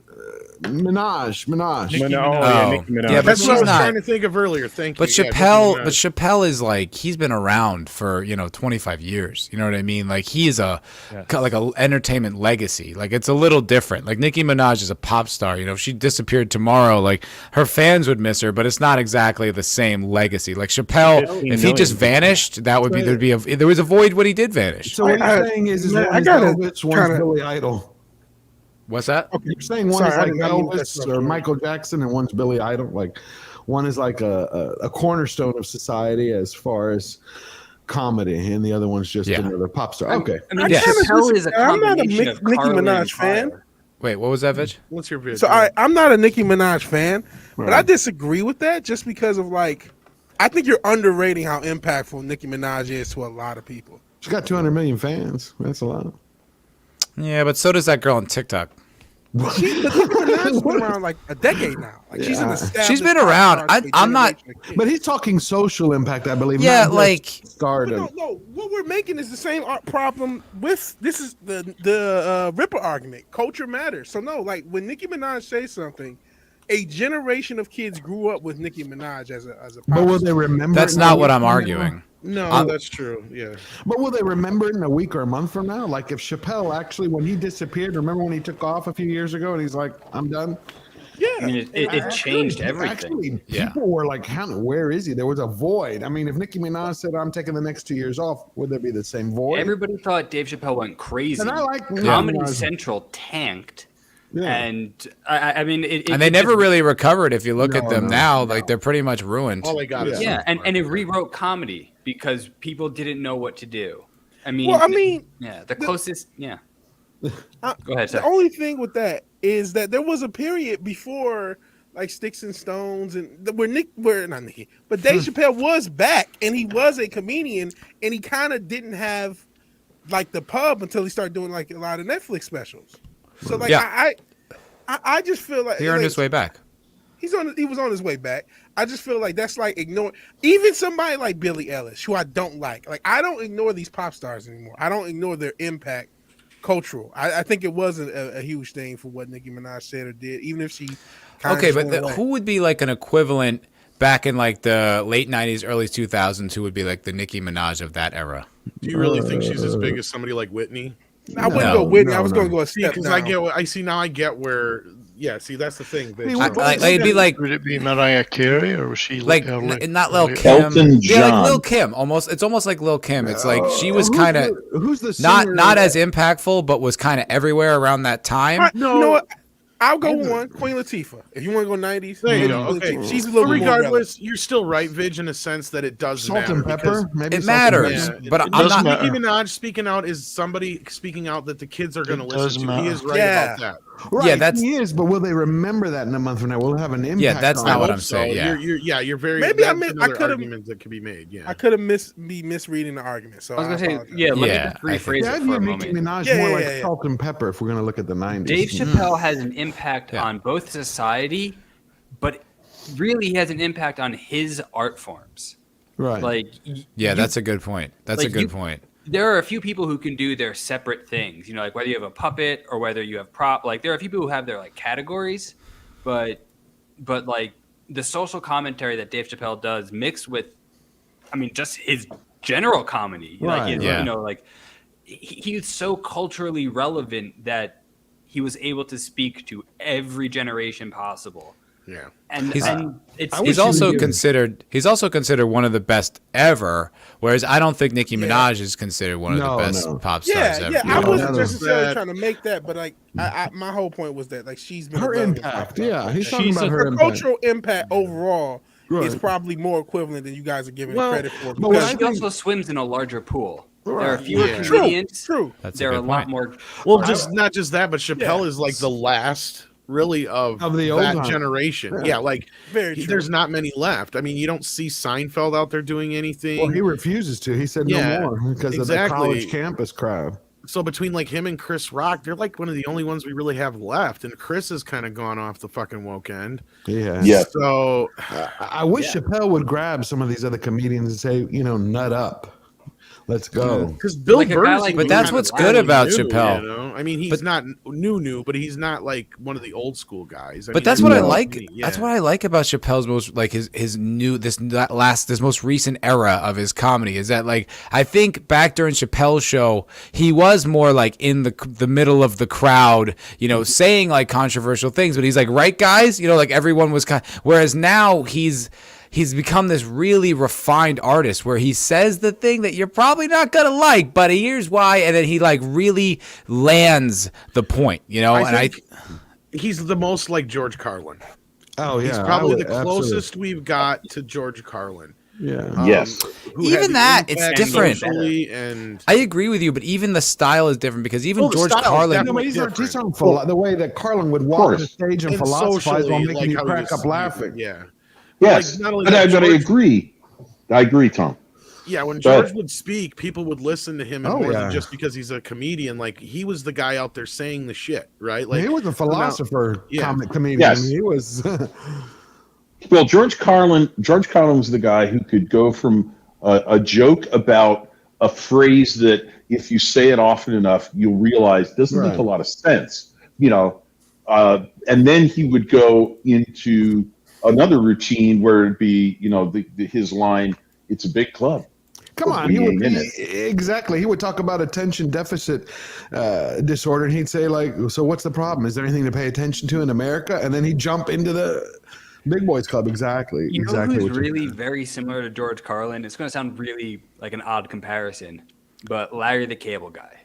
Minaj? Nicki Minaj. Yeah, but that's she's what I was not trying to think of earlier. Thank But you. Chappelle is like he's been around for 25 years. You know what I mean? Like he is like a entertainment legacy. Like it's a little different. Like Nicki Minaj is a pop star. If she disappeared tomorrow, like her fans would miss her, but it's not exactly the same legacy. Like Chappelle, if he just vanished, that would be there was a void when he did vanish. So what you're saying is one's Elvis, one's Billy Idol. What's that? Okay. You're saying one is like Elvis or Michael Jackson and one's Billy Idol. Like one is like a cornerstone of society as far as comedy, and the other one's just another pop star. Okay. I mean, Chappelle is a I'm not a combination Nicki of Carly Minaj and fan. Fire. Wait, what was that, Vitch? What's your vision? So I'm not a Nicki Minaj fan, but I disagree with that just because of I think you're underrating how impactful Nicki Minaj is to a lot of people. She's got 200 million fans. That's a lot. Yeah, but so does that girl on TikTok. Nicki Minaj's been around like a decade now. She's an established. She's been around. I'm not. But he's talking social impact, I believe. Yeah, like stardom. No. What we're making is the same problem with this is the Ripper argument. Culture matters. So no, like when Nicki Minaj says something, a generation of kids grew up with Nicki Minaj as a. But will they remember? That's not what I'm arguing. No, that's true. Yeah. But will they remember it in a week or a month from now? Like if Chappelle actually, when he disappeared, remember when he took off a few years ago and he's like, I'm done? Yeah. I mean, it changed everything. Actually, people were like, where is he? There was a void. I mean, if Nicki Minaj said, I'm taking the next 2 years off, would there be the same void? Everybody thought Dave Chappelle went crazy. And I like Comedy Central tanked. Yeah. And I mean, and they never really recovered. If you look at them now, like they're pretty much ruined. All they got is and it rewrote comedy because people didn't know what to do. I mean, the closest, Go ahead. The only thing with that is that there was a period before like Sticks and Stones and not Nicki, but Dave Chappelle was back and he was a comedian and he kind of didn't have like the pub until he started doing like a lot of Netflix specials. So like I just feel like he earned his way back. He was on his way back. I just feel like that's like ignoring even somebody like Billie Eilish, who I don't like. Like I don't ignore these pop stars anymore. I don't ignore their impact cultural. I think it wasn't a huge thing for what Nicki Minaj said or did, even if she who would be like an equivalent back in like the late 90s, early 2000s, who would be like the Nicki Minaj of that era? Do you really think she's as big as somebody like Whitney? I wouldn't go Whitney. I was going to go a step because down. I get where. Yeah, see, that's the thing. It'd be like, would it be Mariah Carey or was she like not Lil Kim? Elton John. Yeah, like Lil Kim. It's almost like Lil Kim. It's like she was kind of singer not as impactful, but was kind of everywhere around that time. No, you know what? I'll go one, Queen Latifah. If you want to go 90s, there you go. Okay, she's a little regardless. You're still right, Vidge, in a sense that it does Salt and pepper. Maybe it matters, but I'm not. Nicki Minaj speaking out is somebody speaking out that the kids are going to listen to. He is right about that. Right, that's he is, but will they remember that in a month from now? Will it have an impact? that's on not it? what I'm saying. Yeah. You're very. Maybe I that's meant- I another could've- argument that could be made. Yeah, I could have misreading the argument. So I was gonna say, apologize. yeah. Let me Yeah, just I think- rephrase Yeah, I it for view a Nicki moment. Minaj Yeah, more yeah, like yeah. salt and pepper if we're going to look at the 90s. Dave Chappelle has an impact Yeah. on both society, but really he has an impact on his art forms. Right. Like, Yeah, that's a good point. That's a like, good point. There are a few people who can do their separate things, you know, like whether you have a puppet or whether you have prop. Like there are a few people who have their like categories, but like the social commentary that Dave Chappelle does mixed with, I mean, just his general comedy, Right, like yeah. you know, like he's so culturally relevant that he was able to speak to every generation possible. yeah. And He's- and it's He's also considered one of the best ever, whereas I don't think Nicki Minaj is considered one of No, the best no. pop stars Yeah, ever. yeah. I Yeah, wasn't that was necessarily bad. trying to make that, but like, my whole point was that like she's been Her relevant impact, for- yeah. He's talking She's about a- her Her impact. cultural impact overall is Right. probably more equivalent than you guys are giving Well, her credit for. but what because- I she also swims in a larger pool. There are Right. fewer Yeah. comedians. True. That's a There are a good lot point. more. Well, just not just that, but Chappelle Yeah. is like the last really of the old that time. generation. Yeah. Yeah, like Very true. there's not many left. I mean, you don't see Seinfeld out there doing anything. Well, he refuses to. He said Yeah, no more because of the exactly. college campus crowd. So between like him and Chris Rock, they're like one of the only ones we really have left. And Chris has kind of gone off the fucking woke end. Yeah. Yeah. So I wish Chappelle would grab some of these other comedians and say, nut up. Let's go. because Bill Like a guy Burr's like- But that's kind of what's good about new, Chappelle. You know? I mean, he's But- not new, but he's not like one of the old school guys. I But mean, that's there's what I no- like. yeah. That's what I like about Chappelle's most like his new this most recent era of his comedy is that like I think back during Chappelle's show he was more like in the middle of the crowd, saying like controversial things, but he's like, right guys, like everyone was whereas now he's become this really refined artist where he says the thing that you're probably not going to like, but here's why. And then he like really lands the point, I think he's the most like George Carlin. Oh, yeah. He's I probably would- the closest we've got to George Carlin. Yeah. Yes. Who Even had the that, it's impact different. socially and I agree with you, but even the style is different because even Well, the George style is Carlin. definitely He's different. talking the way that Carlin would walk the course. stage and and philosophize while socially, making like you how he crack was- up laughing. Yeah. Yes. Like, not only but that, I George- agree. I agree, Tom. Yeah, when Go ahead. George would speak, people would listen to him, and Oh, more yeah. than just because he's a comedian. Like he was the guy out there saying the shit, right? Like he was a philosopher, Yeah. comic comedian. Yes. He was. Well, George Carlin was the guy who could go from a joke about a phrase that if you say it often enough, you'll realize doesn't make Right. a lot of sense, and then he would go into another routine where it'd be, his line, "It's a big club." Come on, exactly. He would talk about attention deficit disorder, and he'd say like, "So what's the problem? Is there anything to pay attention to in America?" And then he'd jump into the Big Boys Club. Exactly. You know exactly. who's what you- really very similar to George Carlin? It's going to sound really like an odd comparison, but Larry the Cable Guy.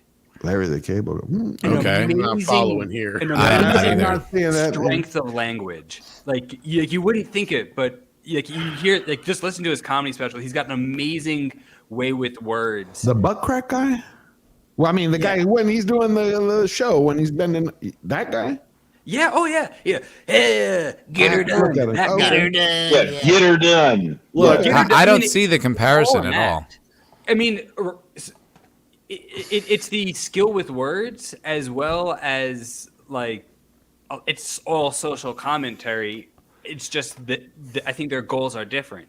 Larry the Cable. Okay. I'm not following here. An I'm not amazing either. seeing that. strength of language. Like you wouldn't think it, but like you hear, like just listen to his comedy special. He's got an amazing way with words. The butt crack guy. Well, I mean, the guy when he's doing the show when he's bending that guy. Yeah. Oh yeah. Yeah. Yeah. Get her done. Look at him. That Okay. guy. Yeah, get her done. Look, Get her done. I don't mean, see the comparison all at that. all. I mean, it's the skill with words as well as like it's all social commentary. It's just that I think their goals are different.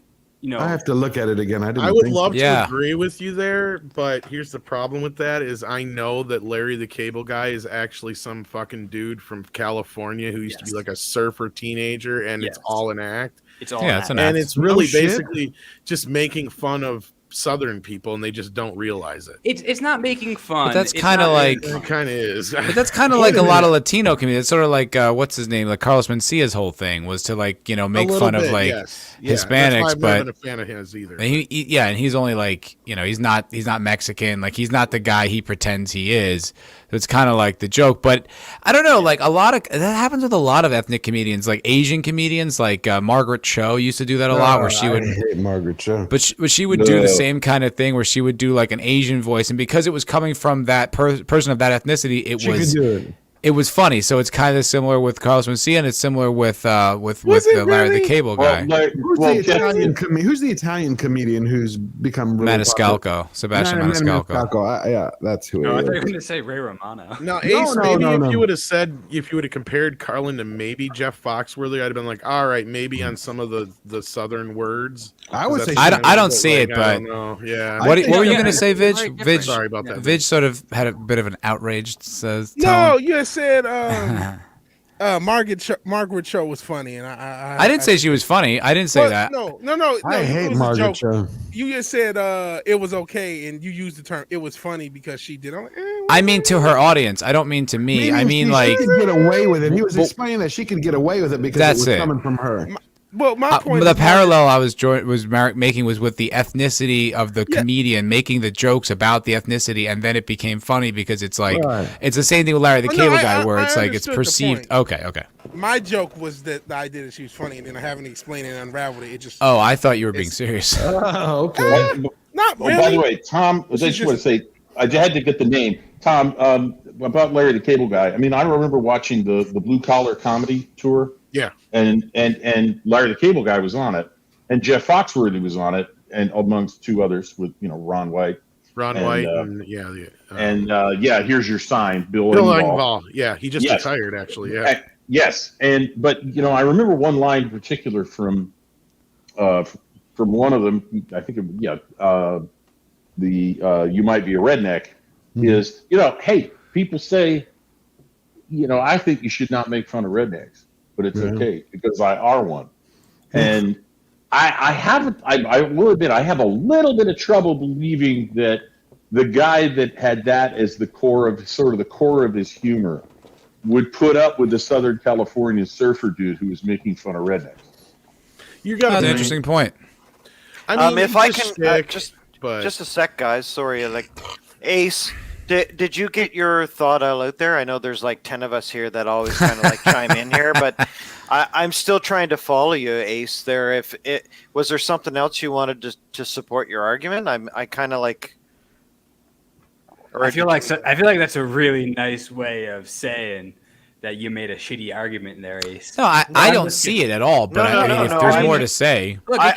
I have to look at it again. I would love Yeah. to agree with you there, but here's the problem with that is I know that Larry the Cable Guy is actually some fucking dude from California who used to be like a surfer teenager, and it's all an act. It's all Yeah, it's an and act. it's really No shit. basically just making fun of Southern people, and they just don't realize it. It's not making fun. But that's It's kind of not- like. It kind of is. But that's kind of like a lot of Latino comedians. It's sort of like what's his name, like Carlos Mencia's whole thing was to like make fun of like That's why Hispanics, I've never but been a fan of his either. and and he's only like he's not Mexican, like he's not the guy he pretends he is. It's kind of like the joke, but I don't know, like a lot of that happens with a lot of ethnic comedians, like Asian comedians, like Margaret Cho used to do that a lot, where she would. I hate Margaret Cho. But she would do the same kind of thing where she would do like an Asian voice, and because it was coming from that person of that ethnicity, it She was could do it. it was funny. So it's kind of similar with Carlos Mencia, and it's similar with Larry the Cable Guy. Who's the Italian comedian who's become really Maniscalco, Sebastian Maniscalco. Yeah, that's who. No, I it thought you is. were going to say Ray Romano. No, Ace. Maybe no. if you would have compared Carlin to maybe Jeff Foxworthy, I'd have been like, all right, maybe on some of the southern words. I would say I don't see it, but I don't know. Yeah. What were you going to say, Vidge? Vidge? Sorry about that. Vidge sort of had a bit of an outraged tone. No, you said Margaret Cho was funny, and I didn't say she was funny. I didn't say that. No. I hate Margaret Cho. You just said it was okay, and you used the term "it was funny" because she did. I mean to her audience. I don't mean to me. I mean she could get away with it. He was explaining that she could get away with it because it was coming from her. Well, my point. The parallel I was making was with the ethnicity of the comedian making the jokes about the ethnicity, and then it became funny because it's like it's the same thing with Larry the Cable Guy, where it's like it's perceived. Okay. My joke was that the idea that she was funny, and then I haven't explained it and unraveled it. It just. Oh, I thought you were being serious. Oh, okay. Not really. By the way, Tom, I just want to say, I had to get the name. Tom, about Larry the Cable Guy. I mean, I remember watching the Blue Collar Comedy Tour. Yeah. And Larry the Cable Guy was on it, and Jeff Foxworthy was on it, and amongst two others with Ron White. Here's your sign, Bill Engvall. Yeah, he just retired actually. Yeah. Yes, but I remember one line in particular from one of them. I think you might be a redneck. Is hey, people say, I think you should not make fun of rednecks. But it's okay because I are one, and I will admit I have a little bit of trouble believing that the guy that had that as the core of his humor would put up with the Southern California surfer dude who was making fun of rednecks. That's an interesting point. I mean, if I can just a sec, guys. Sorry, Ace. Did you get your thought out there? I know there's like 10 of us here that always kind of like chime in here, but I'm still trying to follow you, Ace. There, was there something else you wanted to support your argument? I kind of like. I feel like that's a really nice way of saying that you made a shitty argument there, Ace. No, I don't see it at all. But if there's more to say, look, it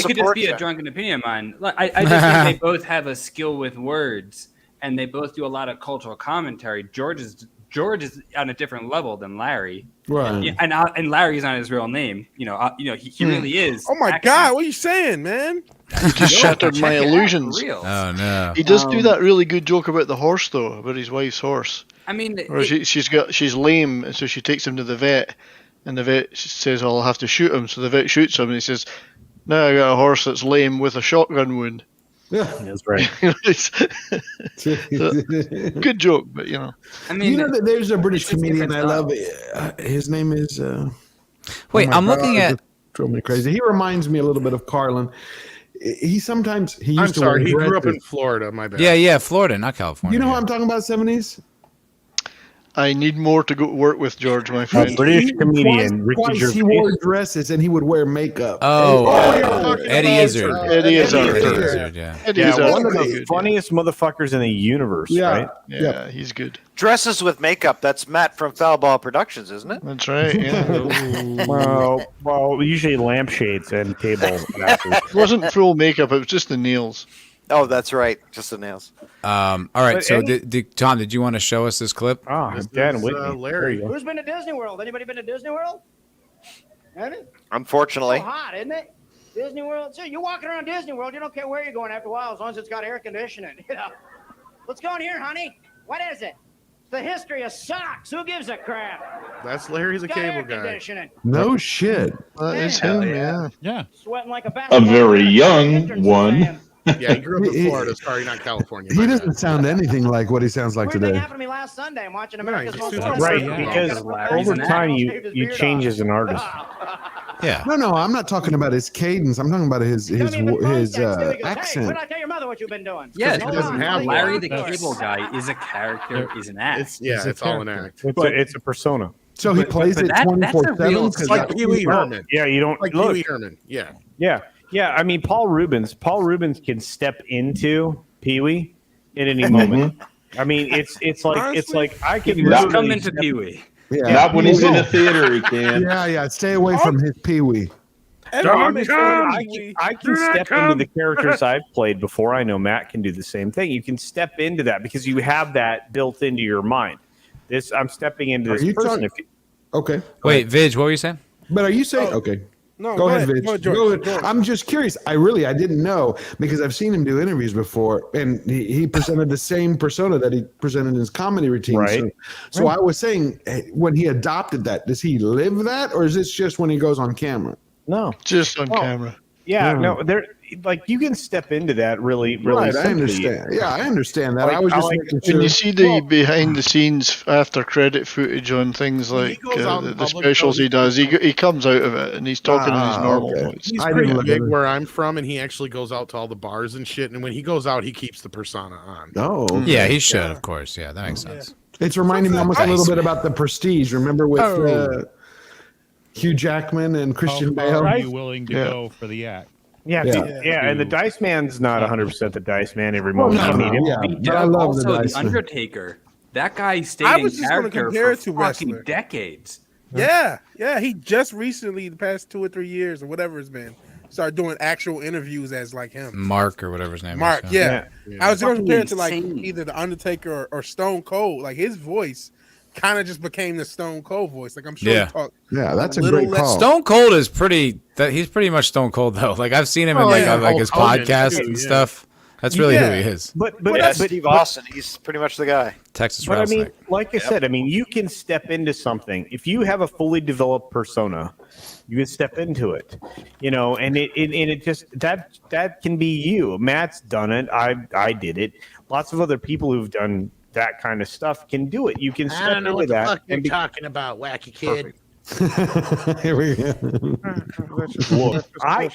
could just be a drunken opinion of mine. Look, I just think they both have a skill with words. And they both do a lot of cultural commentary. George is on a different level than Larry, right? And Larry's not his real name. He really is. Oh my God, what are you saying, man? You just shattered my illusions. Oh no! He does do that really good joke about the horse, though, about his wife's horse. I mean, she's lame, and so she takes him to the vet, and the vet says, "I'll have to shoot him." So the vet shoots him, and he says, "Now I got a horse that's lame with a shotgun wound." Yeah, that's right. Good joke, but I mean, there's a British comedian I love. His name is. Wait, I'm looking at. Drove me crazy. He reminds me a little bit of Carlin. He used I'm sorry, he grew up in Florida. My bad. Yeah, Florida, not California. You know who I'm talking about? 70s. I need more to go work with, George, my friend. British comedian Ricky Gervais. He wore dresses and he would wear makeup. Eddie Izzard. Eddie Izzard. Yeah. One of the funniest motherfuckers in the universe. Right? Yeah, he's good. Dresses with makeup. That's Matt from Foul Ball Productions, isn't it? That's right. Yeah. well, usually lampshades and table. It wasn't full makeup. It was just the nails. Oh, that's right. Just the nails. All right. But so, Tom, did you want to show us this clip? Dan Whitney. Larry. Who's been to Disney World? Anybody been to Disney World? Unfortunately. It's so hot, isn't it? Disney World. So you're walking around Disney World. You don't care where you're going after a while, as long as it's got air conditioning. Let's go in here, honey. What is it? It's the history of socks. Who gives a crap? That's Larry the Cable Guy. No shit. That is him. Yeah. Sweating like a very young one. Yeah, he grew up in Florida. Sorry, not California. He doesn't sound anything like what he sounds like today. What happened to me last Sunday? I'm watching America's Most Right, because over time you change as an artist. Yeah. No, I'm not talking about his cadence. I'm talking about his accent. Hey, what did I tell your mother what you've been doing? Yeah, he doesn't have Larry the Cable Guy is a character, is an act. It's all an act. It's a persona. So he plays it 24/7. It's like Pee Wee Herman. Yeah, you don't like Pee Wee Herman. Yeah. I mean, Paul Rubens can step into Pee Wee at any moment. I mean, it's like I can Just come into Pee Wee. Yeah. Not when he's in the theater, he can. Yeah. Stay away from his Pee-wee. I can step into the characters I've played before. I know Matt can do the same thing. You can step into that because you have that built into your mind. I'm stepping into this person. Okay. Wait, Vidge, what were you saying? But are you saying okay? No, go ahead, Vidge. Go ahead, Go George. ahead. I'm just curious. I didn't know because I've seen him do interviews before, and he presented the same persona that he presented in his comedy routine. Right. So I was saying, when he adopted that, does he live that, or is this just when he goes on camera? No, just on camera. Yeah, no, like you can step into that really Right, simply. I understand. Yeah, I understand that. Like, I was just making sure. When you see the behind the scenes after credit footage on things like goes out in the public, specials though, he does, he comes out of it and he's talking in his normal voice. He's pretty big where I'm from, and he actually goes out to all the bars and shit. And when he goes out, he keeps the persona on. Oh, okay. Yeah, he should, of course. Yeah, that makes sense. It's reminding me almost a little bit about The Prestige. Remember with Hugh Jackman and Christian How Bale? far are you willing to go for the act? Yeah, and the Dice Man's not 100% the Dice Man every moment. no, I mean, yeah. But I love also the Dice Man. Undertaker. That guy stayed I in was just gonna character compare for it to fucking wrestler. decades. Yeah. He just recently, the past 2 or 3 years or whatever it's been, started doing actual interviews as like him. Mark or whatever his name Mark, is. yeah. I was going to compare it to like Insane. either the Undertaker or Stone Cold. Like his voice kind of just became the Stone Cold voice. Like I'm sure Yeah. he talked. Yeah, that's a little great less- call. Stone Cold is he's pretty much Stone Cold though. Like I've seen him in yeah. on, like his Hulk Hogan, podcast too, and yeah. stuff. That's really who he is. But Steve Austin, he's pretty much the guy. Texas But I mean, Rattlesnake. like I said, I mean, you can step into something if you have a fully developed persona. You can step into it, and it just that can be you. Matt's done it. I did it. Lots of other people who've done that kind of stuff can do it. You can step into that. You're talking about, wacky kid. Here we go. Look, I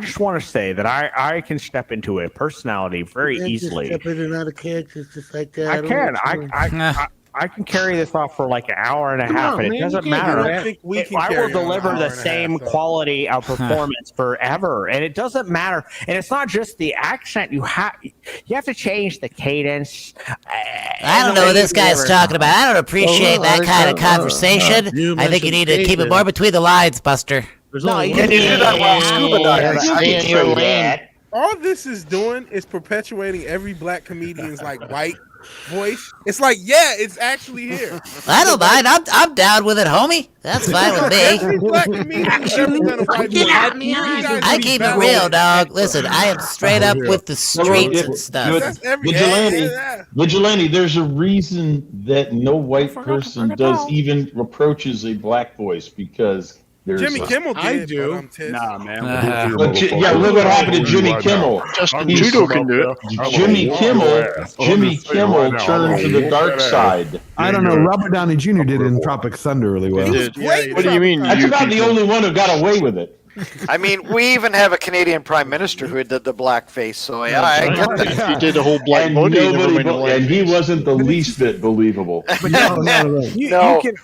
just want to say that I can step into a personality very easily. Another character just like that. I can. I can carry this off for like an hour and a half, and it doesn't matter. I think we can I will carry on deliver an the hour and a same half, though. quality of performance forever, and it doesn't matter. And it's not just the accent. You have to change the cadence. I don't know what this guy's talking about. I don't appreciate that kind of conversation. I think you need to keep it more between the lines, Buster. No, you Can you do that while scuba diving? Stay in your lane. All this is doing is perpetuating every black comedian's like white voice. It's like, yeah, it's actually here. I don't mind. I'm down with it, homie. That's fine with me. Every black comedian has ever done a white voice. I keep it real, dog. Listen, I am straight up with the streets and stuff. That's every Vigilante, there's a reason that no white person does even approaches a black voice because there's Jimmy Kimmel did. I do. But I'm pissed. Nah, man. yeah, look what happened to Jimmy Kimmel. Justin Trudeau can do it. Jimmy Kimmel turned to the dark side. I don't know. Robert Downey Jr. did in Tropic Thunder really well. What do you mean? That's about the only one who got away with it. I mean, we even have a Canadian prime minister who did the blackface, so yeah, I get that. He did a whole black body, And he wasn't the least bit believable. You can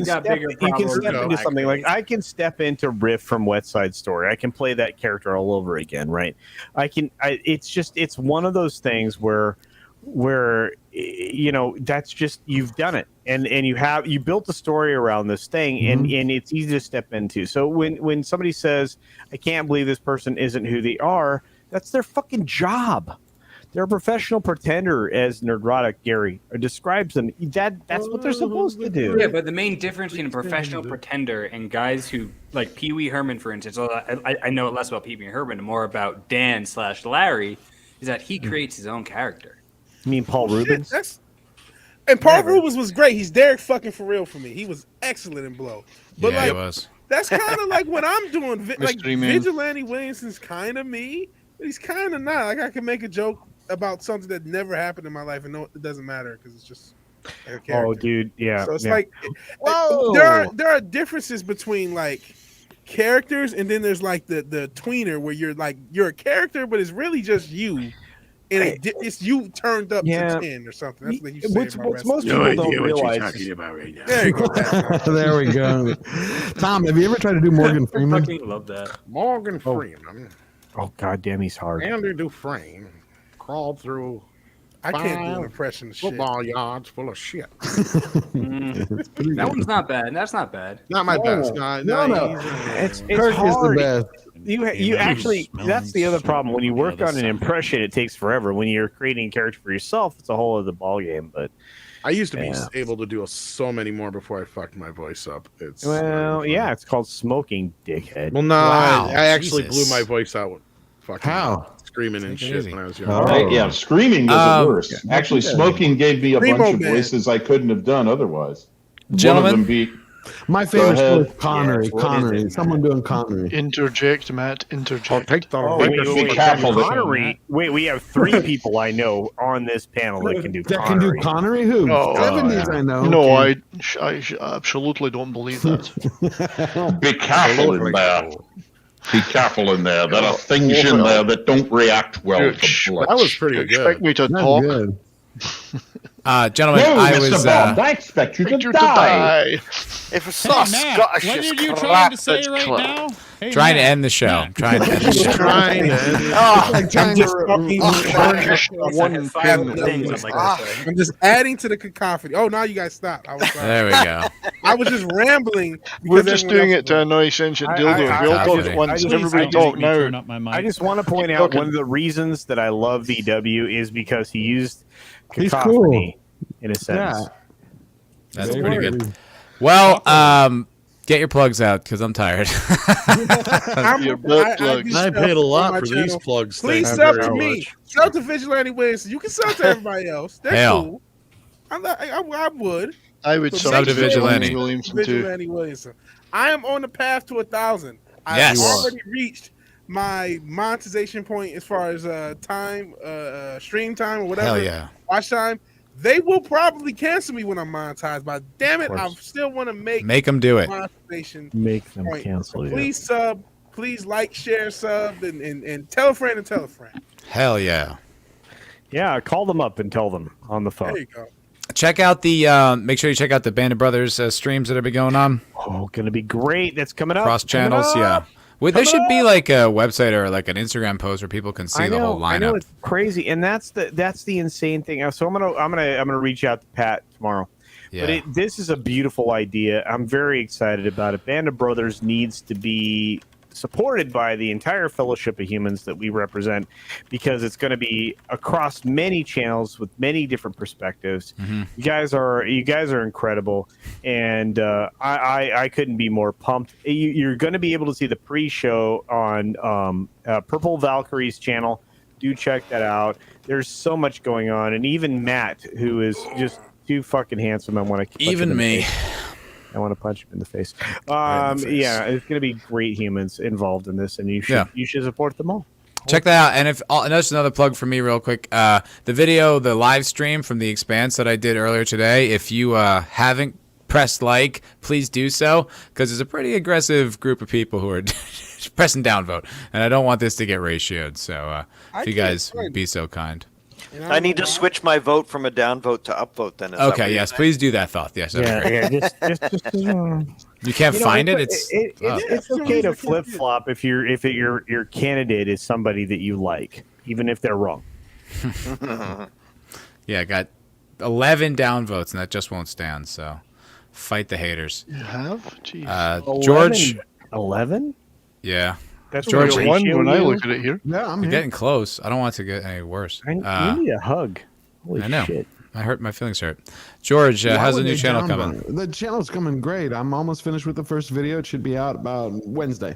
step into something like I can step into Riff from West Side Story. I can play that character all over again, right? It's one of those things where that's just you've done it and you built a story around this thing and it's easy to step into. So when somebody says I can't believe this person isn't who they are, that's their fucking job. They're a professional pretender, as Nerdrotic Gary describes them. That's what they're supposed to do. Yeah, but the main difference between a professional pretender and guys who, like Pee Wee Herman, for instance, I know less about Pee Wee Herman and more about Dan/Larry, is that he creates his own character. You mean Paul Rubens? And Paul Rubens was great. He's Derek fucking for real for me. He was excellent in Blow. But Yeah, he was. That's kind of like what I'm doing. Mystery Man. Vigilante Williamson's kind of me, but he's kind of not. Like I can make a joke about something that never happened in my life, and no, it doesn't matter because it's just like a character. Oh, dude, yeah. So it's yeah. like there are differences between like characters, and then there's like the tweener where you're a character, but it's really just you. And it's you turned up to 10 or something. That's what you say. What's most people don't realize. right now. There you go. There we go. Tom, have you ever tried to do Morgan Freeman? fucking love that. Morgan Freeman. Oh, goddamn, he's hard. Andrew Dufresne. crawled through. I can't do an impression of shit. Football yards full of shit. That one's not bad. That's not bad. Not my best. No. It's Kirk hard. is the best. You actually, that's the other problem. When you work on an impression, it takes forever. When you're creating a character for yourself, it's a whole other ballgame. But I used to be able to do so many more before I fucked my voice up. It's it's called smoking, dickhead. Well, no, Wow, I actually Jesus. blew my voice out. Fucking How? Screaming and Take it shit easy. when I was young. Yeah, screaming does it worse. Actually, smoking gave me a Primo bunch of man. voices I couldn't have done otherwise. Gentlemen. One of them beat. My favorite ahead. was Connery. Yes, what is Connery. it, Someone doing Connery. Interject, Matt. Interject. I'll take the Be careful that- Connery. Wait, we have 3 people I know on this panel that can do That can do Connery. Connery? Who? Oh, 70s, I know. No, Okay. I absolutely don't believe that. Be careful in there. Be careful in there. There are things in there that don't react well to blood. That was pretty Expect good. me to That's talk? good. Gentlemen, No, I Mr. was. Bond, I expect you to Expect you die. If it's Hey, not Matt, Scottish, what it's are you crap, trying to say that's right club. now? Hey, Trying to Matt, end the show. Matt. Trying to end the show. Trying to. Ah, Like trying I'm just to- fucking One pin. I'm just adding to the cacophony. Oh, now you guys stop. I was There we go. I was just rambling. We're because just everyone doing else it to annoy sentient I- dildo. I- We all I- talk I- at once. I- Everybody I- talk Make me turn now. up my mic. I just want to point out one of the reasons that I love VW is because he used He's cacophony in a sense. Yeah. That's Very pretty good. good. Well, get your plugs out because I'm tired. I'm- Your butt I plugs. do I stuff paid a on lot my for channel. these plugs. Please Thank sell you to very me. much. Sell to Vigilante Williams. You can sell to everybody else. That's Hell. cool. I would. I would But sub make to sure- Vigilante Williamson too. Vigilante Williamson. I am on the path to 1,000. I've Yes. already reached my monetization point as far as time, stream time or whatever. Hell yeah. Watch time. They will probably cancel me when I'm monetized, but damn it, I still want to Make them do it. monetization. Make them point. cancel you. Please sub, please like, share, sub, and tell a friend and tell a friend. Hell yeah. Yeah, call them up and tell them on the phone. There you go. Check out the. Make sure you check out the Band of Brothers streams that have been going on. Oh, gonna be great. That's coming up. Cross channels, Coming yeah. up. Well, there should be like a website or like an Instagram post where people can see the whole I know lineup. it's crazy, and that's the insane thing. So I'm gonna reach out to Pat tomorrow. Yeah. But this is a beautiful idea. I'm very excited about it. Band of Brothers needs to be supported by the entire fellowship of humans that we represent, because it's going to be across many channels with many different perspectives. Mhm. You guys are incredible, and I couldn't be more pumped. You're going to be able to see the pre-show on Purple Valkyrie's channel. Do check that out. There's so much going on, and even Matt, who is just too fucking handsome. I want to Even me. I want to punch him in the face. Right in the face. Yeah, it's going to be great humans involved in this, and you should support them all. Check that out. And if just another plug for me real quick, the live stream from the Expanse that I did earlier today, if you haven't pressed like, please do so, because it's a pretty aggressive group of people who are pressing downvote, and I don't want this to get ratioed. So if you guys would be so kind. I need to switch my vote from a downvote to upvote. Then is that what Okay, you're yes, saying? please do that, Thoth. Yes, that'd be great. Just You can't find it. It's okay to flip flop if your candidate is somebody that you like, even if they're wrong. Yeah, I got 11 downvotes, and that just won't stand. So fight the haters. You have? Jeez. George. 11? Yeah. That's George. a one when I look at it here. Yeah, I'm You're here. getting close. I don't want it to get any worse. You need a hug. Holy I know. shit. My feelings hurt. George, Why how's the would new they channel downvote? coming? The channel's coming great. I'm almost finished with the first video. It should be out about Wednesday.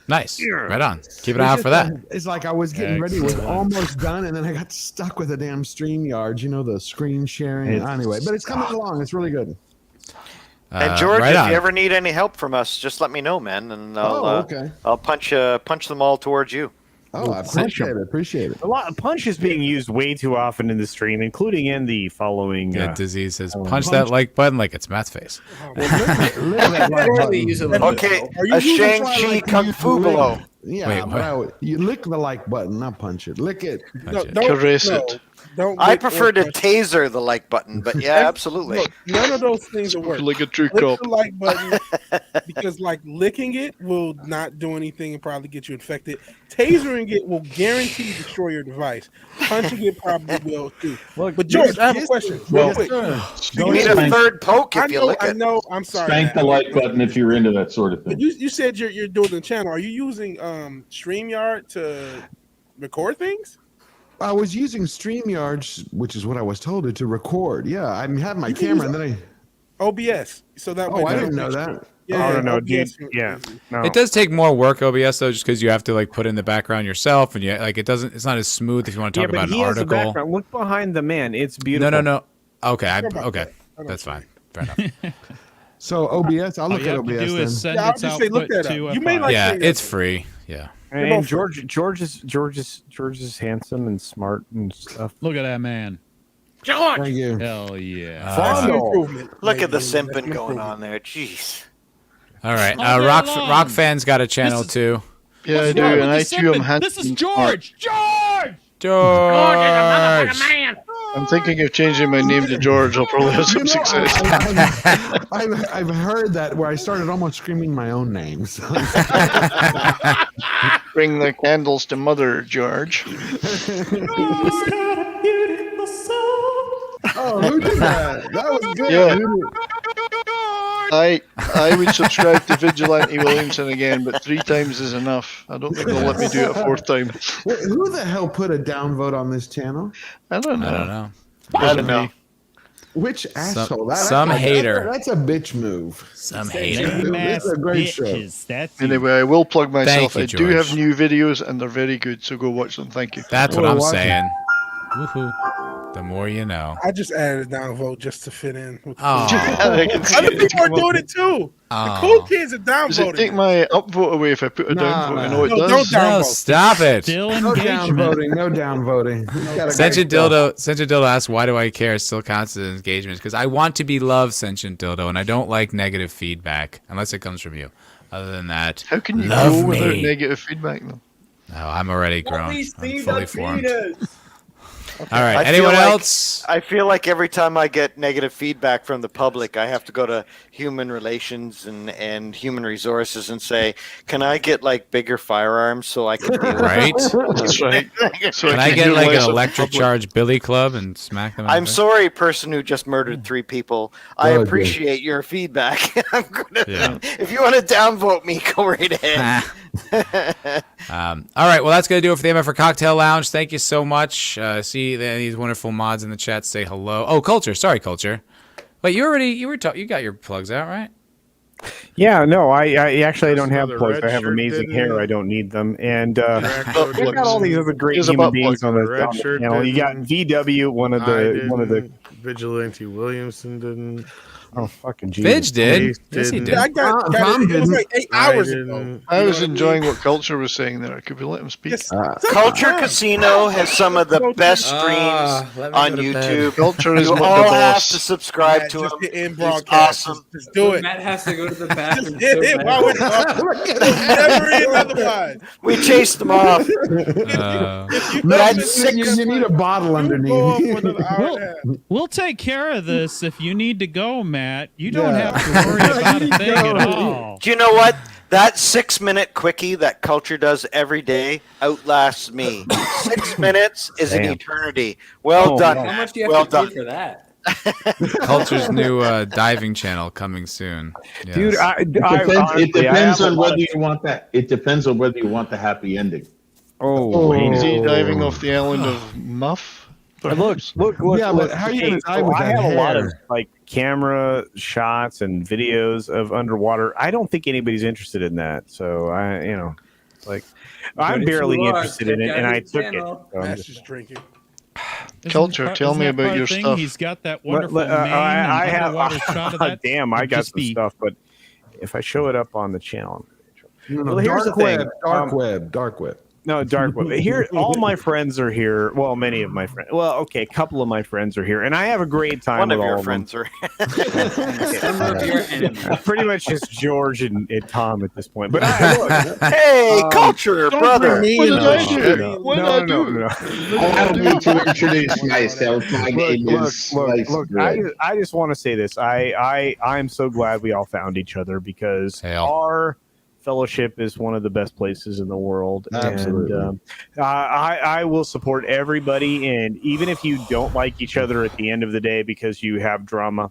Nice. Right on. Keep an eye out for that. It's like I was getting ready, was almost done, and then I got stuck with a damn StreamYard. You know, the screen sharing. Anyway, but it's coming along. It's really good. And George, right if on. you ever need any help from us, just let me know, man, and I'll okay. I'll punch them all towards you. Oh, I appreciate it. Appreciate it. A lot of punch is being used way too often in the stream, including in the following. Yeah, Disease says, punch that like button like it's Matt's face. Okay, a Shang-Chi Kung Fu below. Yeah, Wait, bro, you lick the like button, not punch it. Lick it. Caress it. Don't. I lick prefer or to touch. taser the like button, but yeah, absolutely. Look, none of those things will work. Like a true Lick cop. the like button because like licking it will not do anything and probably get you infected. Tasering it will guarantee destroy your device. Punching it probably will too. Look, But George, I have a question. Well, Real quick. You need a third poke if I you know. lick I it. know. I'm sorry. Spank the Matt. like button if you're into that sort of But thing. you said you're doing the channel. Are you using StreamYard to record things? I was using StreamYard, which is what I was told to record. Yeah, I have my You can camera, use and then OBS. So that way. I didn't know that. Yeah, I don't know, OBS. dude. Yeah, no. It does take more work OBS though, just because you have to like put in the background yourself, and it's not as smooth if you want to talk but about an he has the article. background. Look behind the man. It's beautiful. No. Okay, that's fine. Fair enough. So OBS, I'll look you at have to OBS do then. is send Yeah, I'll its just say look output that to up. a You may file. like Yeah, saying it's that. free. Yeah. And George is handsome and smart and stuff. Look at that man. George. Thank you. Hell yeah. Fondle. Improvement. Look at the Maybe. simping going on there. Jeez. All right. All day Rock long. Fan's got a channel This is- too. Yeah, I What's do, wrong with and the I too am sipping? handsome. This is and smart. George. George. I'm thinking of changing my name to George. I'll probably have some success. I've heard that where I started almost screaming my own name. So. Bring the candles to Mother George. Oh, who did that? That was good. Yeah. Who did- I would subscribe to Vigilante Williamson again, but 3 times is enough. I don't think they'll let me do it a 4th time. Wait, who the hell put a downvote on this channel? I don't know. I don't know. I don't know. Which asshole? Some hater. That's a bitch move. Some hater. It's a great show. That's Anyway, I will plug myself. you, I do have George. new videos, and they're very good, so go watch them. Thank you. That's what We're I'm watching. saying. Woohoo. The more you know. I just added a downvote just to fit in. With the Oh. cool I can see Other it. people are doing it too. Oh. The cool kids are Does it take downvoting. my upvote away if I put a downvote? I know it No, does. don't down- No, stop it. Still No engagement. downvoting. No downvoting. Sentient Dildo asks, why do I care? Still constant engagement. Because I want to be loved, Sentient Dildo, and I don't like negative feedback, unless it comes from you. Other than that, How can you love go without me. negative feedback, though? No, I'm already grown. I'm fully formed. Okay. All right. I feel Anyone like- else? I feel like every time I get negative feedback from the public, I have to go to human relations and human resources and say, "Can I get like bigger firearms so I can deal with Right? That's right. So Can I can get hear like less an of the electric public. charge billy club and smack them? in the I'm face? sorry, person who just murdered 3 people. I Oh, appreciate your feedback. I'm gonna, Yeah. If you want to downvote me, go right ahead. All right, well, that's going to do it for the MFer Cocktail Lounge. Thank you so much. See these wonderful mods in the chat. Say hello. Oh, Culture. Sorry, Culture. Wait, you got your plugs out, right? Yeah, no, I actually don't have the plugs. red I have shirt amazing didn't- hair. I don't need them. And Dracula we've got all these other great Here's a human butt beings plug. on the Red shirt channel. You got didn't. VW, one of the. Vigilante Williamson didn't. Oh fucking Jesus! Vidge did. Ace Yes, he didn't. did. I got Tom it. It was didn't. like 8 hours ago. didn't. I You was know what enjoying mean? what Culture was saying there. Could we let him speak? Yes. Culture Casino has some of the best streams let me on go to bed. YouTube. Culture is You what the all have boss. to subscribe Matt, to just him. hit in He's broadcast. awesome. Just do it. Matt has to go to the Just bathroom. hit it while we're talking. Never end otherwise. We chased them off. If you That's know six- You need a bottle you go on for underneath. another hour and a half. We'll take care of this if you need to go, Matt. You don't Yeah. have to worry about a thing at all. Do you know what? That 6-minute quickie that Culture does every day outlasts me. 6 minutes is an Damn. eternity. Well Oh, done. wow. How Matt. much do you have Well to done. pay for that? Culture's new diving channel coming soon. Yes. Dude, It depends on whether you. you want that. It depends on whether you want the happy ending. Oh, Is he diving off the island of Muff? Look! Yeah, but how are you gonna dive with I that have a lot of hair? like camera shots and videos of underwater. I don't think anybody's interested in that. So I'm if barely you are, interested in check it, out and I his took channel. it. So I'm Matt's just- just drinking. Culture, tell me about your thing? stuff. He's got that wonderful I name and have. underwater shot of that. Damn, I It'd got just some be- stuff, but if I show it up on the channel, No, Well, here's dark the thing. web, dark web. No, dark web. Here, all my friends are here. Well, many of my friends. Well, okay, a couple of my friends are here, and I have a great time One with of all your of friends them. are. Some of your enemies. Pretty much just George and Tom at this point. But Hey, culture, don't brother. bring me What in did on I shit. do? What did I do? Allow me to introduce myself. My name is Sliced Look, Bread. I just want to say this. I'm so glad we all found each other because Hail. our fellowship is one of the best places in the world. Absolutely. And I will support everybody. And even if you don't like each other at the end of the day because you have drama,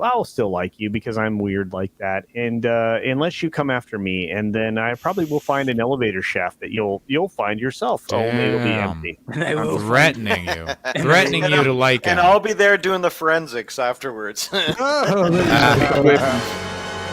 I'll still like you because I'm weird like that. And unless you come after me, and then I probably will find an elevator shaft that you'll find yourself. Only it'll be Damn. empty. I'm threatening you. Threatening you to like him. And I'll be there doing the forensics afterwards.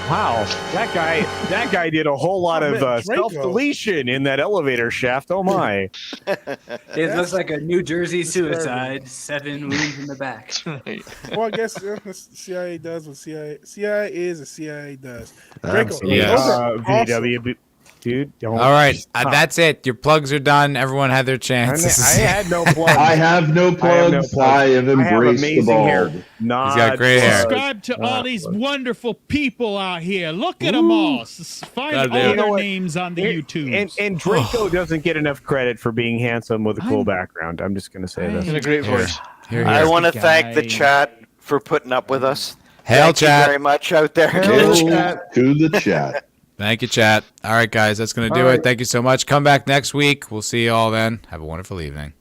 Wow, that guy did a whole lot of self-deletion in that elevator shaft. Oh my! It looks like a New Jersey suicide. 7 wounds in the back. Well, I guess the CIA does what CIA is, and CIA does. Draco, Absolutely. those are awesome. VW, dude. Don't All right, stop. that's it. Your plugs are done. Everyone had their chance. I had no plugs. I have no plugs. I have embraced the amazing hair. bald. Not He's got gray hair. Subscribe to all these wonderful people out here. Look at them all. Find God all damn. You know their what? names on the YouTube. And Draco doesn't get enough credit for being handsome with a cool background. I'm just gonna say And a this. great voice. Here, I here. want to thank the Guy. chat for putting up with us. Hail, Thank you chat. very much out there. Hail to the chat. Thank you, chat. All right, guys, that's going to do it. Thank you so much. Come back next week. We'll see you all then. Have a wonderful evening.